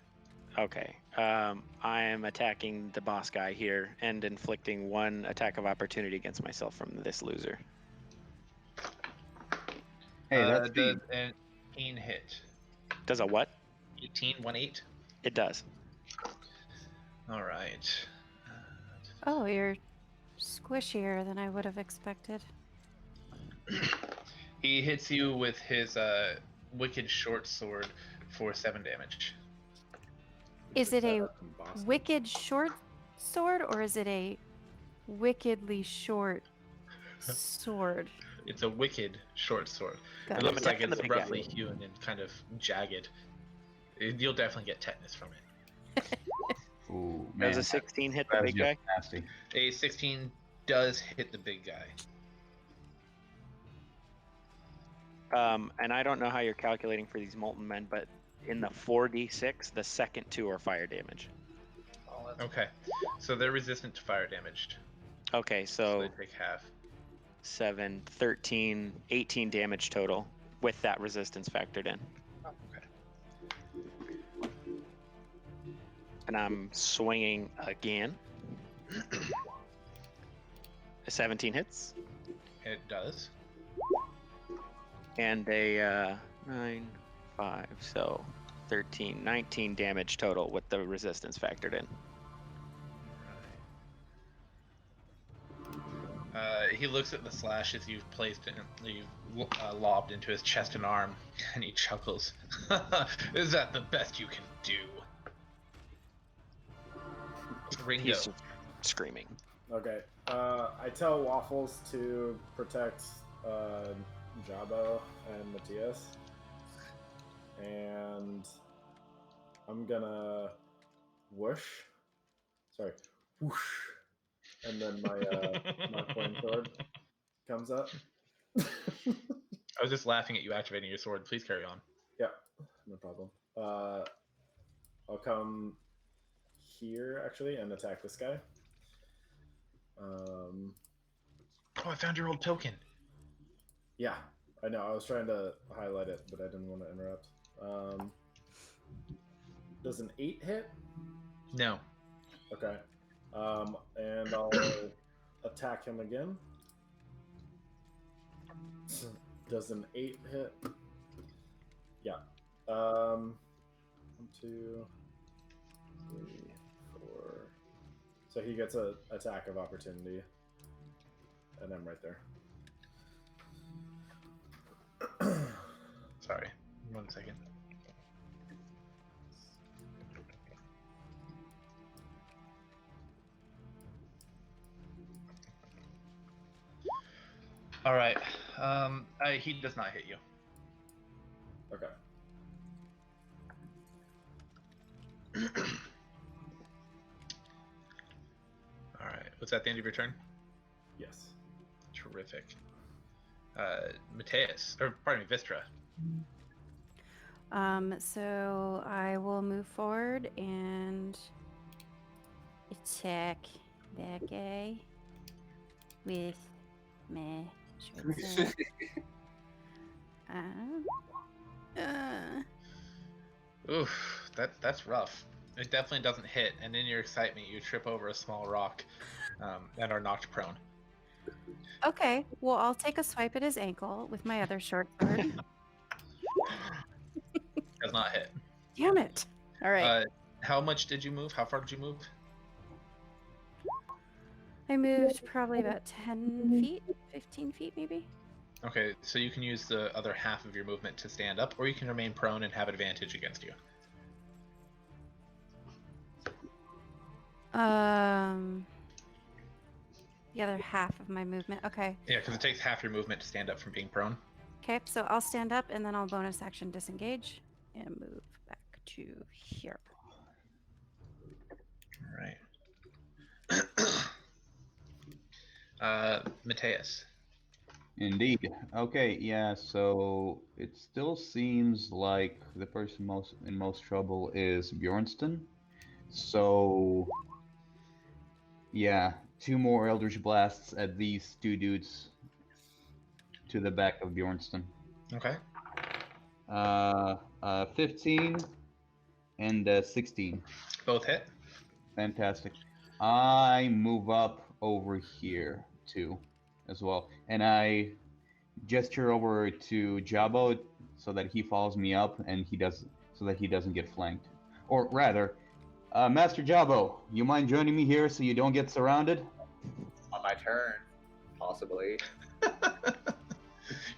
Okay. I am attacking the boss guy here and inflicting one attack of opportunity against myself from this loser. Hey, that's does me. an 18 hit? Does a what? 18, 1-8. It does. All right. Oh, you're squishier than I would have expected. He hits you with his wicked short sword for 7 damage. Is it a Boston. wicked short sword or is it a wickedly short sword? It's a wicked short sword. Got It it. looks like attacking the it's big guy. roughly hewn and kind of jagged. You'll definitely get tetanus from it. Ooh, man. Does a 16 hit the That was big guy? just nasty. A 16 does hit the big guy. And I don't know how you're calculating for these molten men, but in the 4d6, the second 2 are fire damage. Okay, so they're resistant to fire damage. Okay, So so they take half. 7, 13, 18 damage total with that resistance factored in. And I'm swinging again. A 17 hits. It does. And a 9, 5, so 13, 19 damage total with the resistance factored in. He looks at the slashes you've placed in, you've lobbed into his chest and arm, and he chuckles. Is that the best you can do? Ringo. He's just screaming. Okay. I tell Waffles to protect Jabbo and Matthias. And I'm gonna whoosh. Sorry. Whoosh. And then my flame sword comes up. I was just laughing at you activating your sword. Please carry on. Yeah, no problem. I'll come here actually and attack this guy. Oh, I found your old token. Yeah, I know. I was trying to highlight it, but I didn't want to interrupt. Does an 8 hit? No. Okay. And I'll attack him again. Does an 8 hit? Yeah. 1, 2, 3, 4. So he gets an attack of opportunity. And I'm right there. Sorry. 1 second. All right. He does not hit you. Okay. All right. Was that the end of your turn? Yes. Terrific. Mateus, or pardon me, Vistra. So I will move forward and attack that guy with my short sword. Oof, that's rough. It definitely doesn't hit, and in your excitement, you trip over a small rock, and are knocked prone. Okay, well, I'll take a swipe at his ankle with my other short sword. Does not hit. Damn it! All right. How much did you move? How far did you move? I moved probably about 10 feet, 15 feet maybe. Okay, so you can use the other half of your movement to stand up, or you can remain prone and have advantage against you. The other half of my movement. Okay. Yeah, because it takes half your movement to stand up from being prone. Okay, so I'll stand up and then I'll bonus action disengage and move back to here. All right. Mateus. Indeed. Okay, yeah, so it still seems like the person in most trouble is Bjornston. So yeah, 2 more Eldritch Blasts at these 2 dudes to the back of Bjornston. Okay. 15 and 16. Both hit. Fantastic. I move up over here too, as well, and I gesture over to Jabbo so that he follows me up, and so that he doesn't get flanked. Or rather, Master Jabbo, you mind joining me here so you don't get surrounded? On my turn, possibly.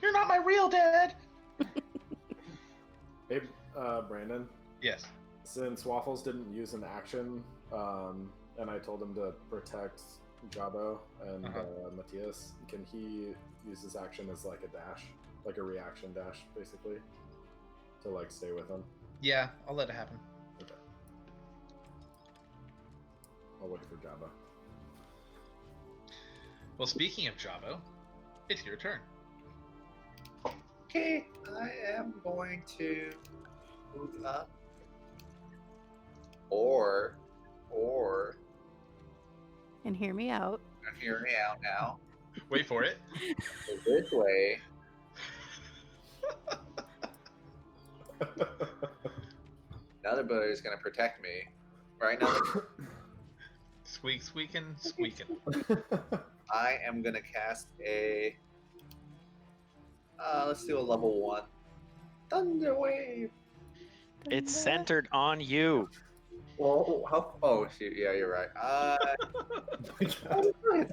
You're not my real dad. Hey, Brandon. Yes. Since Waffles didn't use an action, and I told him to protect Jabbo and Matthias, can he use his action as like a dash, like a reaction dash, basically, to like stay with him? Yeah, I'll let it happen. Okay. I'll wait for Jabbo. Well, speaking of Jabbo, it's your turn. Okay, I am going to move up. Or And hear me out. hear me out now. Wait for it. So this way. Another bullet is gonna protect me. Right now, Squeaking, squeaking. I am gonna cast a. Let's do a level 1 Thunder Wave. It's centered on you. Well, how? Oh shoot! Yeah, you're right. It's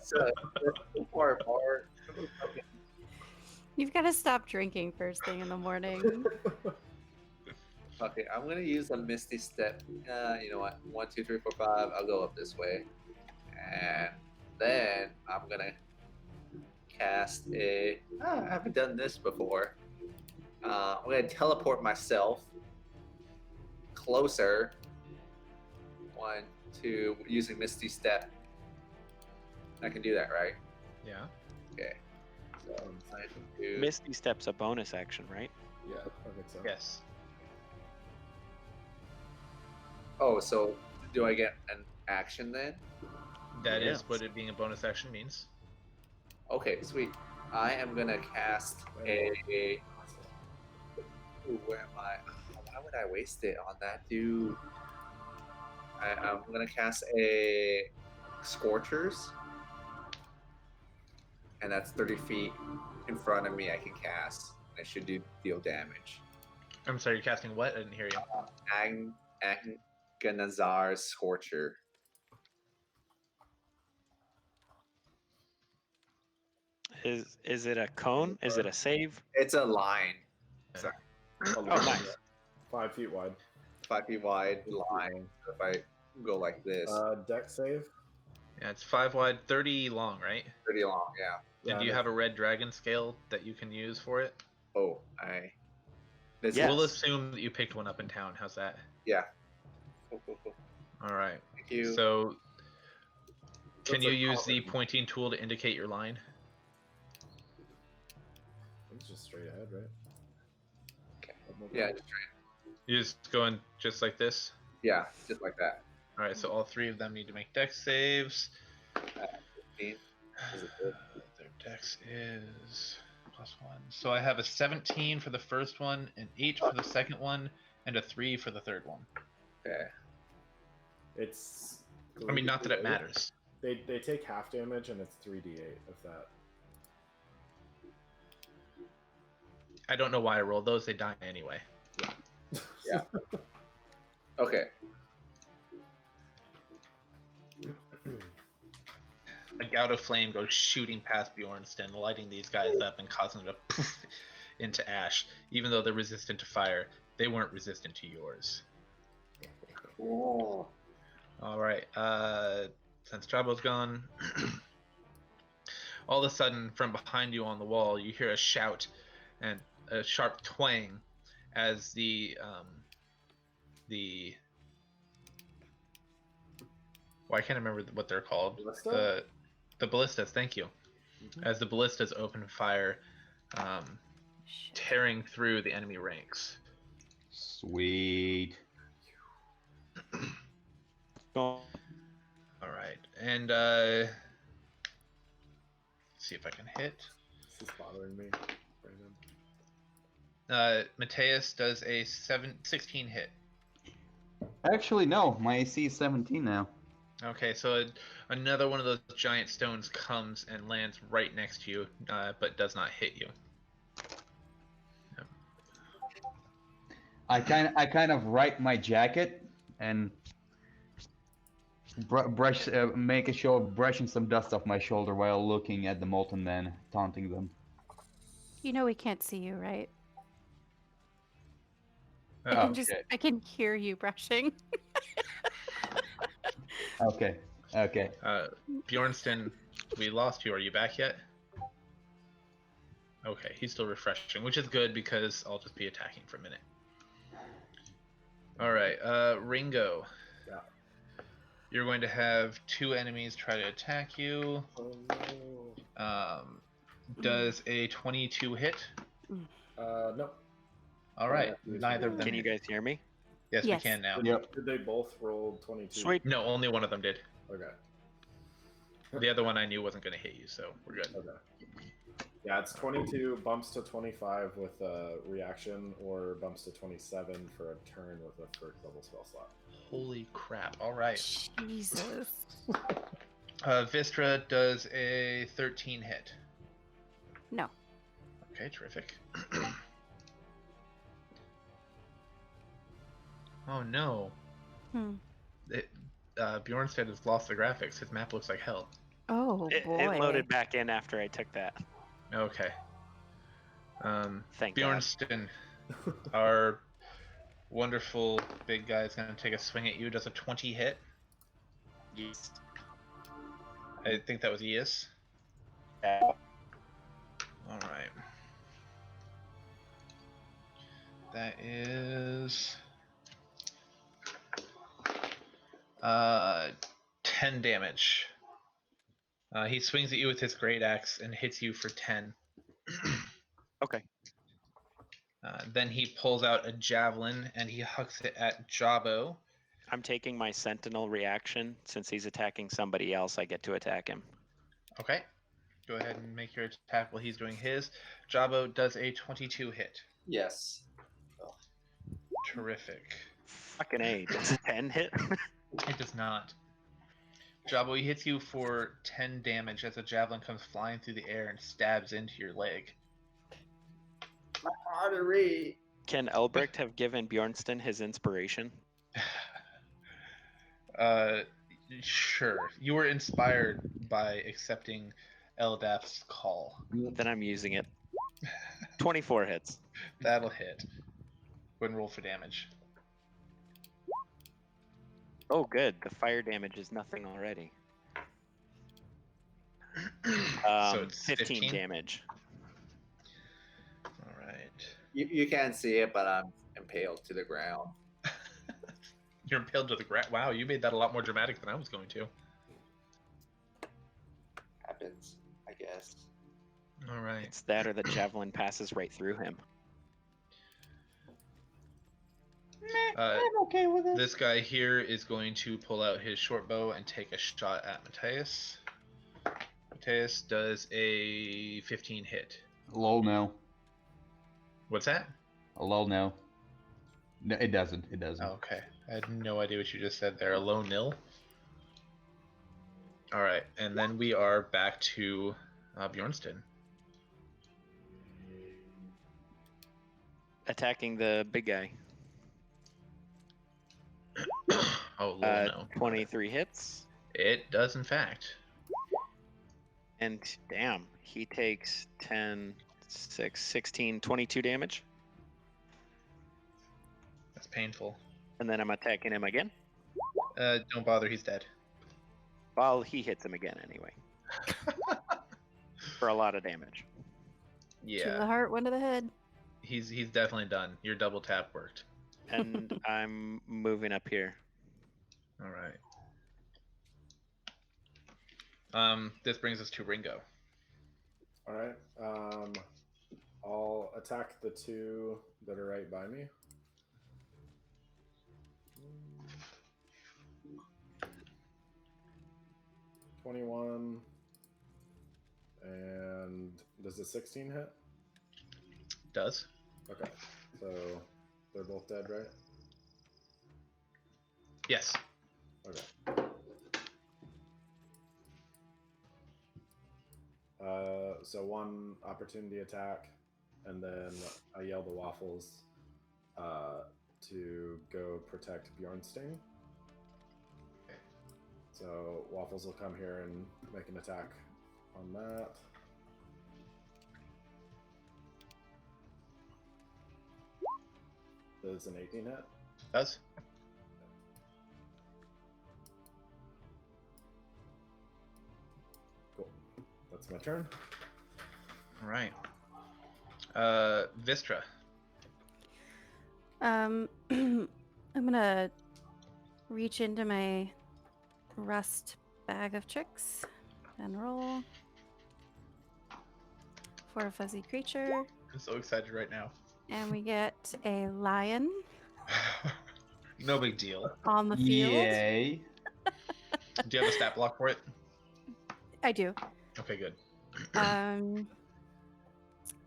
too far apart. You've got to stop drinking first thing in the morning. Okay, I'm gonna use a Misty Step. You know what? 1, 2, 3, 4, 5. I'll go up this way, and then I'm gonna cast a. I haven't done this before. I'm gonna teleport myself closer. 1, 2, using Misty Step. I can do that, right? Yeah. Okay. So 1, 2. Misty Step's a bonus action, right? Yeah, I think so. Yes. Oh, so do I get an action then? That Yeah. is what it being a bonus action means. Okay, sweet. I am gonna cast a. Ooh, where am I? Why would I waste it on that dude? I'm gonna cast a Scorchers, and that's 30 feet in front of me. I can cast. I should deal damage. I'm sorry, you're casting what? I didn't hear you. Aghanazar's Scorcher. Is it a cone? Is it a save? It's a line. Sorry. Oh, nice. 5 feet wide. 5 feet wide line. So if I go like this, Deck save. Yeah, it's 5 wide, 30 long, right? pretty long, yeah. And do you have a red dragon scale that you can use for it? Oh, This Yes. We'll assume that you picked one up in town. How's that? Yeah. Cool. All right. Thank you. So, can That's you a use the common. pointing tool to indicate your line? It's just straight ahead, right? Okay. No Yeah, problem. You just going just like this? yeah, just like that. All right. So all 3 of them need to make dex saves. 15. Is it good? Their dex is +1. So I have a 17 for the first one, an 8 for the second one, and a 3 for the third one. Okay. It's. I mean, not that it matters. They take half damage and it's 3d8 of that. I don't know why I rolled those. They die anyway. Yeah. Okay. A gout of flame goes shooting past Bjornston, lighting these guys up and causing them to poof into ash. Even though they're resistant to fire, they weren't resistant to yours. Cool. All right. Since Trabo's gone, all of a sudden, from behind you on the wall, you hear a shout and a sharp twang as the well, I can't remember what they're called. Ballista? The ballistas. Thank you. Mhm. As the ballistas open fire, Shit. tearing through the enemy ranks. Sweet. Go- All right, and see if I can hit. This is bothering me. Brandon. Mateus does a 16 hit. Actually, no. My AC is 17 now. Okay, so another one of those giant stones comes and lands right next to you, but does not hit you. I kind of right my jacket and brush, make a show of brushing some dust off my shoulder while looking at the molten men, taunting them. You know we can't see you, right? Oh, I can hear you brushing. Okay. Bjornston, we lost you. Are you back yet? Okay, he's still refreshing, which is good because I'll just be attacking for a minute. All right, Ringo. Yeah. You're going to have 2 enemies try to attack you. Oh no. Does a 22 hit? No. All right, neither of them. Can you guys hear me? Yes, Yes. we can now. Yep. Did they both roll 22? Sweet. No, only one of them did. Okay. The other one I knew wasn't going to hit you, so we're good. Okay. Yeah, it's 22, bumps to 25 with a reaction, or bumps to 27 for a turn with a first double spell slot. Holy crap. All right. Jesus. Vistra does a 13 hit. No. Okay, terrific. Oh no. Bjornstead has lost the graphics. His map looks like hell. Oh boy. It loaded back in after I took that. Okay. Thank God. Bjornstein, our wonderful big guy, is going to take a swing at you. Does a 20 hit? Yes. I think that was a yes. Uh, All right. That is 10 damage. He swings at you with his great axe and hits you for 10. Okay. Then he pulls out a javelin and he hucks it at Jabo. I'm taking my sentinel reaction. Since he's attacking somebody else, I get to attack him. Okay. Go ahead and make your attack while he's doing his. Jabo does a 22 hit. Yes. Terrific. Fucking A. Does 10 hit? It does not. Jabo, he hits you for 10 damage as a javelin comes flying through the air and stabs into your leg. My artery. Can Elbricht have given Bjornston his inspiration? Sure. You were inspired by accepting Eldath's call. Then I'm using it. 24 hits. That'll hit. Go ahead and roll for damage. Oh, good. The fire damage is nothing already. So it's 15 damage. All right. You can't see it, but I'm impaled to the ground. You're impaled to the ground. Wow, you made that a lot more dramatic than I was going to. Happens, I guess. All right. It's that or the javelin passes right through him. I'm okay with it. This guy here is going to pull out his short bow and take a shot at Mateus. Mateus does a 15 hit. Lol, no. What's that? A lol, no. No, it doesn't. It doesn't. Oh, okay. I had no idea what you just said there. A low nil. All right, and then we are back to Bjornston. Attacking the big guy. Oh, low no. 23 hits. It does, in fact. And damn, he takes 10, 6, 16, 22 damage. That's painful. And then I'm attacking him again. Don't bother, he's dead. Well, he hits him again anyway. For a lot of damage. Two to the Yeah, heart, one to the head. he's definitely done. Your double tap worked. And I'm moving up here. All right. This brings us to Ringo. All right. I'll attack the two that are right by me. $21. And does the 16 hit? Does. Okay. So they're both dead, right? Yes. Okay. So one opportunity attack, and then I yell to Waffles to go protect Bjornstein. Okay. So Waffles will come here and make an attack on that. Does an 18 hit? Does. Cool. That's my turn. All right. Vistra. I'm gonna reach into my rust bag of tricks and roll for a fuzzy creature. I'm so excited right now. And we get a lion No big deal. on the field. Yay. Do you have a stat block for it? I do. Okay, good.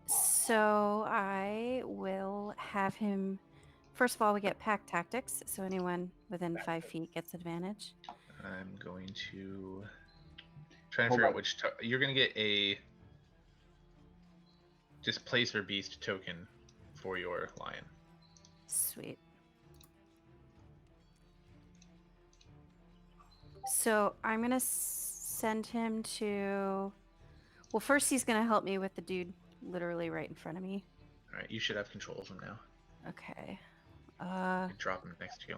So I will have him. First of all, we get pack tactics, so anyone within 5 feet gets advantage. I'm going to try and Hold figure on. out which you're going to get a displacer beast token for your lion. Sweet. So I'm gonna send him to. Well, first he's gonna help me with the dude literally right in front of me. All right, you should have control of him now. Okay. You can drop him next to you.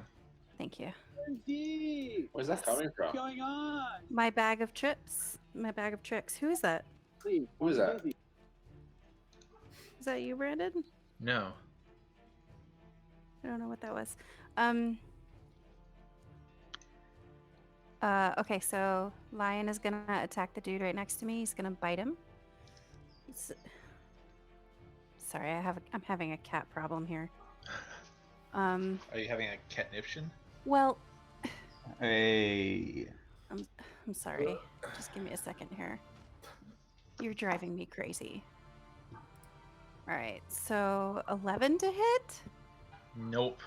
Thank you. Indeed. Where's that coming What's from? going on? My bag of trips. My bag of tricks. Who is that? Please. Who is that? busy. Is that you, Brandon? No. I don't know what that was. Okay, so Lion is gonna attack the dude right next to me. He's gonna bite him. Sorry, I'm having a cat problem here. Are you having a catniption? Well, Hey. I'm sorry. Just give me a second here. You're driving me crazy. All right, so 11 to hit. Nope.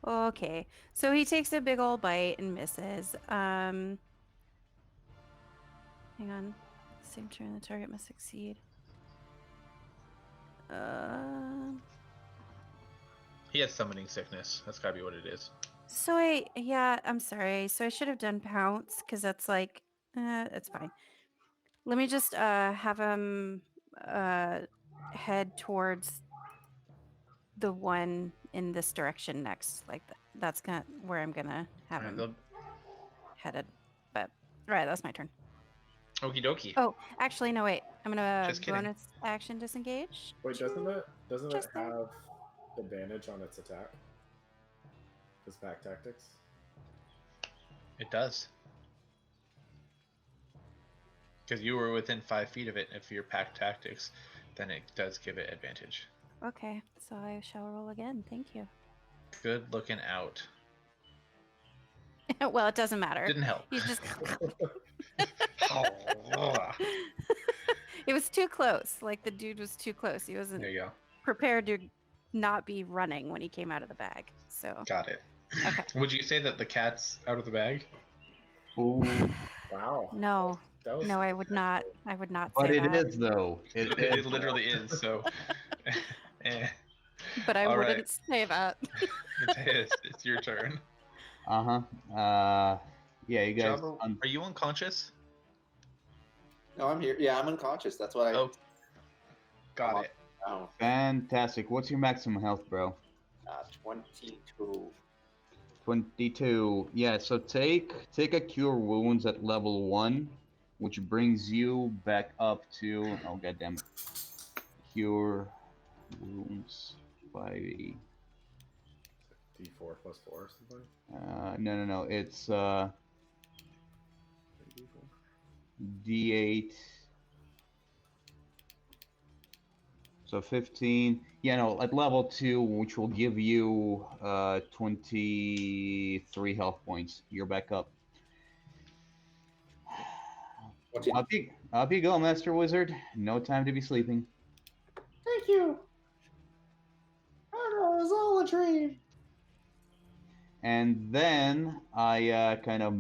Okay, so he takes a big old bite and misses. Hang on. Same turn, the target must succeed. He has summoning sickness. That's gotta be what it is. So I'm sorry. So I should have done pounce because that's like, it's fine. Let me just have him head towards the one in this direction next. Like that's where I'm gonna have All right, him headed. But all right, that's my turn. okie dokie. Oh, actually, no, wait. I'm gonna Just kidding. bonus action disengage. Wait, doesn't it Just there. have advantage on its attack? Because pack tactics. It does. Because you were within 5 feet of it. If you're pack tactics, then it does give it advantage. Okay, so I shall roll again. Thank you. Good looking out. Well, it doesn't matter. Didn't help. He's just. Oh, It was too close. Like the dude was too close. He wasn't there you go. prepared to not be running when he came out of the bag. So Got it. Okay. Would you say that the cat's out of the bag? Ooh. Wow. no, That was no, I would not. I would not But say it that. is though. It literally is. So, But I All wouldn't right. say that. It's your turn. Yeah, you guys. Jabba, are you unconscious? No, I'm here. Yeah, I'm unconscious. That's what I. Oh, got it. Oh, Fantastic. What's your maximum health, bro? 22. 22. Yeah, so take a cure wounds at level 1, which brings you back up to, oh goddamn it. Cure wounds 5e. D4 plus 4 or something. No. It's D4. D8. So 15. Yeah, no, at level 2, which will give you 23 health points. You're back up. What's it? Up you go, Master Wizard. No time to be sleeping. Thank you. I don't know, it was all a dream. And then I kind of,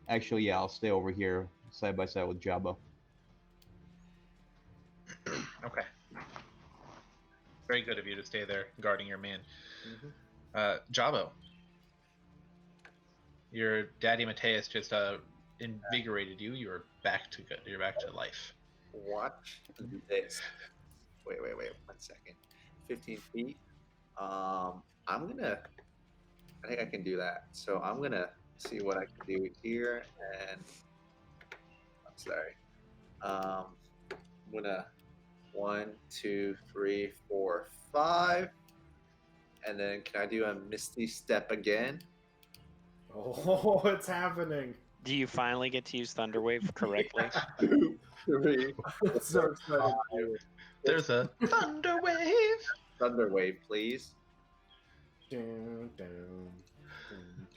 actually, yeah, I'll stay over here side by side with Jabba. Okay. Very good of you to stay there guarding your man. Jabbo, your daddy Mateus just invigorated you. You're back to good. You're back to life. Watch this. Wait. 1 second. 15 feet. I'm gonna. I think I can do that. So I'm gonna see what I can do here, and I'm sorry. I'm gonna 1, 2, 3, 4, 5, and then can I do a Misty Step again? Oh, it's happening. Do you finally get to use Thunderwave correctly? 2, 3. I'm so excited. There's a thunder wave. Thunder Wave, please. Dun, dun,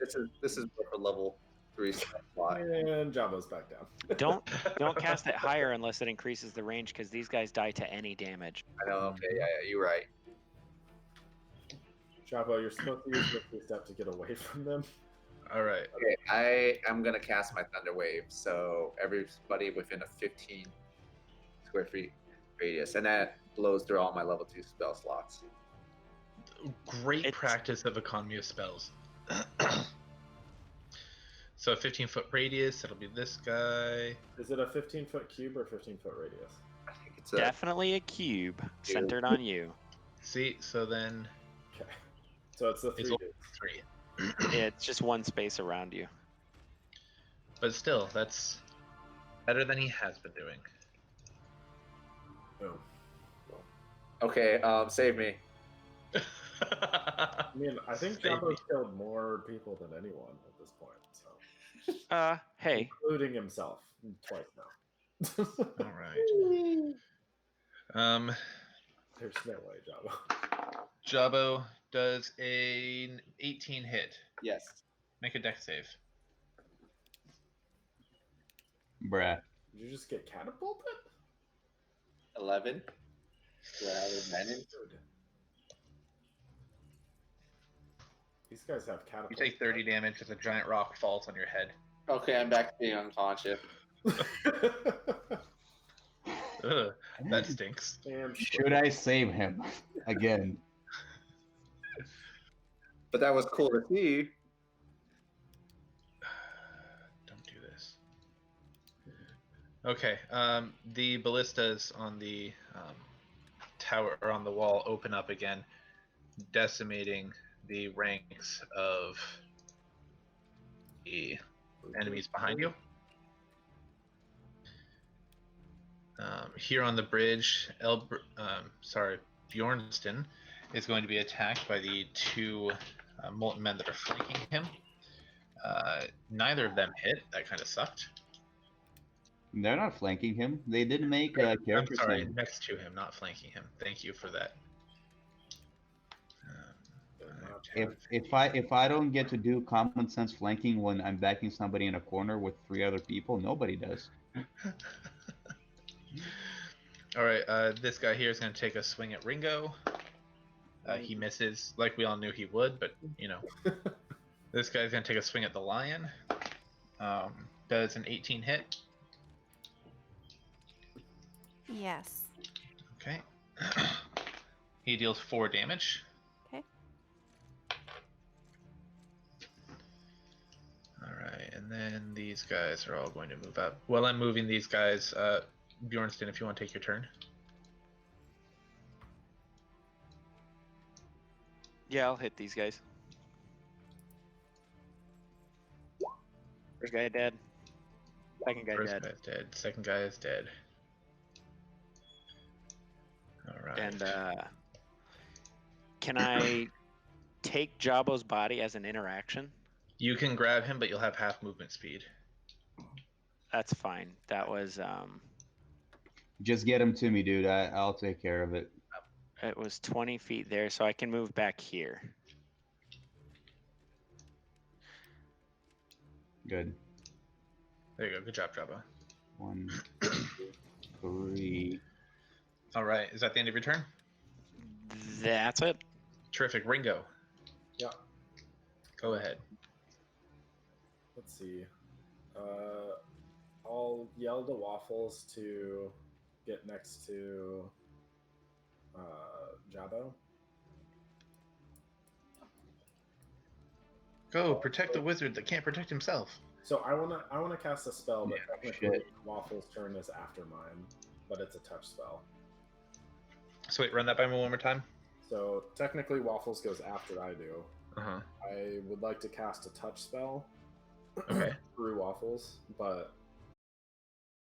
dun. This is for level 3 spell slot. And Jabba's back down. Don't cast it higher unless it increases the range, because these guys die to any damage. I know. Okay, yeah, you're right. Jabba, you're supposed to use your step to get away from them. All right. Okay, I am gonna cast my Thunder Wave, so everybody within a 15 square feet radius, and that blows through all my level 2 spell slots. Great It's- practice of economy of spells. So a 15-foot radius, it'll be this guy. Is it a 15-foot cube or 15-foot radius? I think it's a Definitely a cube centered on you. See, so then Okay. So it's the it's 3 only dudes. 3. It's just one space around you. But still, that's better than he has been doing. Boom. okay. Save me. I mean, I think Save Jabba's me. killed more people than anyone at this point, so Hey, including himself twice now. All right. There's no way, Jabba. Jabbo does an 18 hit. Yes. Make a dex save. Bruh. Did you just get catapulted? 11. Do I have advantage? Dude. These guys have You catapults. take 30 damage as a giant rock falls on your head. Okay, I'm back to being unconscious. Ugh, that stinks. Damn Should I save him again? But that was cool to see. Don't do this. Okay. The ballistas on the tower or on the wall open up again, decimating the ranks of the enemies behind you. Here on the bridge, Bjornston is going to be attacked by the 2 molten men that are flanking him. Neither of them hit. That kind of sucked. They're not flanking him. They didn't make a I'm character sorry, name. next to him, not flanking him. Thank you for that. If I don't get to do common sense flanking when I'm backing somebody in a corner with 3 other people, nobody does. All right, this guy here is going to take a swing at Ringo. He misses, like we all knew he would, but you know. This guy's going to take a swing at the lion. Does an 18 hit. Yes. Okay. He deals 4 damage. Okay. All right, and then these guys are all going to move up. While I'm moving these guys, Bjornston, if you want to take your turn. yeah, I'll hit these guys. First guy dead. Second guy First dead. guy's dead. Second guy is dead. All right. And can I take Jabbo's body as an interaction? You can grab him, but you'll have half movement speed. That's fine. That was Just get him to me, dude. I'll take care of it. it was 20 feet there, so I can move back here. Good. There you go. Good job, Jabba. 1, 3. All right. Is that the end of your turn? That's it. Terrific. Ringo, Yeah. go ahead. Let's see. I'll yell to Waffles to get next to Jabba. Go protect the wizard that can't protect himself. So I wanna cast a spell, but Yeah, technically shit. Waffles' turn is after mine, but it's a touch spell. So wait, run that by me one more time. So technically Waffles goes after I do. Uh-huh. I would like to cast a touch spell Okay. through Waffles, but